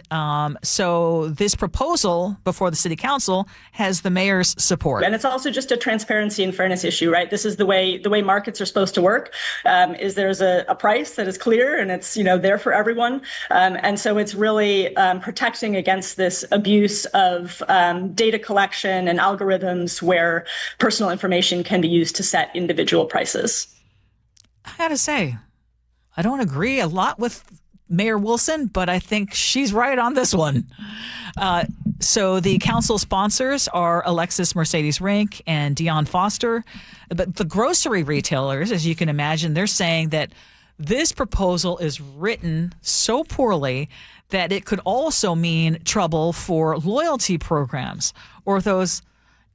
so this proposal before the city council has the mayor's support. And it's also just a transparency and fairness issue, right? This is the way markets are supposed to work. Is there's a price that is clear and it's there for everyone. And so it's really protecting against this abuse of data collection and algorithms where personal information can be used to set individual prices. I gotta say, I don't agree a lot with Mayor Wilson, but I think she's right on this one. So the council sponsors are Alexis Mercedes Rink and Dion Foster. But the grocery retailers, as you can imagine, they're saying that this proposal is written so poorly that it could also mean trouble for loyalty programs or those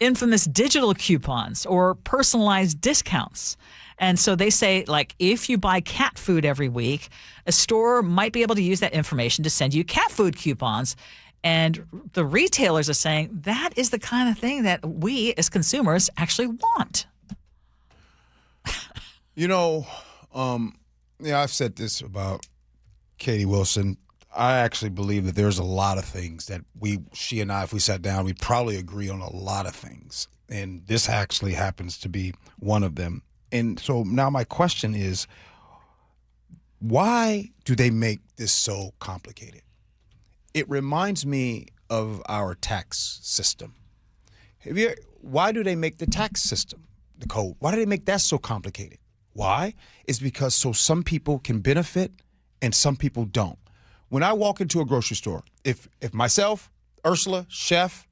infamous digital coupons or personalized discounts. And so they say, like, if you buy cat food every week, a store might be able to use that information to send you cat food coupons. And the retailers are saying that is the kind of thing that we as consumers actually want. I've said this about Katie Wilson. I actually believe that there's a lot of things that she and I, if we sat down, we'd probably agree on a lot of things. And this actually happens to be one of them. And so now my question is, why do they make this so complicated? It reminds me of our tax system. Why do they make the tax system, the code? Why do they make that so complicated? Why? It's because so some people can benefit and some people don't. When I walk into a grocery store, if myself, Ursula, Chef,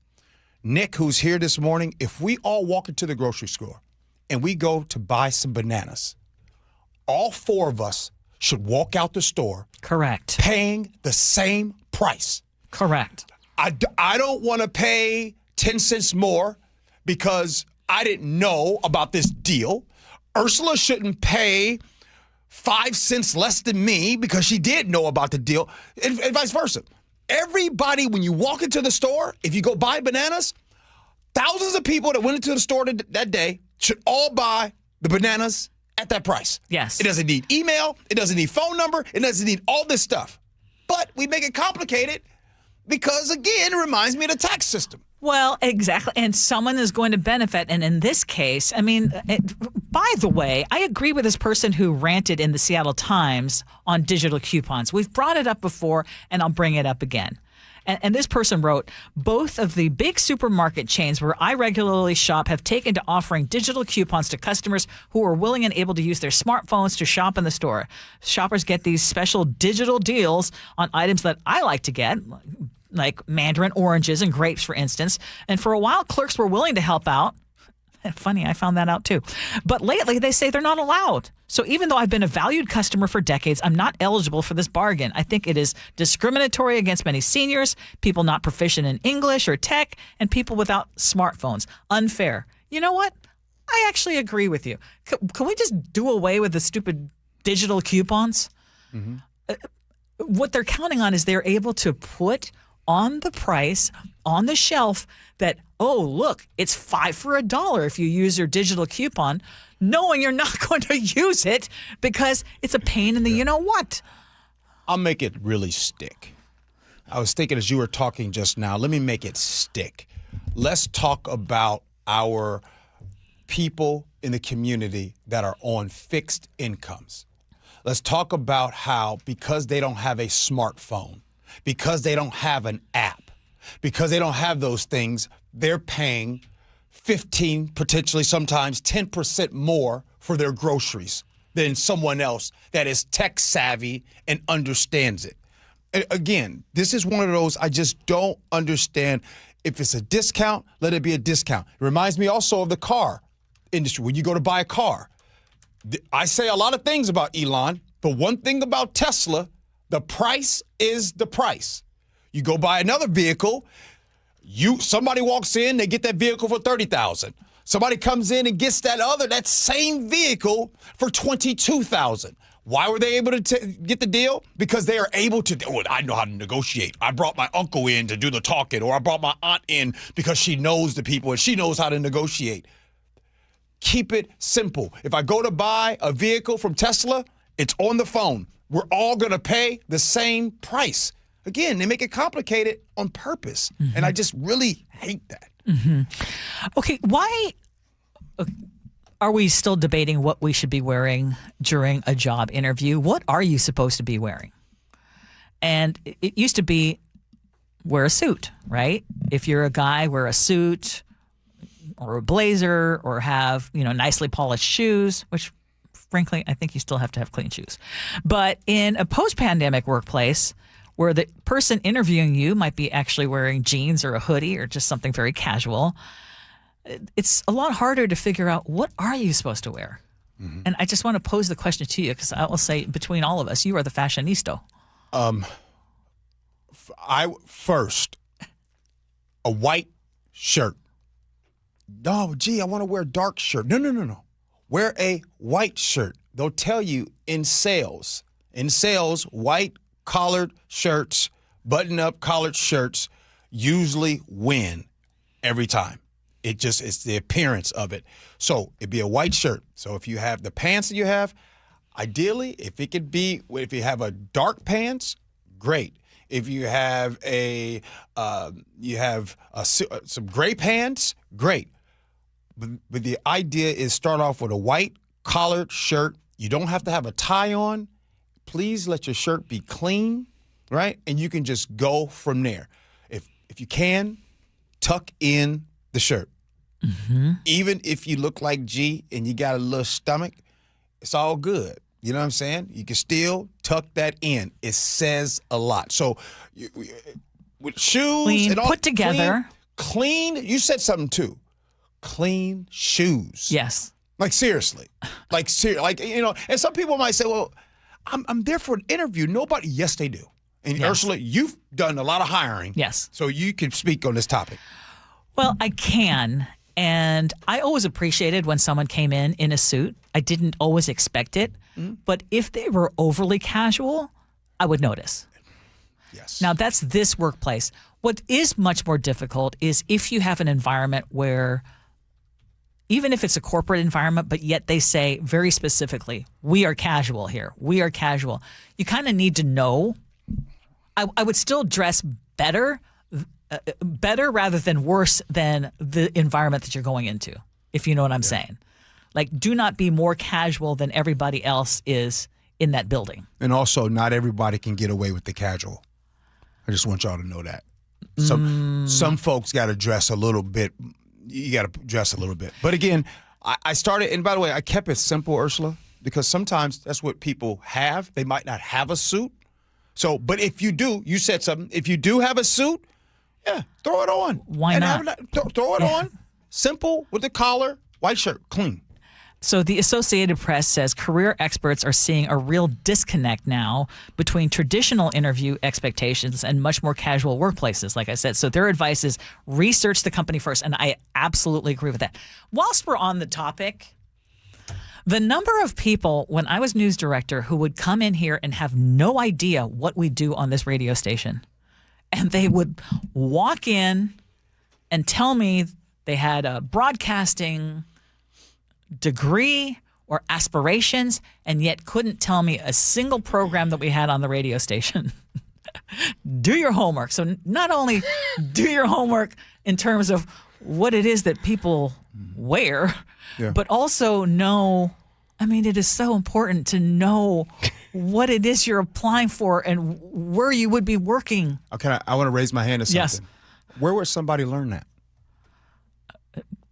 Nick, who's here this morning, if we all walk into the grocery store and we go to buy some bananas, all four of us should walk out the store. Correct. Paying the same price. Correct. I don't want to pay 10 cents more because I didn't know about this deal. Ursula shouldn't pay 5 cents less than me because she did know about the deal, and vice versa. Everybody, when you walk into the store, if you go buy bananas, thousands of people that went into the store that day should all buy the bananas at that price. Yes. It doesn't need email. It doesn't need phone number. It doesn't need all this stuff. But we make it complicated because, again, it reminds me of the tax system. Well, exactly. And someone is going to benefit. And in this case, I mean, by the way, I agree with this person who ranted in the Seattle Times on digital coupons. We've brought it up before, and I'll bring it up again. And this person wrote, both of the big supermarket chains where I regularly shop have taken to offering digital coupons to customers who are willing and able to use their smartphones to shop in the store. Shoppers get these special digital deals on items that I like to get, like mandarin oranges and grapes, for instance. And for a while, clerks were willing to help out. Funny, I found that out too. But lately, they say they're not allowed. So even though I've been a valued customer for decades, I'm not eligible for this bargain. I think it is discriminatory against many seniors, people not proficient in English or tech, and people without smartphones. Unfair. You know what? I actually agree with you. Can we just do away with the stupid digital coupons? Mm-hmm. What they're counting on is they're able to put on the price, on the shelf, that, oh, look, it's $5 for $1 if you use your digital coupon, knowing you're not going to use it because it's a pain in the you-know-what. I'll make it really stick. I was thinking as you were talking just now, let me make it stick. Let's talk about our people in the community that are on fixed incomes. Let's talk about how, because they don't have a smartphone, because they don't have an app, because they don't have those things, they're paying 15, potentially sometimes 10% more for their groceries than someone else that is tech savvy and understands it. And again, this is one of those I just don't understand. If it's a discount, let it be a discount. It reminds me also of the car industry. When you go to buy a car, I say a lot of things about Elon, but one thing about Tesla, the price is the price. You go buy another vehicle, somebody walks in, they get that vehicle for $30,000. Somebody comes in and gets that same vehicle for $22,000. Why were they able to get the deal? Because they are able to. Oh, I know how to negotiate. I brought my uncle in to do the talking, or I brought my aunt in because she knows the people and she knows how to negotiate. Keep it simple. If I go to buy a vehicle from Tesla, it's on the phone. We're all going to pay the same price. Again, they make it complicated on purpose. Mm-hmm. And I just really hate that. Mm-hmm. Okay, why are we still debating what we should be wearing during a job interview? What are you supposed to be wearing? And it used to be wear a suit, right? If you're a guy, wear a suit or a blazer or have, nicely polished shoes, which frankly, I think you still have to have clean shoes. But in a post-pandemic workplace where the person interviewing you might be actually wearing jeans or a hoodie or just something very casual, it's a lot harder to figure out what are you supposed to wear. Mm-hmm. And I just want to pose the question to you because I will say between all of us, you are the fashionista. First, a white shirt. No, gee, I want to wear a dark shirt. No. Wear a white shirt. They'll tell you in sales, white collared shirts, button-up collared shirts usually win every time. It's the appearance of it. So it'd be a white shirt. So if you have the pants that you have, ideally, if you have a dark pants, great. If you have some gray pants, great. But the idea is start off with a white collared shirt. You don't have to have a tie on. Please let your shirt be clean, right? And you can just go from there. If you can, tuck in the shirt. Even if you look like G and you got a little stomach, it's all good. You know what I'm saying? You can still tuck that in. It says a lot. So with shoes Clean, and all put together. Clean. You said something too. Clean shoes. Yes. Like seriously. Like and some people might say, well, I'm there for an interview. Nobody. Yes, they do. And Yes. Ursula, you've done a lot of hiring. Yes. So you can speak on this topic. Well, I can. And I always appreciated when someone came in a suit. I didn't always expect it. But if they were overly casual, I would notice. Yes. Now, that's this workplace. What is much more difficult is if you have an environment where, even if it's a corporate environment, but yet they say very specifically, we are casual here. We are casual. You kind of need to know. I would still dress better rather than worse than the environment that you're going into, if you know what I'm saying. Like, do not be more casual than everybody else is in that building. And also, not everybody can get away with the casual. I just want y'all to know that. Some folks got to dress a little bit. You got to dress a little bit. But again, I started, and by the way, I kept it simple, Ursula, because sometimes that's what people have. They might not have a suit. So, but if you do, you said something. If you do have a suit, yeah, throw it on. Why not? Throw it on. Simple with the collar, white shirt, clean. So the Associated Press says career experts are seeing a real disconnect now between traditional interview expectations and much more casual workplaces, like I said. So their advice is research the company first, and I absolutely agree with that. Whilst we're on the topic, the number of people when I was news director who would come in here and have no idea what we do on this radio station, and they would walk in and tell me they had a broadcasting degree or aspirations, and yet couldn't tell me a single program that we had on the radio station. Do your homework. So not only do your homework in terms of what it is that people wear, but also know, I mean, it is so important to know what it is you're applying for and where you would be working. Okay, I want to raise my hand to something. Yes. Where would somebody learn that?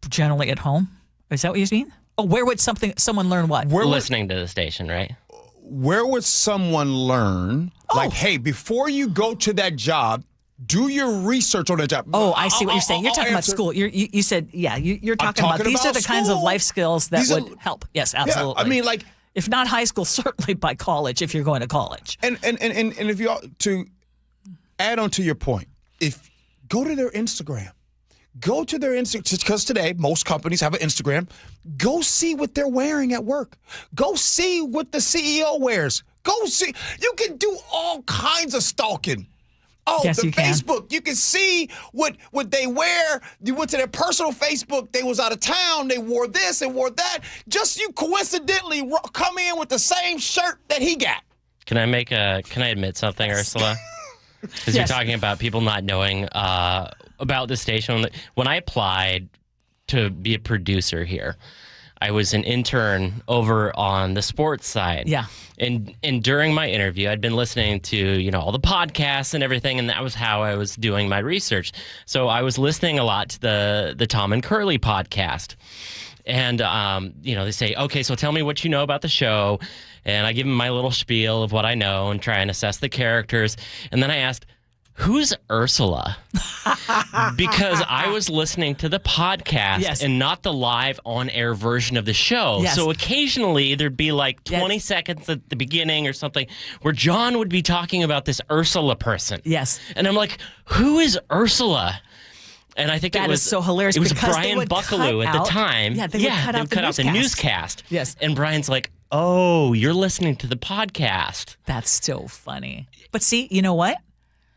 Generally at home. Is that what you mean? Oh, where would someone learn what? Listening to the station, right? Where would someone learn, like, hey, before you go to that job, do your research on that job? Oh, I see what you're saying. You're talking about school. You said, yeah, you're talking about these are the kinds of life skills that would help. Yes, absolutely. Yeah, I mean, like, if not high school, certainly by college, if you're going to college. And if you to add on to your point, if go to their Instagram. Go to their Instagram, because today most companies have an Instagram. Go see what they're wearing at work. Go see what the CEO wears. Go see. You can do all kinds of stalking. Oh, yes, the Facebook. You can see what they wear. You went to their personal Facebook. They was out of town. They wore this. They wore that. Just you coincidentally come in with the same shirt that he got. Can I admit something, Ursula? Because you're talking about people not knowing about the station. When I applied to be a producer here, I was an intern over on the sports side. Yeah. And during my interview, I'd been listening to, all the podcasts and everything, and that was how I was doing my research. So I was listening a lot to the Tom and Curley podcast. And, they say, okay, so tell me what you know about the show. And I give them my little spiel of what I know and try and assess the characters. And then I asked, who's Ursula? Because I was listening to the podcast and not the live on-air version of the show. Yes. So occasionally there'd be like 20 seconds at the beginning or something where John would be talking about this Ursula person. Yes. And I'm like, who is Ursula? And I think that is so hilarious. It was because Brian Buckalew at the time. Yeah, they would cut out the newscast. Yes. And Brian's like, oh, you're listening to the podcast. That's so funny. But see, you know what?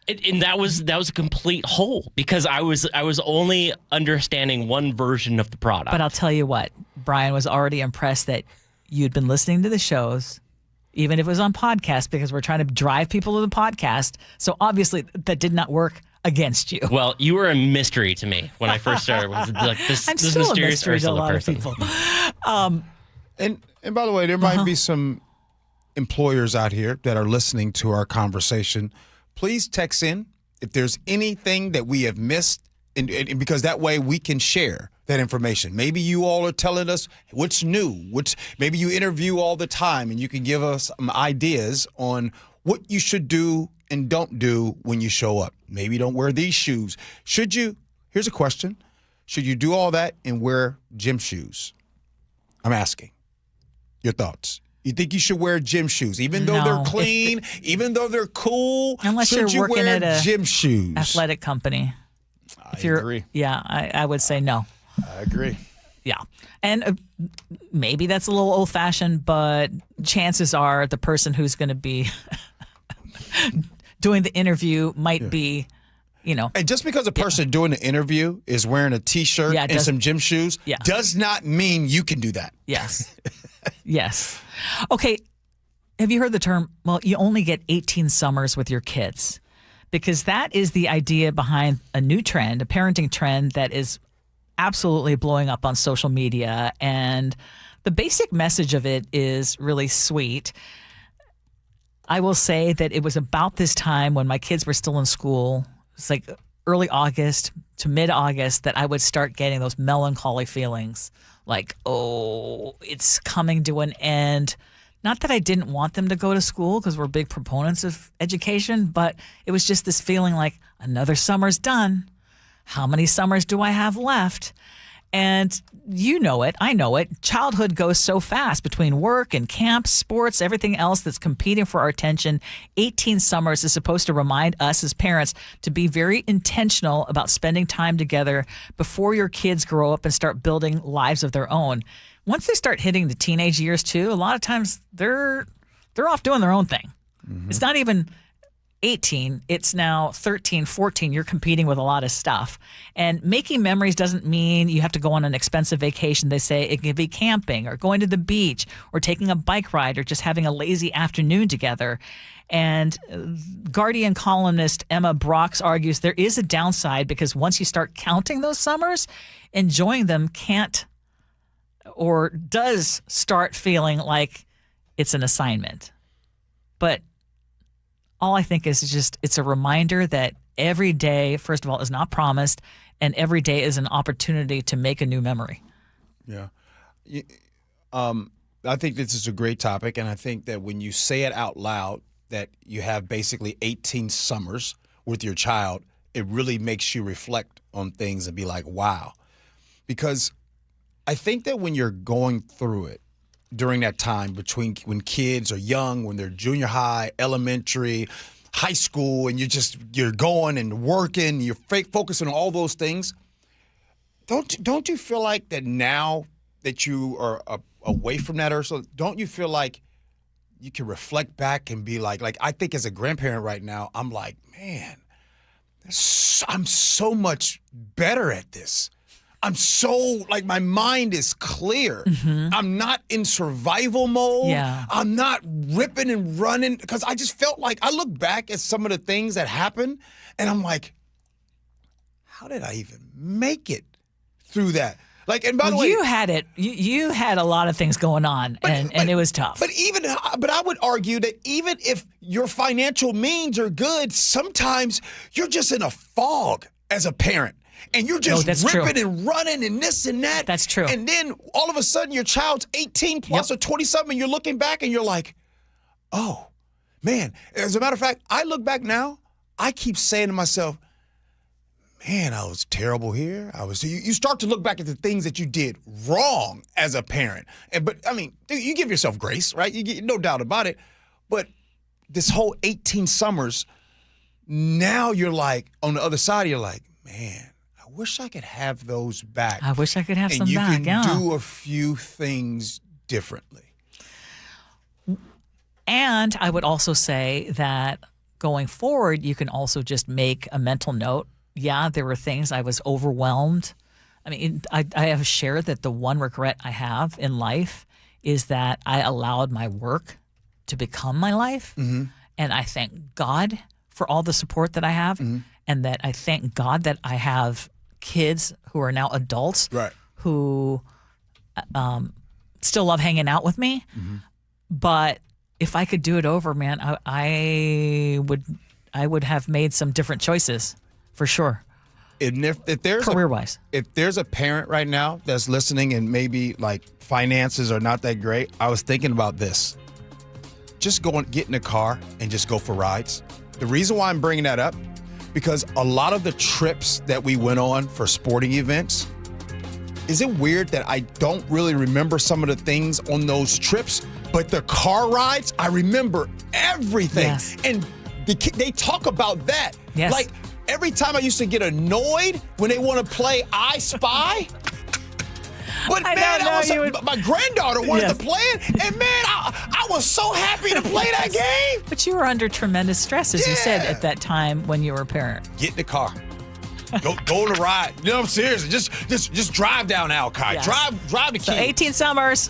And that was a complete hole because I was only understanding one version of the product. But I'll tell you what, Brian was already impressed that you'd been listening to the shows, even if it was on podcast, because we're trying to drive people to the podcast. So obviously that did not work against you. Well, you were a mystery to me when I first started. Was like this mysterious Ursula person. And by the way, there might be some employers out here that are listening to our conversation. Please text in if there's anything that we have missed, and because that way we can share. that information. Maybe you all are telling us what's new, maybe you interview all the time and you can give us some ideas on what you should do and don't do when you show up. Maybe don't wear these shoes. Should you? Here's a question. Should you do all that and wear gym shoes? I'm asking your thoughts. You think you should wear gym shoes, even though they're clean, even though they're cool? Unless you're working at a gym shoes? Athletic company. I agree. Yeah, I would say no. I agree. Yeah. And maybe that's a little old-fashioned, but chances are the person who's going to be doing the interview might be, And just because a person doing the interview is wearing a T-shirt and some gym shoes does not mean you can do that. Yes. Yes. Okay. Have you heard the term, well, you only get 18 summers with your kids? Because that is the idea behind a new trend, a parenting trend that is absolutely blowing up on social media. And the basic message of it is really sweet. I will say that it was about this time when my kids were still in school. It's like early August to mid-August that I would start getting those melancholy feelings like, oh, it's coming to an end. Not that I didn't want them to go to school because we're big proponents of education, but it was just this feeling like another summer's done. How many summers do I have left? And you know it, I know it. Childhood goes so fast between work and camp, sports, everything else that's competing for our attention. 18 summers is supposed to remind us as parents to be very intentional about spending time together before your kids grow up and start building lives of their own. Once they start hitting the teenage years too, a lot of times they're off doing their own thing. Mm-hmm. It's not even 18, it's now 13, 14. You're competing with a lot of stuff. And making memories doesn't mean you have to go on an expensive vacation. They say it can be camping or going to the beach or taking a bike ride or just having a lazy afternoon together. And Guardian columnist Emma Brox argues there is a downside because once you start counting those summers, enjoying them can't or does start feeling like it's an assignment. But all I think is just it's a reminder that every day, first of all, is not promised, and every day is an opportunity to make a new memory. Yeah. I think this is a great topic, and I think that when you say it out loud, that you have basically 18 summers with your child, it really makes you reflect on things and be like, wow. Because I think that when you're going through it, during that time between when kids are young, when they're junior high, elementary, high school, and you're going and working, you're focusing on all those things. Don't you feel like that now that you are away from that, Ursula? Don't you feel like you can reflect back and be like I think as a grandparent right now, I'm like, man, I'm so much better at this. I'm so, my mind is clear. Mm-hmm. I'm not in survival mode. Yeah. I'm not ripping and running because I just felt like I look back at some of the things that happened and I'm like, how did I even make it through that? And by the way, you had it. You had a lot of things going on, and it was tough. But I would argue that even if your financial means are good, sometimes you're just in a fog as a parent. And you're just ripping and running and this and that. That's true. And then all of a sudden your child's 18 plus or 20-something and you're looking back and you're like, oh, man. As a matter of fact, I look back now, I keep saying to myself, man, I was terrible here. You start to look back at the things that you did wrong as a parent. But you give yourself grace, right? You get no doubt about it. But this whole 18 summers, now you're like, on the other side, you're like, man, I wish I could have those back. I wish I could have some back, And you can do a few things differently. And I would also say that going forward, you can also just make a mental note. Yeah, there were things I was overwhelmed. I have shared that the one regret I have in life is that I allowed my work to become my life. Mm-hmm. And I thank God for all the support that I have. Mm-hmm. And that I thank God that I have kids who are now adults who still love hanging out with me. Mm-hmm. But if I could do it over, man, I would have made some different choices for sure. if there's career-wise, if there's a parent right now that's listening and maybe like finances are not that great, I was thinking about this. Just get in the car and just go for rides. The reason why I'm bringing that up, because a lot of the trips that we went on for sporting events, is it weird that I don't really remember some of the things on those trips, but the car rides, I remember everything. Yes. And they talk about that. Yes. Like every time I used to get annoyed when they want to play I Spy. But my granddaughter wanted to play it, and man, I was so happy to play that game. But you were under tremendous stress, as you said, at that time when you were a parent. Get in the car. Go on the ride. No, I'm serious. Just drive down Alki. Yes. Drive the key. So 18 summers.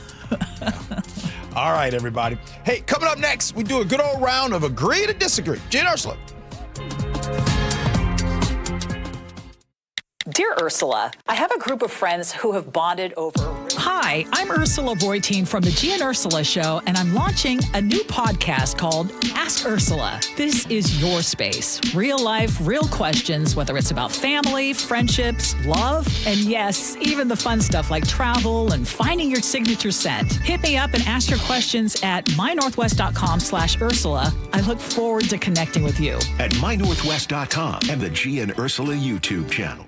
All right, everybody. Hey, coming up next, we do a good old round of agree to disagree. Gee and Ursula. Dear Ursula, I have a group of friends who have bonded over... Hi, I'm Ursula Reutin from the Gee and Ursula Show, and I'm launching a new podcast called Ask Ursula. This is your space. Real life, real questions, whether it's about family, friendships, love, and yes, even the fun stuff like travel and finding your signature scent. Hit me up and ask your questions at mynorthwest.com/Ursula. I look forward to connecting with you. At mynorthwest.com and the Gee and Ursula YouTube channel.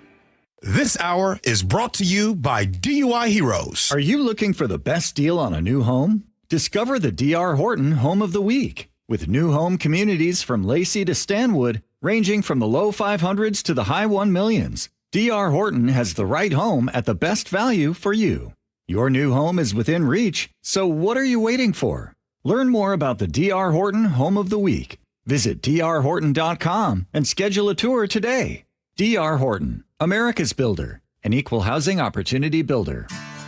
This hour is brought to you by DUI Heroes. Are you looking for the best deal on a new home? Discover the D.R. Horton Home of the Week. With new home communities from Lacey to Stanwood, ranging from the low 500s to the high 1 millions, D.R. Horton has the right home at the best value for you. Your new home is within reach, so what are you waiting for? Learn more about the D.R. Horton Home of the Week. Visit drhorton.com and schedule a tour today. D.R. Horton, America's builder, an equal housing opportunity builder.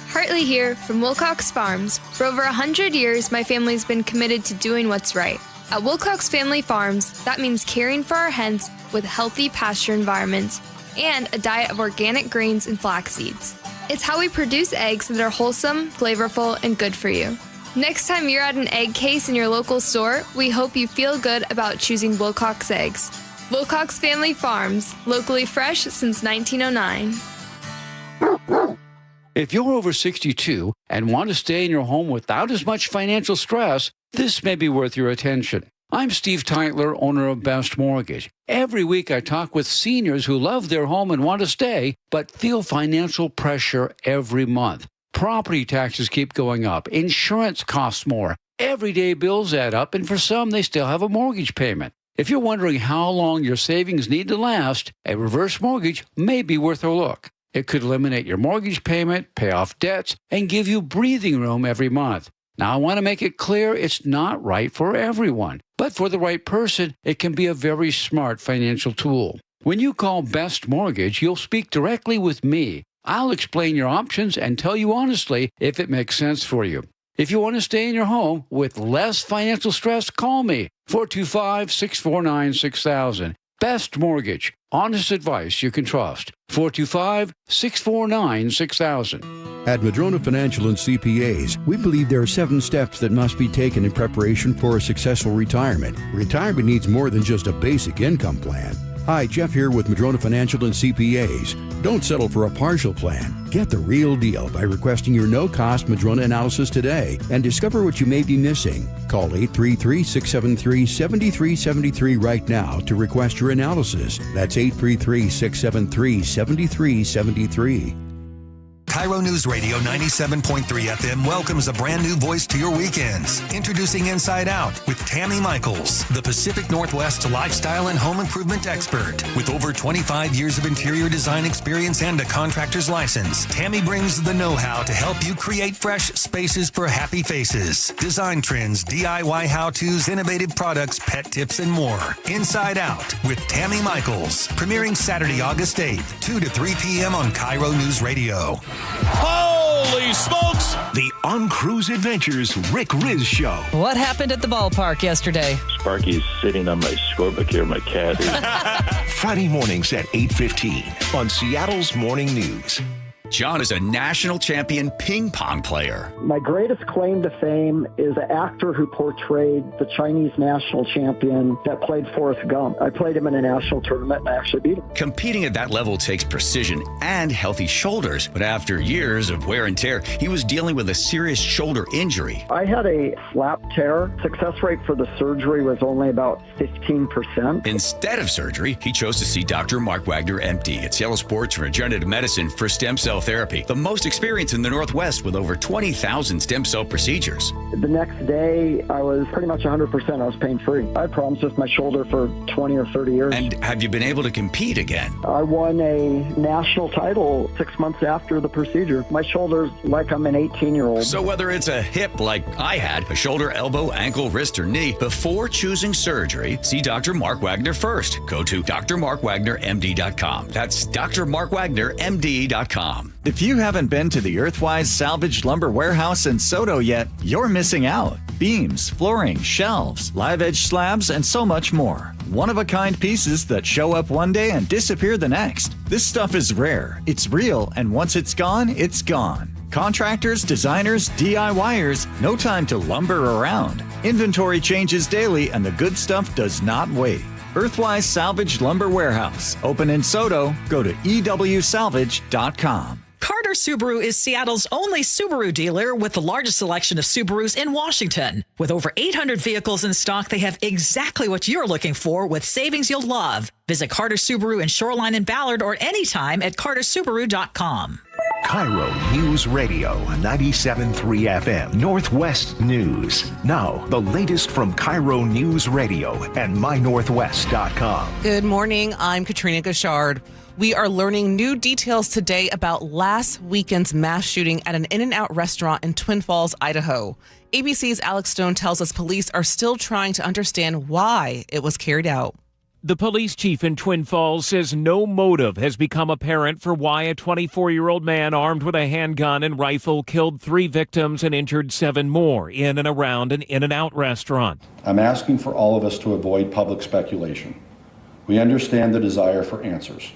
Hartley here from Wilcox Farms. For over 100 years, my family's been committed to doing what's right. At Wilcox Family Farms, that means caring for our hens with healthy pasture environments and a diet of organic grains and flax seeds. It's how we produce eggs that are wholesome, flavorful, and good for you. Next time you're at an egg case in your local store, we hope you feel good about choosing Wilcox eggs. Wilcox Family Farms, locally fresh since 1909. If you're over 62 and want to stay in your home without as much financial stress, this may be worth your attention. I'm Steve Teitler, owner of Best Mortgage. Every week I talk with seniors who love their home and want to stay, but feel financial pressure every month. Property taxes keep going up. Insurance costs more. Everyday bills add up, and for some, they still have a mortgage payment. If you're wondering how long your savings need to last, a reverse mortgage may be worth a look. It could eliminate your mortgage payment, pay off debts, and give you breathing room every month. Now, I want to make it clear it's not right for everyone, but for the right person, it can be a very smart financial tool. When you call Best Mortgage, you'll speak directly with me. I'll explain your options and tell you honestly if it makes sense for you. If you want to stay in your home with less financial stress, call me, 425-649-6000. Best Mortgage, honest advice you can trust, 425-649-6000. At Madrona Financial and CPAs, we believe there are 7 steps that must be taken in preparation for a successful retirement. Retirement needs more than just a basic income plan. Hi, Jeff here with Madrona Financial and CPAs. Don't settle for a partial plan. Get the real deal by requesting your no-cost Madrona analysis today and discover what you may be missing. Call 833-673-7373 right now to request your analysis. That's 833-673-7373. KIRO Newsradio 97.3 FM welcomes a brand new voice to your weekends. Introducing Inside Out with Tammy Michaels, the Pacific Northwest lifestyle and home improvement expert. With over 25 years of interior design experience and a contractor's license, Tammy brings the know-how to help you create fresh spaces for happy faces. Design trends, DIY how-tos, innovative products, pet tips, and more. Inside Out with Tammy Michaels. Premiering Saturday, August 8th, 2 to 3 p.m. on KIRO Newsradio. Holy smokes! The On Cruise Adventures Rick Riz Show. What happened at the ballpark yesterday? Sparky's sitting on my scorebook here, my cat. Friday mornings at 8:15 on Seattle's Morning News. John is a national champion ping pong player. My greatest claim to fame is an actor who portrayed the Chinese national champion that played Forrest Gump. I played him in a national tournament and I actually beat him. Competing at that level takes precision and healthy shoulders, but after years of wear and tear, he was dealing with a serious shoulder injury. I had a flap tear. Success rate for the surgery was only about 15%. Instead of surgery, he chose to see Dr. Mark Wagner, MD, at Seattle Sports Regenerative Medicine for stem cell therapy, the most experience in the Northwest with over 20,000 stem cell procedures. The next day, I was pretty much 100%. I was pain-free. I had problems with my shoulder for 20 or 30 years. And have you been able to compete again? I won a national title 6 months after the procedure. My shoulder's like I'm an 18-year-old. So whether it's a hip like I had, a shoulder, elbow, ankle, wrist, or knee, before choosing surgery, see Dr. Mark Wagner first. Go to drmarkwagnermd.com. That's drmarkwagnermd.com. If you haven't been to the Earthwise Salvaged Lumber Warehouse in Soto yet, you're missing out. Beams, flooring, shelves, live edge slabs, and so much more. One-of-a-kind pieces that show up one day and disappear the next. This stuff is rare, it's real, and once it's gone, it's gone. Contractors, designers, DIYers, no time to lumber around. Inventory changes daily, and the good stuff does not wait. Earthwise Salvaged Lumber Warehouse. Open in Soto. Go to ewsalvage.com. Carter Subaru is Seattle's only Subaru dealer with the largest selection of Subarus in Washington. With over 800 vehicles in stock, they have exactly what you're looking for with savings you'll love. Visit Carter Subaru in Shoreline and Ballard or anytime at cartersubaru.com. KIRO News Radio 97.3 FM Northwest News. Now, the latest from KIRO News Radio and mynorthwest.com. Good morning. I'm Katrina Gashard. We are learning new details today about last weekend's mass shooting at an In-N-Out restaurant in Twin Falls, Idaho. ABC's Alex Stone tells us police are still trying to understand why it was carried out. The police chief in Twin Falls says no motive has become apparent for why a 24-year-old man armed with a handgun and rifle killed 3 victims and injured 7 more in and around an In-N-Out restaurant. I'm asking for all of us to avoid public speculation. We understand the desire for answers.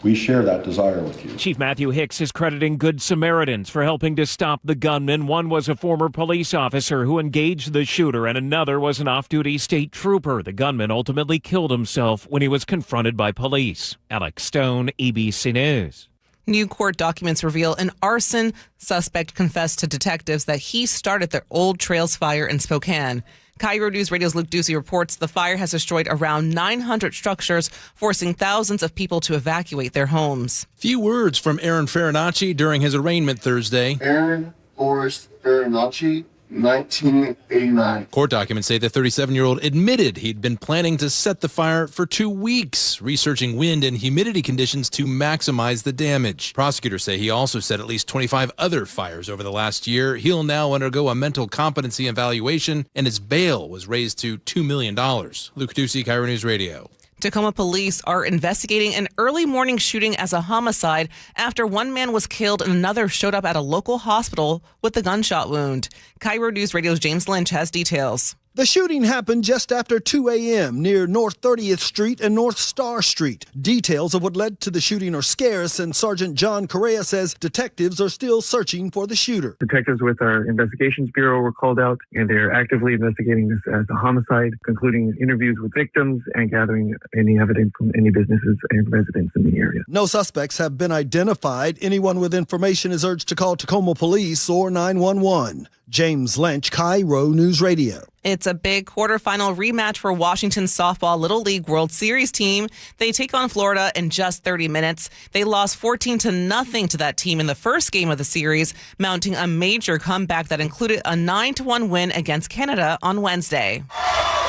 We share that desire with you. Chief Matthew Hicks is crediting Good Samaritans for helping to stop the gunman. One was a former police officer who engaged the shooter, and another was an off-duty state trooper. The gunman ultimately killed himself when he was confronted by police. Alex Stone, ABC News. New court documents reveal an arson suspect confessed to detectives that he started the Old Trails fire in Spokane. KIRO News Radio's Luke Ducey reports the fire has destroyed around 900 structures, forcing thousands of people to evacuate their homes. Few words from Aaron Farinacci during his arraignment Thursday. Aaron Forrest Farinacci, 1989. Court documents say the 37-year-old admitted he'd been planning to set the fire for 2 weeks, researching wind and humidity conditions to maximize the damage. Prosecutors say he also set at least 25 other fires over the last year. He'll now undergo a mental competency evaluation, and his bail was raised to $2 million. Luke Ducey, KIRO News Radio. Tacoma police are investigating an early morning shooting as a homicide after one man was killed and another showed up at a local hospital with a gunshot wound. KIRO News Radio's James Lynch has details. The shooting happened just after 2 a.m. near North 30th Street and North Star Street. Details of what led to the shooting are scarce, and Sergeant John Correa says detectives are still searching for the shooter. Detectives with our Investigations Bureau were called out, and they're actively investigating this as a homicide, concluding interviews with victims and gathering any evidence from any businesses and residents in the area. No suspects have been identified. Anyone with information is urged to call Tacoma Police or 911. James Lynch, KIRO News Radio. It's a big quarterfinal rematch for Washington's softball Little League World Series team. They take on Florida in just 30 minutes. They lost 14-0 to that team in the first game of the series, mounting a major comeback that included a 9-1 win against Canada on Wednesday.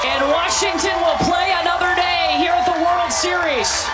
And Washington will play another day here at the World Series.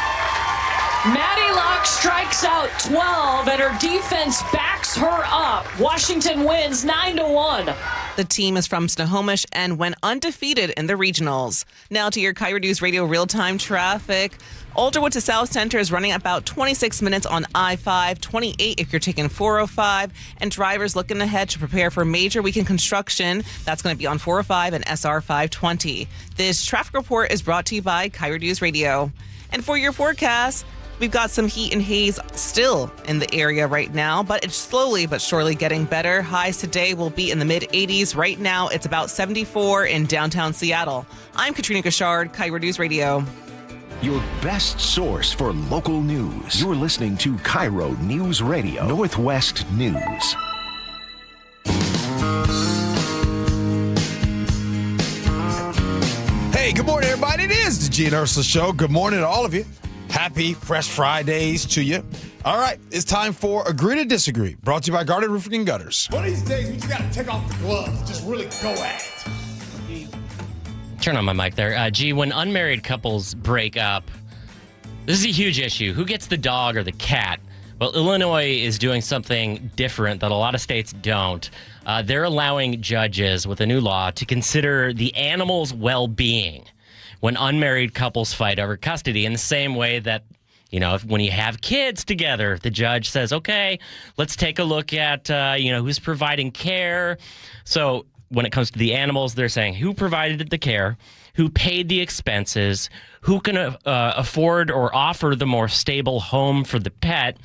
Maddie Locke strikes out 12, and her defense backs her up. Washington wins 9-1. The team is from Snohomish and went undefeated in the regionals. Now to your KIRO News Radio real-time traffic. Alderwood to South Center is running about 26 minutes on I-5, 28 if you're taking 405, and drivers looking ahead to prepare for major weekend construction. That's going to be on 405 and SR 520. This traffic report is brought to you by KIRO News Radio. And for your forecast, We've got some heat and haze still in the area right now, but it's slowly but surely getting better. Highs today will be in the mid-80s. Right now, it's about 74 in downtown Seattle. I'm Katrina Gashard, KIRO News Radio. Your best source for local news. You're listening to KIRO News Radio, Northwest News. Hey, good morning, everybody. It is the Gee and Ursula Show. Good morning to all of you. Happy Fresh Fridays to you. All right, it's time for Agree to Disagree, brought to you by Garden Roofing and Gutters. One of these days, we just got to take off the gloves and just really go at it. Turn on my mic there. Gee, when unmarried couples break up, this is a huge issue. Who gets the dog or the cat? Well, Illinois is doing something different that a lot of states don't. They're allowing judges with a new law to consider the animal's well-being when unmarried couples fight over custody, in the same way that, you know, when you have kids together, the judge says, okay, let's take a look at, who's providing care. So when it comes to the animals, they're saying who provided the care, who paid the expenses, who can afford or offer the more stable home for the pet,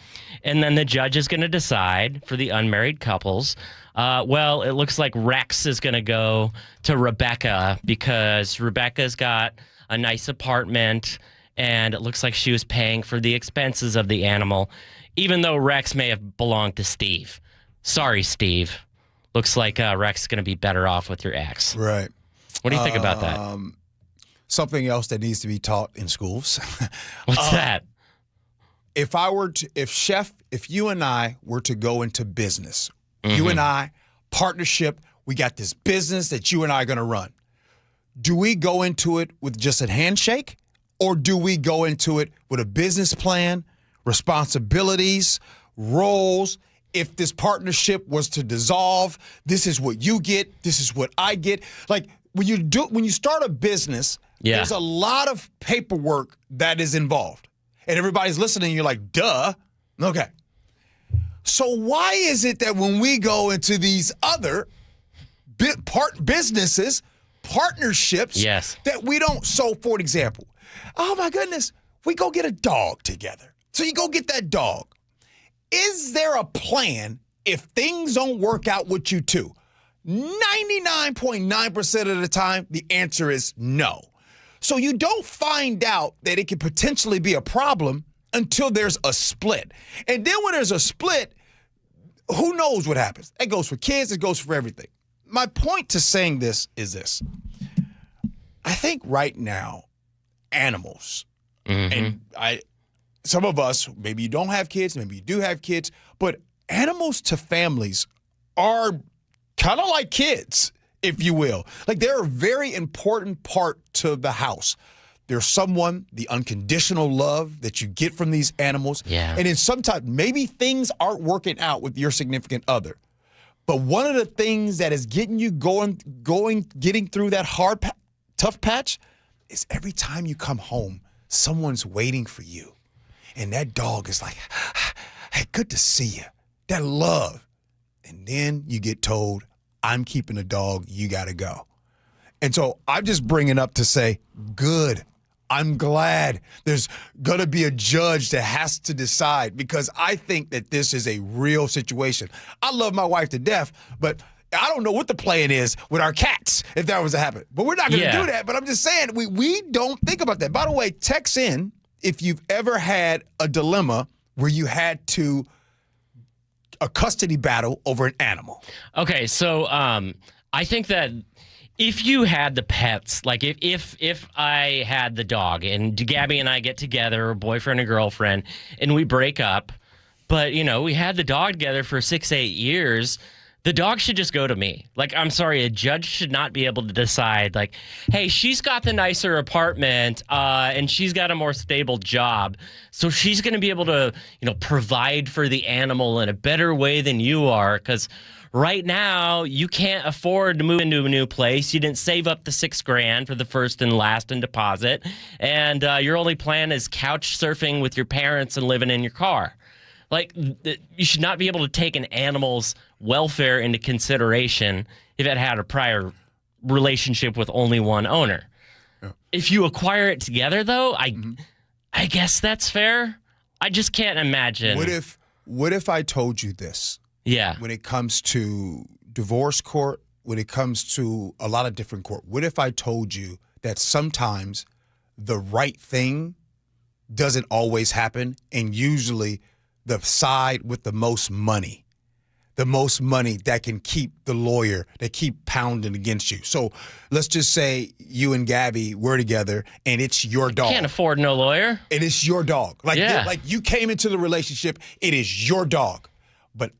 and then the judge is going to decide for the unmarried couples. Well, it looks like Rex is going to go to Rebecca because Rebecca's got a nice apartment, and it looks like she was paying for the expenses of the animal, even though Rex may have belonged to Steve. Sorry, Steve. Looks like Rex is going to be better off with your ex. Right. What do you think about that? Something else that needs to be taught in schools. What's that? If you and I were to go into business, you and I, partnership, we got this business that you and I are going to run. Do we go into it with just a handshake, or do we go into it with a business plan, responsibilities, roles? If this partnership was to dissolve, this is what you get, this is what I get. Like when you start a business, there's a lot of paperwork that is involved. And everybody's listening, you're like, duh. Okay. So why is it that when we go into these other businesses, partnerships, that we don't? So, for example, oh my goodness, we go get a dog together. So you go get that dog. Is there a plan if things don't work out with you two? 99.9% of the time, the answer is no. So you don't find out that it could potentially be a problem until there's a split. And then when there's a split, who knows what happens? It goes for kids, it goes for everything. My point to saying this is this. I think right now, animals, and some of us, maybe you don't have kids, maybe you do have kids, but animals to families are kind of like kids, if you will. Like they're a very important part to the house. There's the unconditional love that you get from these animals. Yeah. And then sometimes maybe things aren't working out with your significant other. But one of the things that is getting you getting through that hard, tough patch is every time you come home, someone's waiting for you. And that dog is like, hey, good to see you. That love. And then you get told, I'm keeping the dog, you got to go. And so I'm just bringing up to say, good. I'm glad there's going to be a judge that has to decide, because I think that this is a real situation. I love my wife to death, but I don't know what the plan is with our cats if that was to happen. But we're not going to do that. But I'm just saying, we don't think about that. By the way, text in if you've ever had a dilemma where you had a custody battle over an animal. Okay, so I think that if you had the pets, like if I had the dog and Gabby and I get together, boyfriend and girlfriend, and we break up, but, we had the dog together for 6-8 years, the dog should just go to me. Like, I'm sorry, a judge should not be able to decide, like, hey, she's got the nicer apartment and she's got a more stable job, so she's going to be able to, provide for the animal in a better way than you are, because right now, you can't afford to move into a new place. You didn't save up the $6,000 for the first and last in deposit, and your only plan is couch surfing with your parents and living in your car. Like, you should not be able to take an animal's welfare into consideration if it had a prior relationship with only one owner. Yeah. If you acquire it together, though, I guess that's fair. I just can't imagine. What if I told you this? Yeah. When it comes to divorce court, when it comes to a lot of different court, what if I told you that sometimes the right thing doesn't always happen, and usually the side with the most money that can keep the lawyer, that keep pounding against you. So let's just say you and Gabby were together and it's your dog. Can't afford no lawyer. And it's your dog. Like you came into the relationship, it is your dog. But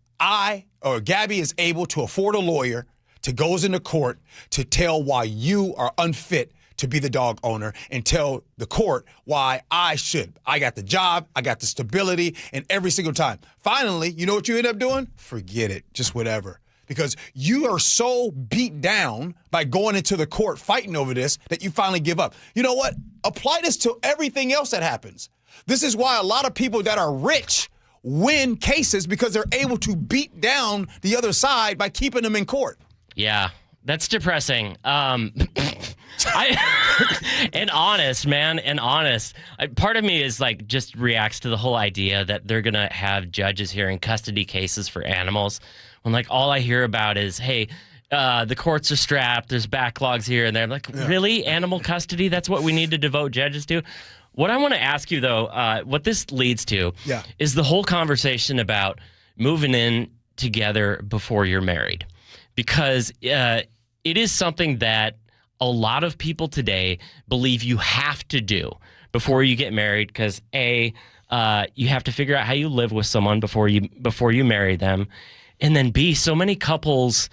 Gabby is able to afford a lawyer to goes into court to tell why you are unfit to be the dog owner and tell the court why I should. I got the job, I got the stability, and every single time. Finally, you know what you end up doing? Forget it, just whatever. Because you are so beat down by going into the court fighting over this that you finally give up. You know what? Apply this to everything else that happens. This is why a lot of people that are rich win cases, because they're able to beat down the other side by keeping them in court. Yeah, that's depressing. And honest, man, part of me is like just reacts to the whole idea that they're going to have judges hearing custody cases for animals when like all I hear about is, hey, the courts are strapped, there's backlogs here and there. I'm like, really? Animal custody? That's what we need to devote judges to? What I want to ask you, though, what this leads to is the whole conversation about moving in together before you're married. Because it is something that a lot of people today believe you have to do before you get married, because you have to figure out how you live with someone before you marry them, and then B, so many couples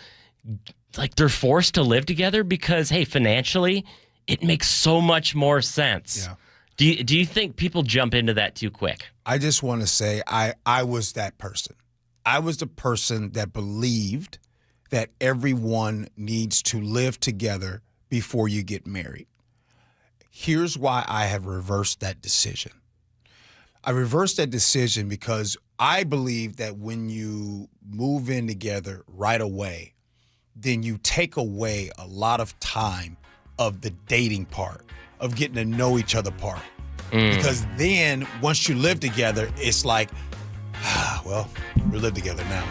like they're forced to live together because financially it makes so much more sense. Yeah. Do you think people jump into that too quick? I just want to say I was that person. I was the person that believed that everyone needs to live together before you get married. Here's why I have reversed that decision. I reversed that decision because I believe that when you move in together right away, then you take away a lot of time of the dating part, of getting to know each other part. Because then once you live together, it's like, well, we live together now.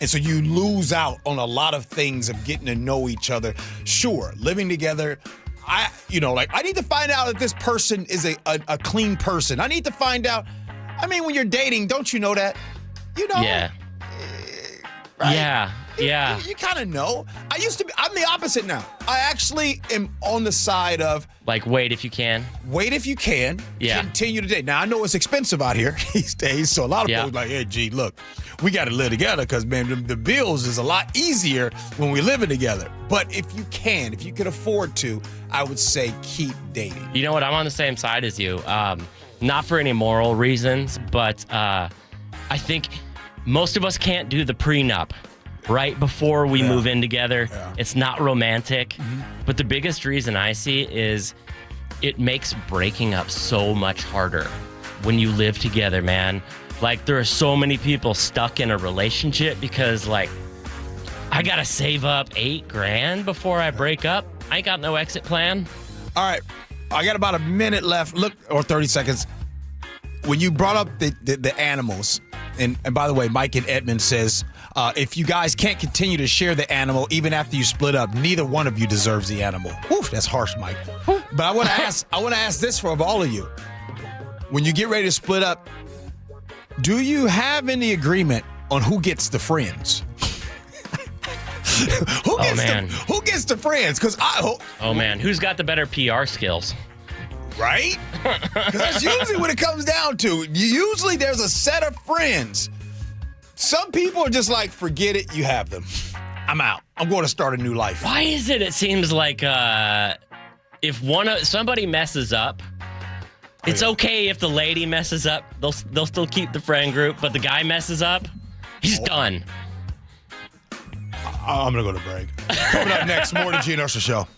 And so you lose out on a lot of things of getting to know each other. Sure, living together, I need to find out if this person is a clean person. I need to find out. I mean, when you're dating, don't you know that? You know? Yeah. Right? Yeah. You kind of know. I'm the opposite now. I actually am on the side of like, wait if you can. Wait if you can. Yeah. Continue to date. Now, I know it's expensive out here these days, so a lot of people are like, hey, G, look, we got to live together because, man, the bills is a lot easier when we're living together. But if you can afford to, I would say keep dating. You know what? I'm on the same side as you. Not for any moral reasons, but I think most of us can't do the prenup right before we move in together. Yeah. It's not romantic. Mm-hmm. But the biggest reason I see is it makes breaking up so much harder when you live together, man. Like, there are so many people stuck in a relationship because, like, I got to save up $8,000 before I break up. I ain't got no exit plan. All right. I got about a minute left. Look, or 30 seconds. When you brought up the animals, and by the way, Mike in Edmond says, if you guys can't continue to share the animal even after you split up, neither one of you deserves the animal. Whew, that's harsh, Mike. But I want to ask this for all of you. When you get ready to split up, do you have any agreement on who gets the friends? Who gets the friends? Because who's got the better PR skills? Right? Because that's usually what it comes down to. Usually there's a set of friends. Some people are just like, forget it, you have them. I'm out. I'm going to start a new life. Why is it seems like if somebody messes up, it's okay if the lady messes up. They'll still keep the friend group, but the guy messes up, he's done. I'm going to go to break. Coming up next, more to Gee Ursula Show.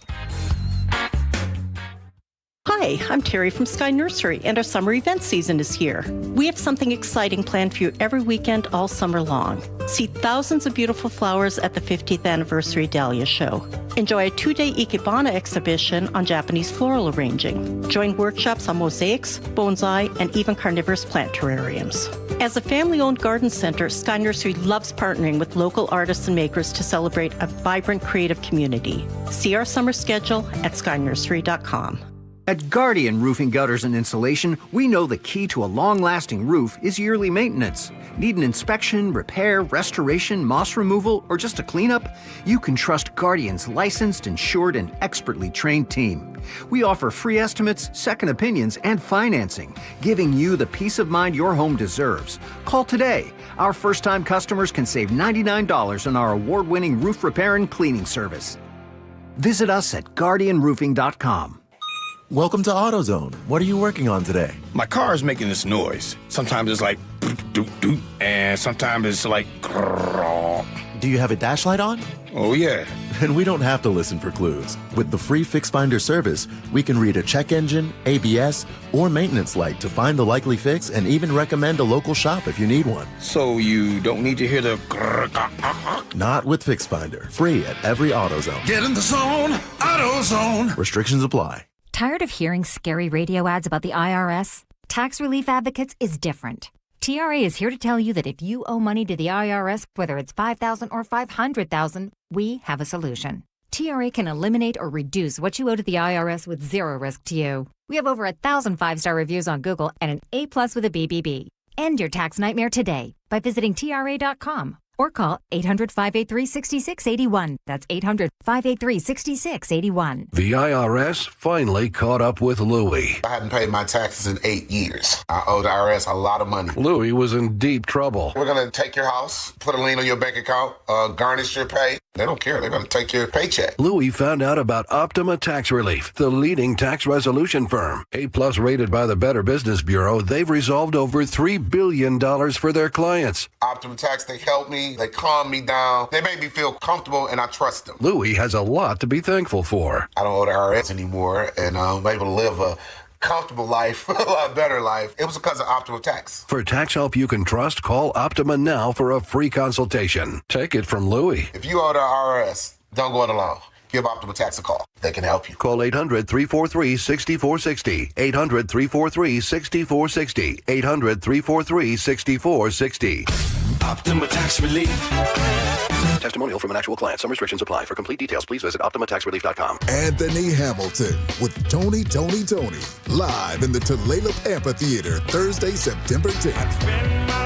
Hi, Hi, I'm Terry from Sky Nursery, and our summer event season is here. We have something exciting planned for you every weekend all summer long. See thousands of beautiful flowers at the 50th Anniversary Dahlia Show. Enjoy a 2-day Ikebana exhibition on Japanese floral arranging. Join workshops on mosaics, bonsai, and even carnivorous plant terrariums. As a family-owned garden center, Sky Nursery loves partnering with local artists and makers to celebrate a vibrant creative community. See our summer schedule at skynursery.com. At Guardian Roofing, Gutters, and Insulation, we know the key to a long-lasting roof is yearly maintenance. Need an inspection, repair, restoration, moss removal, or just a cleanup? You can trust Guardian's licensed, insured, and expertly trained team. We offer free estimates, second opinions, and financing, giving you the peace of mind your home deserves. Call today. Our first-time customers can save $99 on our award-winning roof repair and cleaning service. Visit us at guardianroofing.com. Welcome to AutoZone. What are you working on today? My car is making this noise. Sometimes it's like doot doot, and sometimes it's like grrr. Do you have a dash light on? Oh yeah. And we don't have to listen for clues. With the free Fix Finder service, we can read a check engine, ABS, or maintenance light to find the likely fix and even recommend a local shop if you need one. So you don't need to hear the grrr. Not with Fix Finder. Free at every AutoZone. Get in the zone, AutoZone. Restrictions apply. Tired of hearing scary radio ads about the IRS? Tax Relief Advocates is different. TRA is here to tell you that if you owe money to the IRS, whether it's $5,000 or $500,000, we have a solution. TRA can eliminate or reduce what you owe to the IRS with zero risk to you. We have over 1,000 5-star reviews on Google and an A+ with a BBB. End your tax nightmare today by visiting TRA.com or call 800-583-6681. That's 800-583-6681. The IRS finally caught up with Louie. I hadn't paid my taxes in 8 years. I owe the IRS a lot of money. Louie was in deep trouble. We're going to take your house, put a lien on your bank account, garnish your pay. They don't care. They're going to take your paycheck. Louie found out about Optima Tax Relief, the leading tax resolution firm. A+ rated by the Better Business Bureau, they've resolved over $3 billion for their clients. Optima Tax, they helped me. They calmed me down. They made me feel comfortable, and I trust them. Louie has a lot to be thankful for. I don't owe the IRS anymore, and I'm able to live a comfortable life, a lot better life. It was because of Optima Tax. For tax help you can trust, call Optima now for a free consultation. Take it from Louie. If you owe the IRS, don't go it alone. Give Optima Tax a call. They can help you. Call 800-343-6460. 800-343-6460. 800-343-6460. Optima Tax Relief. Testimonial from an actual client. Some restrictions apply. For complete details, please visit OptimaTaxRelief.com. Anthony Hamilton with Tony, live in the Tulalip Amphitheater, Thursday, September 10th.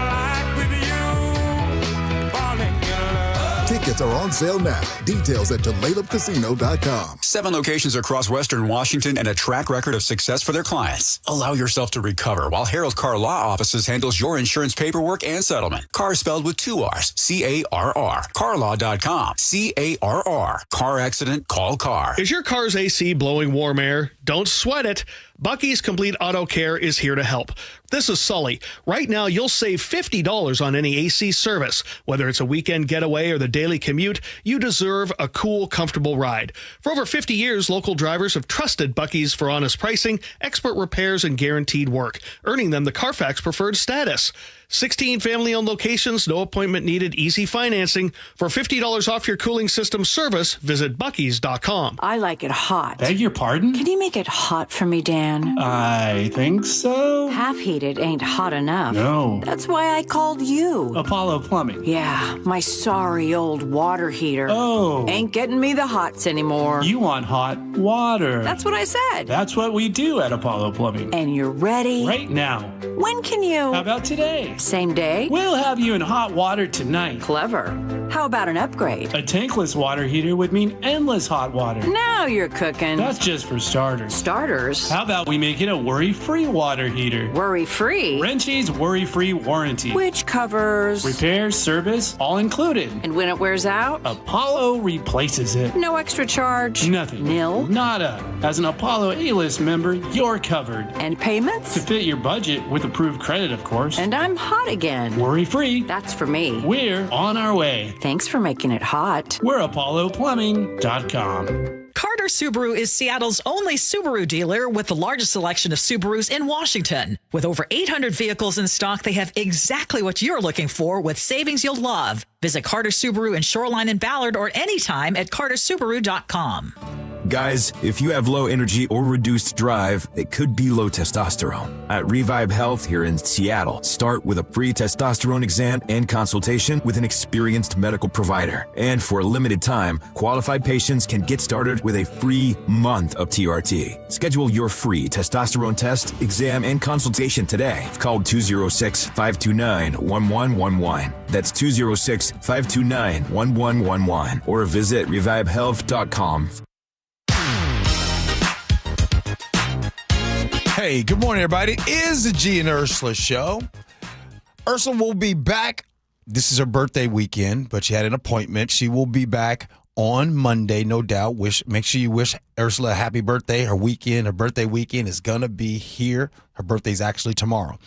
Tickets are on sale now. Details at TulalipCasino.com. 7 locations across Western Washington and a track record of success for their clients. Allow yourself to recover while Harold Carr Law Offices handles your insurance paperwork and settlement. Carr spelled with 2 R's. C-A-R-R. CarLaw.com. C-A-R-R. Car accident, call Carr. Is your car's AC blowing warm air? Don't sweat it. Bucky's Complete Auto Care is here to help. This is Sully. Right now, you'll save $50 on any AC service. Whether it's a weekend getaway or the daily commute, you deserve a cool, comfortable ride. For over 50 years, local drivers have trusted Bucky's for honest pricing, expert repairs, and guaranteed work, earning them the Carfax Preferred status. 16 family-owned locations, no appointment needed, easy financing. For $50 off your cooling system service, visit Bucky's.com. I like it hot. Beg your pardon? Can you make it hot for me, Dan? I think so. Half heated ain't hot enough. No. That's why I called you. Apollo Plumbing. Yeah, my sorry old water heater. Oh. Ain't getting me the hots anymore. You want hot water. That's what I said. That's what we do at Apollo Plumbing. And you're ready? Right now. When can you? How about today? Same day? We'll have you in hot water tonight. Clever. How about an upgrade? A tankless water heater would mean endless hot water. Now you're cooking. That's just for starters. Starters? How about we make it a worry-free water heater? Worry-free? Wrenchie's worry-free warranty. Which covers? Repair, service, all included. And when it wears out? Apollo replaces it. No extra charge? Nothing. Nil? Nada. As an Apollo A-list member, you're covered. And payments? To fit your budget with approved credit, of course. And I'm hot again. Worry-free. That's for me. We're on our way. Thanks for making it hot. We're ApolloPlumbing.com. Carter Carter Subaru is Seattle's only Subaru dealer with the largest selection of Subarus in Washington. With over 800 vehicles in stock, they have exactly what you're looking for with savings you'll love. Visit Carter Subaru in Shoreline and Ballard or anytime at cartersubaru.com. Guys, if you have low energy or reduced drive, it could be low testosterone. At Revive Health here in Seattle, start with a free testosterone exam and consultation with an experienced medical provider. And for a limited time, qualified patients can get started with a free month of TRT. Schedule your free testosterone test, exam, and consultation today. Call 206-529-1111. That's 206-529-1111. Or visit revivehealth.com. Hey, good morning, everybody. It is the Gee and Ursula Show. Ursula will be back. This is her birthday weekend, but she had an appointment. She will be back on Monday, no doubt. Make sure you wish Ursula a happy birthday. Her birthday weekend is going to be here. Her birthday's actually tomorrow.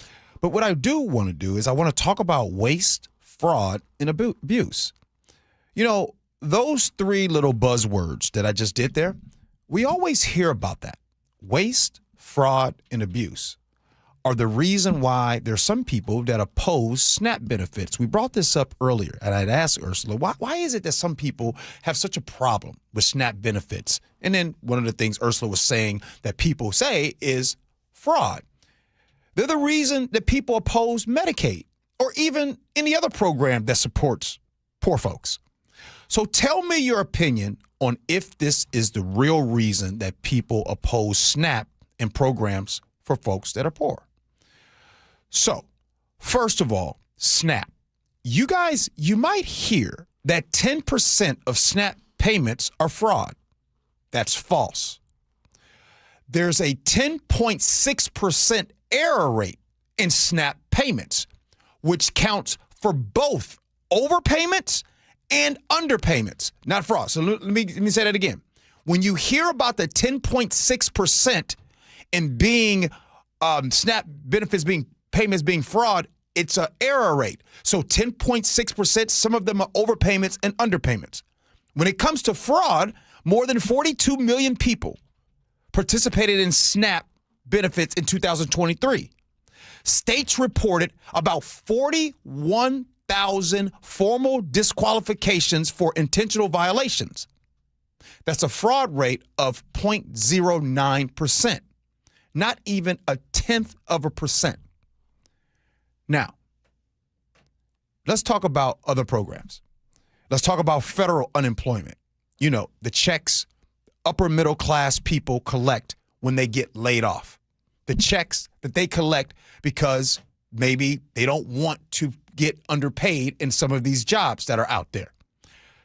But what I do want to do is I want to talk about waste, fraud, and abuse. You know, those three little buzzwords that I just did there, we always hear about that. Waste, fraud, and abuse are the reason why there's some people that oppose SNAP benefits. We brought this up earlier, and I'd asked Ursula, why is it that some people have such a problem with SNAP benefits? And then one of the things Ursula was saying that people say is fraud. They're the reason that people oppose Medicaid or even any other program that supports poor folks. So tell me your opinion on if this is the real reason that people oppose SNAP and programs for folks that are poor. So, first of all, SNAP. You guys, you might hear that 10% of SNAP payments are fraud. That's false. There's a 10.6% error rate in SNAP payments, which counts for both overpayments and underpayments, not fraud. So let me say that again. When you hear about the 10.6% in being SNAP benefits payments being fraud, it's an error rate. So 10.6%, some of them are overpayments and underpayments. When it comes to fraud, more than 42 million people participated in SNAP benefits in 2023. States reported about 41,000 formal disqualifications for intentional violations. That's a fraud rate of 0.09%. Not even 0.1%. Now, let's talk about other programs. Let's talk about federal unemployment. You know, the checks upper middle class people collect when they get laid off. The checks that they collect because maybe they don't want to get underpaid in some of these jobs that are out there.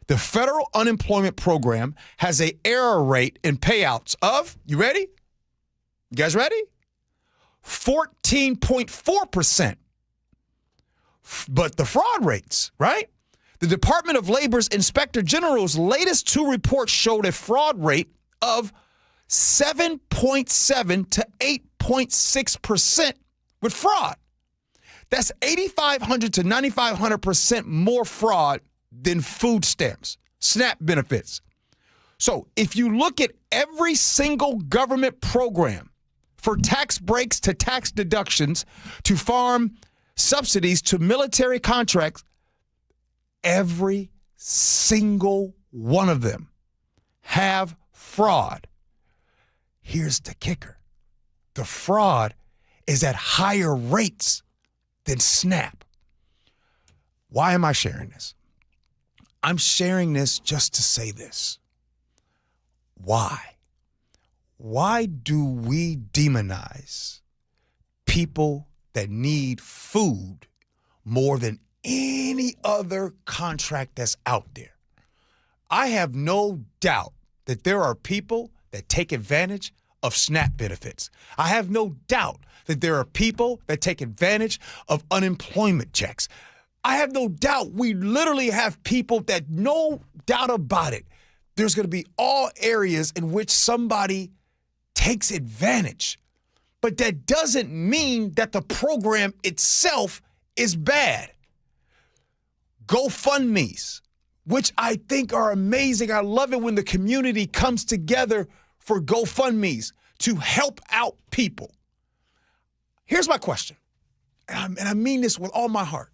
The federal unemployment program has an error rate in payouts of, you ready? You guys ready? 14.4%. But the fraud rates, right? The Department of Labor's Inspector General's latest two reports showed a fraud rate of 7.7 to 8.6% with fraud. That's 8,500 to 9,500% more fraud than food stamps, SNAP benefits. So if you look at every single government program, for tax breaks to tax deductions to farm subsidies to military contracts, every single one of them have fraud. Here's the kicker. The fraud is at higher rates than SNAP. Why am I sharing this? I'm sharing this just to say this. Why? Why do we demonize people that need food more than any other contract that's out there? I have no doubt that there are people that take advantage of SNAP benefits. I have no doubt that there are people that take advantage of unemployment checks. I have no doubt we literally have people that, no doubt about it, there's going to be all areas in which somebody takes advantage. But that doesn't mean that the program itself is bad. GoFundMes, which I think are amazing. I love it when the community comes together for GoFundMes to help out people. Here's my question, and I mean this with all my heart.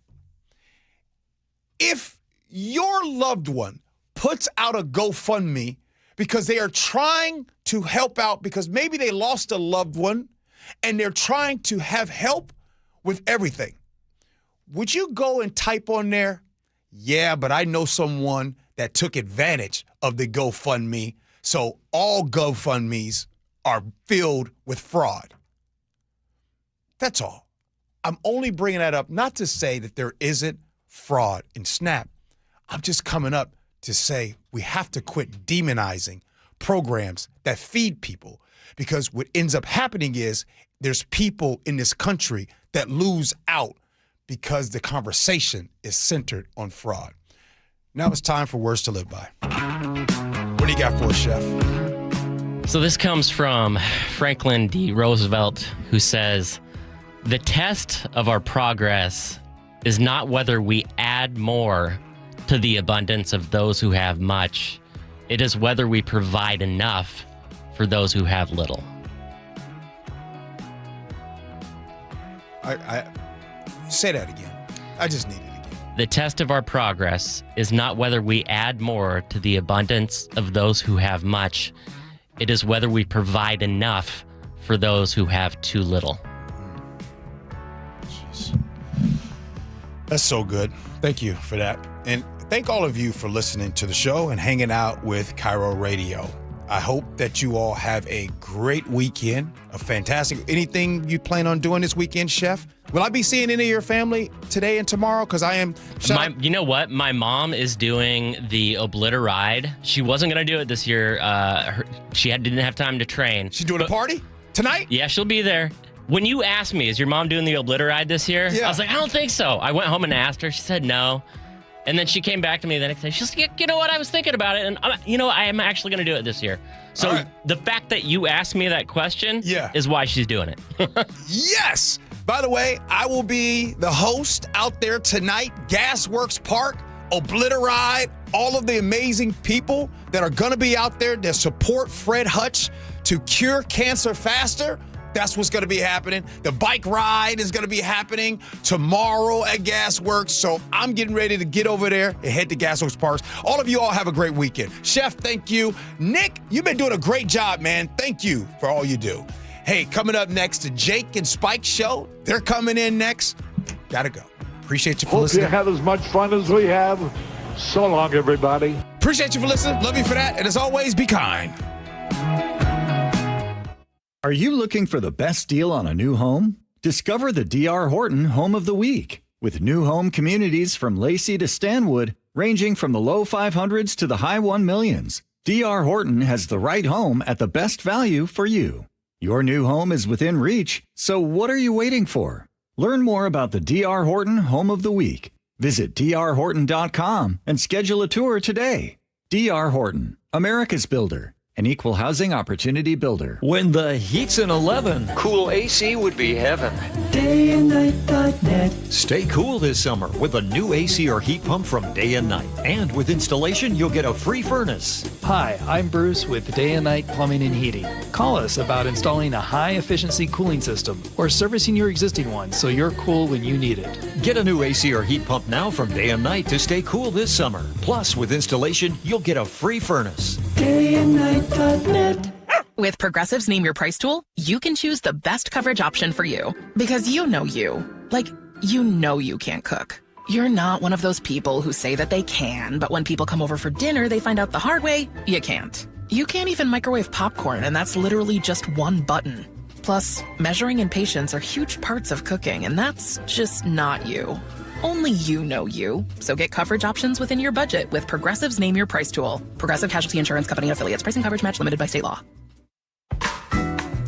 If your loved one puts out a GoFundMe because they are trying to help out because maybe they lost a loved one and they're trying to have help with everything, would you go and type on there, yeah, but I know someone that took advantage of the GoFundMe, so all GoFundMes are filled with fraud? That's all. I'm only bringing that up not to say that there isn't fraud in SNAP. I'm just coming up to say we have to quit demonizing programs that feed people, because what ends up happening is there's people in this country that lose out because the conversation is centered on fraud. Now it's time for Words to Live By. What do you got for us, Chef? So this comes from Franklin D. Roosevelt, who says, "The test of our progress is not whether we add more to the abundance of those who have much. It is whether we provide enough for those who have little." I say that again. I just need it again. The test of our progress is not whether we add more to the abundance of those who have much. It is whether we provide enough for those who have too little. Jeez. That's so good. Thank you for that. And thank all of you for listening to the show and hanging out with KIRO Radio. I hope that you all have a great weekend, a fantastic. Anything you plan on doing this weekend, Chef? Will I be seeing any of your family today and tomorrow? Because I am. You know what? My mom is doing the Obliteride. She wasn't going to do it this year. She didn't have time to train. She's doing a party tonight? Yeah, she'll be there. When you asked me, is your mom doing the Obliteride this year? Yeah. I was like, I don't think so. I went home and asked her. She said no. And then she came back to me the next day. She's like, you know what? I was thinking about it. And, I am actually going to do it this year. So the fact that you asked me that question is why she's doing it. Yes. By the way, I will be the host out there tonight. Gasworks Park, Obliteride, all of the amazing people that are going to be out there that support Fred Hutch to cure cancer faster. That's what's going to be happening. The bike ride is going to be happening tomorrow at Gasworks. So I'm getting ready to get over there and head to Gasworks Parks. All of you all have a great weekend. Chef, thank you. Nick, you've been doing a great job, man. Thank you for all you do. Hey, coming up next, the Jake and Spike show. They're coming in next. Gotta go. Appreciate you for listening. Hope you had as much fun as we have. So long, everybody. Appreciate you for listening. Love you for that. And as always, be kind. Are you looking for the best deal on a new home? Discover the D.R. Horton Home of the Week. With new home communities from Lacey to Stanwood, ranging from the low 500s to the high 1 millions, D.R. Horton has the right home at the best value for you. Your new home is within reach, so what are you waiting for? Learn more about the D.R. Horton Home of the Week. Visit drhorton.com and schedule a tour today. D.R. Horton, America's builder. An equal housing opportunity builder. When the heat's an 11, cool AC would be heaven. DayandNight.net. Stay cool this summer with a new AC or heat pump from Day and Night. And with installation, you'll get a free furnace. Hi, I'm Bruce with Day and Night Plumbing and Heating. Call us about installing a high-efficiency cooling system or servicing your existing one so you're cool when you need it. Get a new AC or heat pump now from Day and Night to stay cool this summer. Plus, with installation, you'll get a free furnace. DayandNight.net. With Progressive's Name Your Price tool, you can choose the best coverage option for you. Because you know you. Like, you know you can't cook. You're not one of those people who say that they can, but when people come over for dinner, they find out the hard way, you can't. You can't even microwave popcorn, and that's literally just one button. Plus, measuring and patience are huge parts of cooking, and that's just not you. Only you know you. So get coverage options within your budget with Progressive's Name Your Price tool. Progressive Casualty Insurance Company and affiliates. Price and coverage match limited by state law.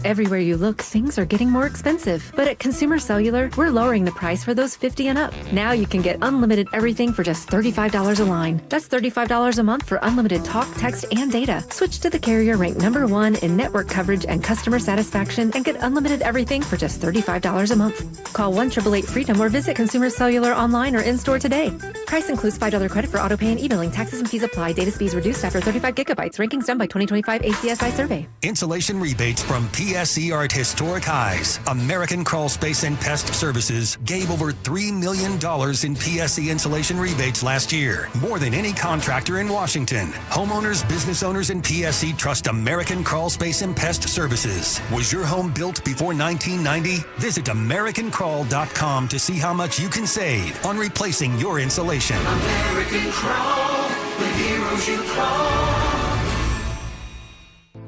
Everywhere you look, things are getting more expensive. But at Consumer Cellular, we're lowering the price for those 50 and up. Now you can get unlimited everything for just $35 a line. That's $35 a month for unlimited talk, text, and data. Switch to the carrier ranked #1 in network coverage and customer satisfaction and get unlimited everything for just $35 a month. Call 1-888-FREEDOM or visit Consumer Cellular online or in-store today. Price includes $5 credit for autopay and e-billing. Taxes and fees apply. Data speeds reduced after 35 gigabytes. Rankings done by 2025 ACSI survey. Insulation rebates from PSC are at historic highs. American Crawl Space and Pest Services gave over $3 million in PSC insulation rebates last year, more than any contractor in Washington. Homeowners, business owners, and PSC trust American Crawl Space and Pest Services. Was your home built before 1990? Visit AmericanCrawl.com to see how much you can save on replacing your insulation. American Crawl, the heroes you call.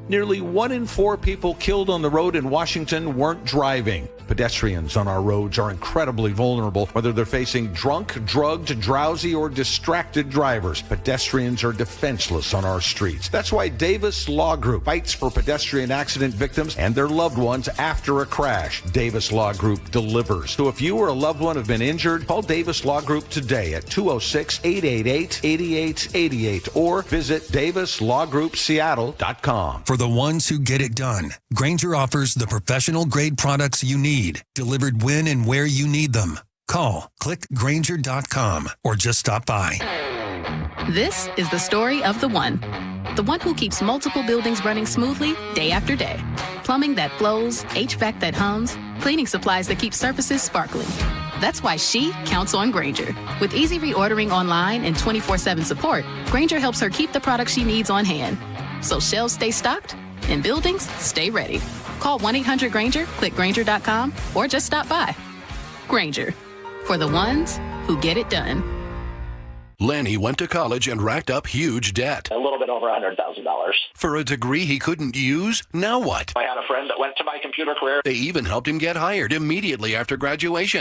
Nearly 1 in 4 people killed on the road in Washington weren't driving. Pedestrians on our roads are incredibly vulnerable, whether they're facing drunk, drugged, drowsy, or distracted drivers. Pedestrians are defenseless on our streets. That's why Davis Law Group fights for pedestrian accident victims and their loved ones after a crash. Davis Law Group delivers. So if you or a loved one have been injured, call Davis Law Group today at 206-888-8888 or visit DavisLawGroupSeattle.com. For the ones who get it done, Grainger offers the professional grade products you need, delivered when and where you need them. Call, click Grainger.com, or just stop by. This is the story of the one who keeps multiple buildings running smoothly day after day. Plumbing that flows, HVAC that hums, cleaning supplies that keep surfaces sparkling. That's why she counts on Grainger. With easy reordering online and 24/7 support, Grainger helps her keep the products she needs on hand. So shelves stay stocked and buildings stay ready. Call 1-800-GRAINGER, click Grainger.com, or just stop by. Grainger, for the ones who get it done. Lanny went to college and racked up huge debt. A little bit over $100,000. For a degree he couldn't use? Now what? I had a friend that went to my computer career. They even helped him get hired immediately after graduation.